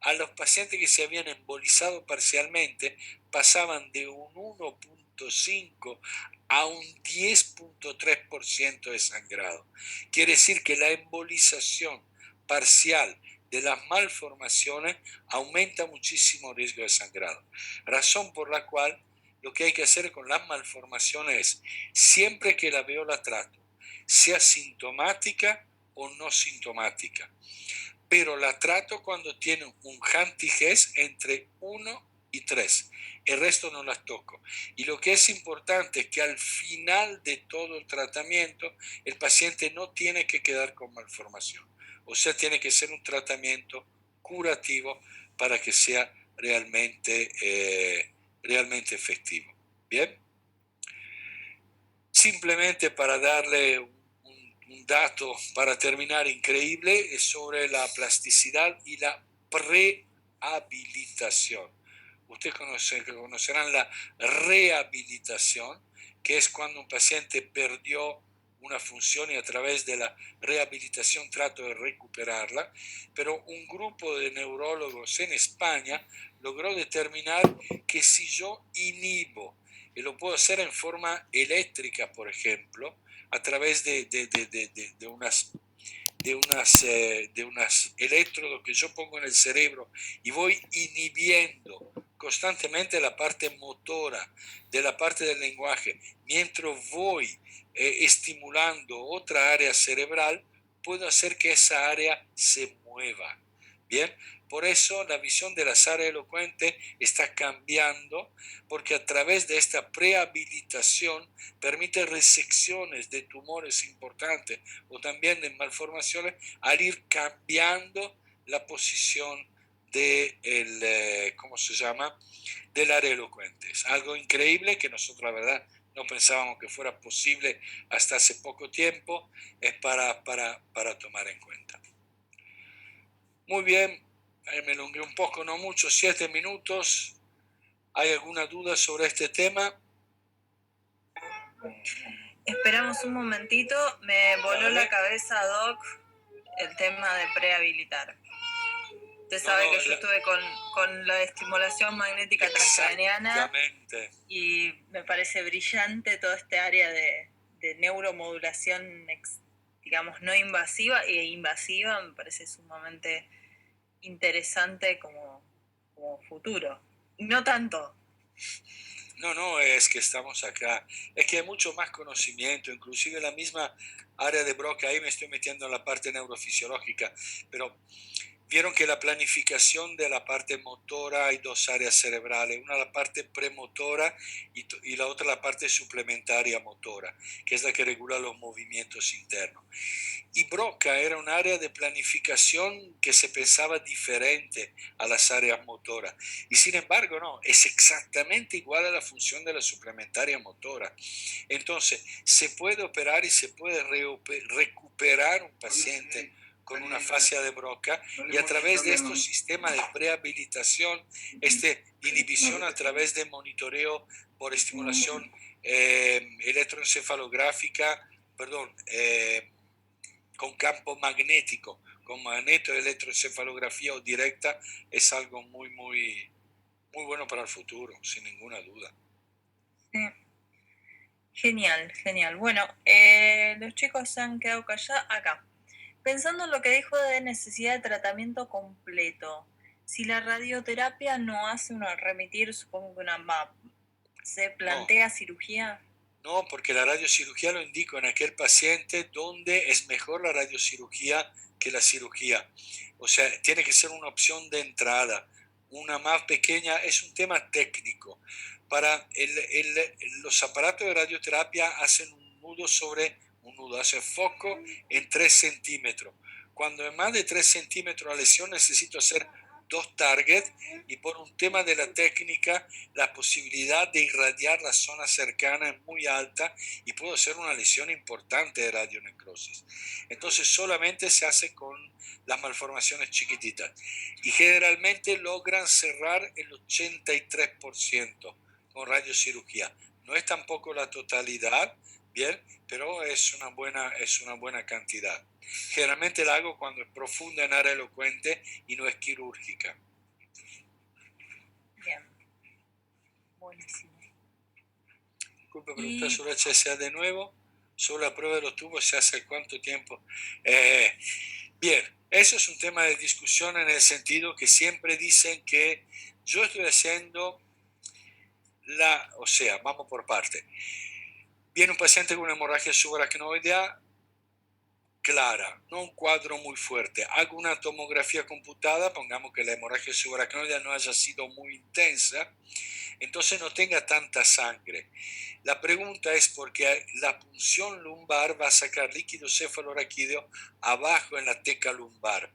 a los pacientes que se habían embolizado parcialmente pasaban de un 1,5 a un 10,3% de sangrado. Quiere decir que la embolización parcial de las malformaciones aumenta muchísimo el riesgo de sangrado. Razón por la cual lo que hay que hacer con las malformaciones es, siempre que la veo la trato, sea sintomática o no sintomática, pero la trato cuando tiene un Hantigés entre 1 y 3. El resto no las toco. Y lo que es importante es que al final de todo el tratamiento, el paciente no tiene que quedar con malformación. O sea, tiene que ser un tratamiento curativo para que sea realmente efectivo. Bien. Simplemente para darle un dato para terminar increíble es sobre la plasticidad y la prehabilitación. Ustedes conocerán la rehabilitación, que es cuando un paciente perdió una función y a través de la rehabilitación trato de recuperarla, pero un grupo de neurólogos en España logró determinar que si yo inhibo, y lo puedo hacer en forma eléctrica, por ejemplo, a través de unas electrodos que yo pongo en el cerebro y voy inhibiendo constantemente la parte motora de la parte del lenguaje, mientras voy estimulando otra área cerebral, puedo hacer que esa área se mueva. Bien, por eso la visión de las áreas elocuentes está cambiando, porque a través de esta prehabilitación permite resecciones de tumores importantes o también de malformaciones al ir cambiando la posición de ¿cómo se llama? Del área elocuente. Es algo increíble que nosotros, la verdad, no pensábamos que fuera posible hasta hace poco tiempo. Es para tomar en cuenta. Muy bien, me elongué un poco, no mucho, 7 minutos. ¿Hay alguna duda sobre este tema? Esperamos un momentito, me voló la cabeza, Doc, el tema de prehabilitar. Usted sabe que yo estuve con la estimulación magnética transcraniana y me parece brillante toda esta área de neuromodulación, digamos, no invasiva e invasiva, me parece sumamente interesante como futuro. No tanto. No, es que estamos acá. Es que hay mucho más conocimiento, inclusive la misma área de Broca, ahí me estoy metiendo en la parte neurofisiológica, pero vieron que la planificación de la parte motora hay dos áreas cerebrales, una la parte premotora y la otra la parte suplementaria motora, que es la que regula los movimientos internos. Y Broca era un área de planificación que se pensaba diferente a las áreas motoras. Y sin embargo, no, es exactamente igual a la función de la suplementaria motora. Entonces, se puede operar y se puede recuperar un paciente con una fascia de Broca y a través de estos sistemas de prehabilitación, inhibición a través de monitoreo por estimulación electroencefalográfica, con campo magnético, con magnetoelectroencefalografía o directa, es algo muy bueno para el futuro, sin ninguna duda. Sí. Genial. Bueno, los chicos se han quedado callados acá. Pensando en lo que dijo de necesidad de tratamiento completo, Si la radioterapia no hace uno remitir, supongo que se plantea cirugía. No, porque la radiocirugía lo indico en aquel paciente donde es mejor la radiocirugía que la cirugía. O sea, tiene que ser una opción de entrada. Una más pequeña es un tema técnico. Para los aparatos de radioterapia hacen un nudo hacen foco en 3 centímetros. Cuando es más de 3 centímetros la lesión, necesito hacer 2 targets y por un tema de la técnica, la posibilidad de irradiar la zona cercana es muy alta y puede ser una lesión importante de radionecrosis. Entonces solamente se hace con las malformaciones chiquititas y generalmente logran cerrar el 83% con radiocirugía. No es tampoco la totalidad, bien, pero es una buena cantidad. Generalmente la hago cuando es profunda en área elocuente y no es quirúrgica. Bien. Buenísimo. Disculpe, preguntar sobre HSA de nuevo. Sobre la prueba de los tubos se hace cuánto tiempo. Bien, eso es un tema de discusión en el sentido que siempre dicen que yo estoy haciendo o sea, vamos por parte. Viene un paciente con una hemorragia subaracnoidea clara, no un cuadro muy fuerte. Hago una tomografía computada, pongamos que la hemorragia subaracnoidea no haya sido muy intensa, entonces no tenga tanta sangre. La pregunta es porque la punción lumbar va a sacar líquido cefalorraquídeo abajo en la teca lumbar.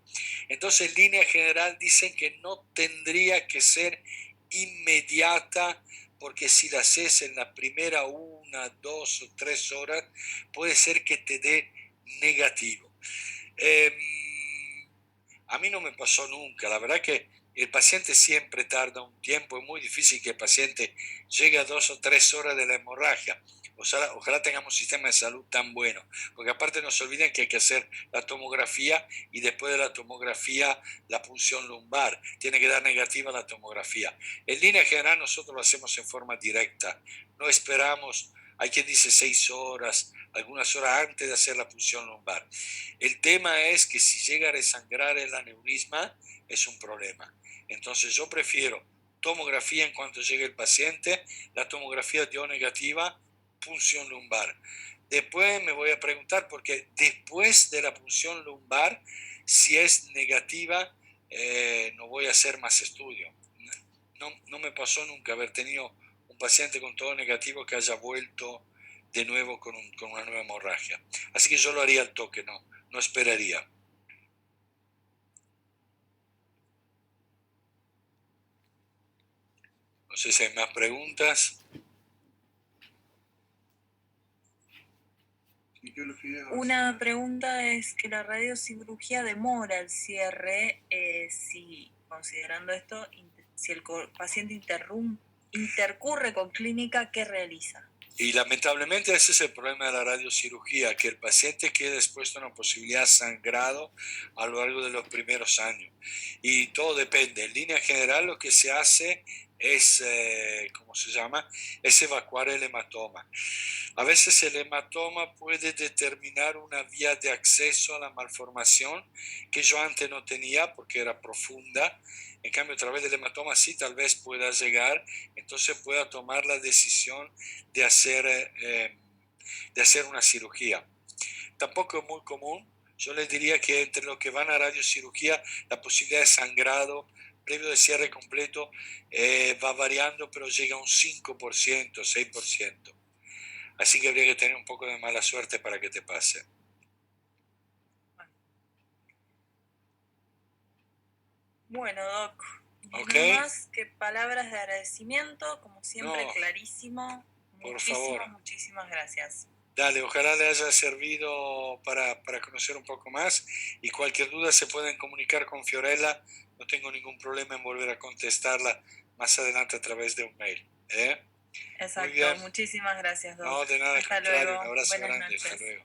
Entonces, en línea general dicen que no tendría que ser inmediata, porque si la haces en la primera 1, 2 o 3 horas, puede ser que te dé negativo. A mí no me pasó nunca, la verdad que el paciente siempre tarda un tiempo, es muy difícil que el paciente llegue a 2 o 3 horas de la hemorragia. Ojalá tengamos un sistema de salud tan bueno, porque aparte no se olviden que hay que hacer la tomografía y después de la tomografía la punción lumbar. Tiene que dar negativa la tomografía. En línea general nosotros lo hacemos en forma directa, no esperamos, hay quien dice 6 horas, algunas horas antes de hacer la punción lumbar. El tema es que si llega a resangrar el aneurisma es un problema. Entonces yo prefiero tomografía en cuanto llegue el paciente, la tomografía dio negativa, punción lumbar. Después me voy a preguntar, porque después de la punción lumbar, si es negativa, no voy a hacer más estudio. No me pasó nunca haber tenido un paciente con todo negativo que haya vuelto de nuevo con una nueva hemorragia. Así que yo lo haría al toque, no esperaría. No sé si hay más preguntas. Una pregunta es que la radiocirugía demora el cierre, si, considerando esto, si el paciente intercurre con clínica, ¿qué realiza? Y lamentablemente ese es el problema de la radiocirugía, que el paciente quede expuesto a una posibilidad de sangrado a lo largo de los primeros años. Y todo depende. En línea general lo que se hace es, ¿cómo se llama? Es evacuar el hematoma. A veces el hematoma puede determinar una vía de acceso a la malformación que yo antes no tenía porque era profunda. En cambio, a través del hematoma sí tal vez pueda llegar, entonces pueda tomar la decisión de hacer una cirugía. Tampoco es muy común. Yo les diría que entre los que van a radiocirugía, la posibilidad de sangrado previo de cierre completo va variando, pero llega a un 5%, 6%. Así que habría que tener un poco de mala suerte para que te pase. Bueno, Doc, ¿Okay? no más que palabras de agradecimiento, como siempre, No, clarísimo. por favor. Muchísimas gracias. Dale, ojalá le haya servido para conocer un poco más y cualquier duda se pueden comunicar con Fiorella. No tengo ningún problema en volver a contestarla más adelante a través de un mail. Exacto, muchísimas gracias, Doc. No, de nada, al contrario, un abrazo Buenas grande, noches. hasta luego.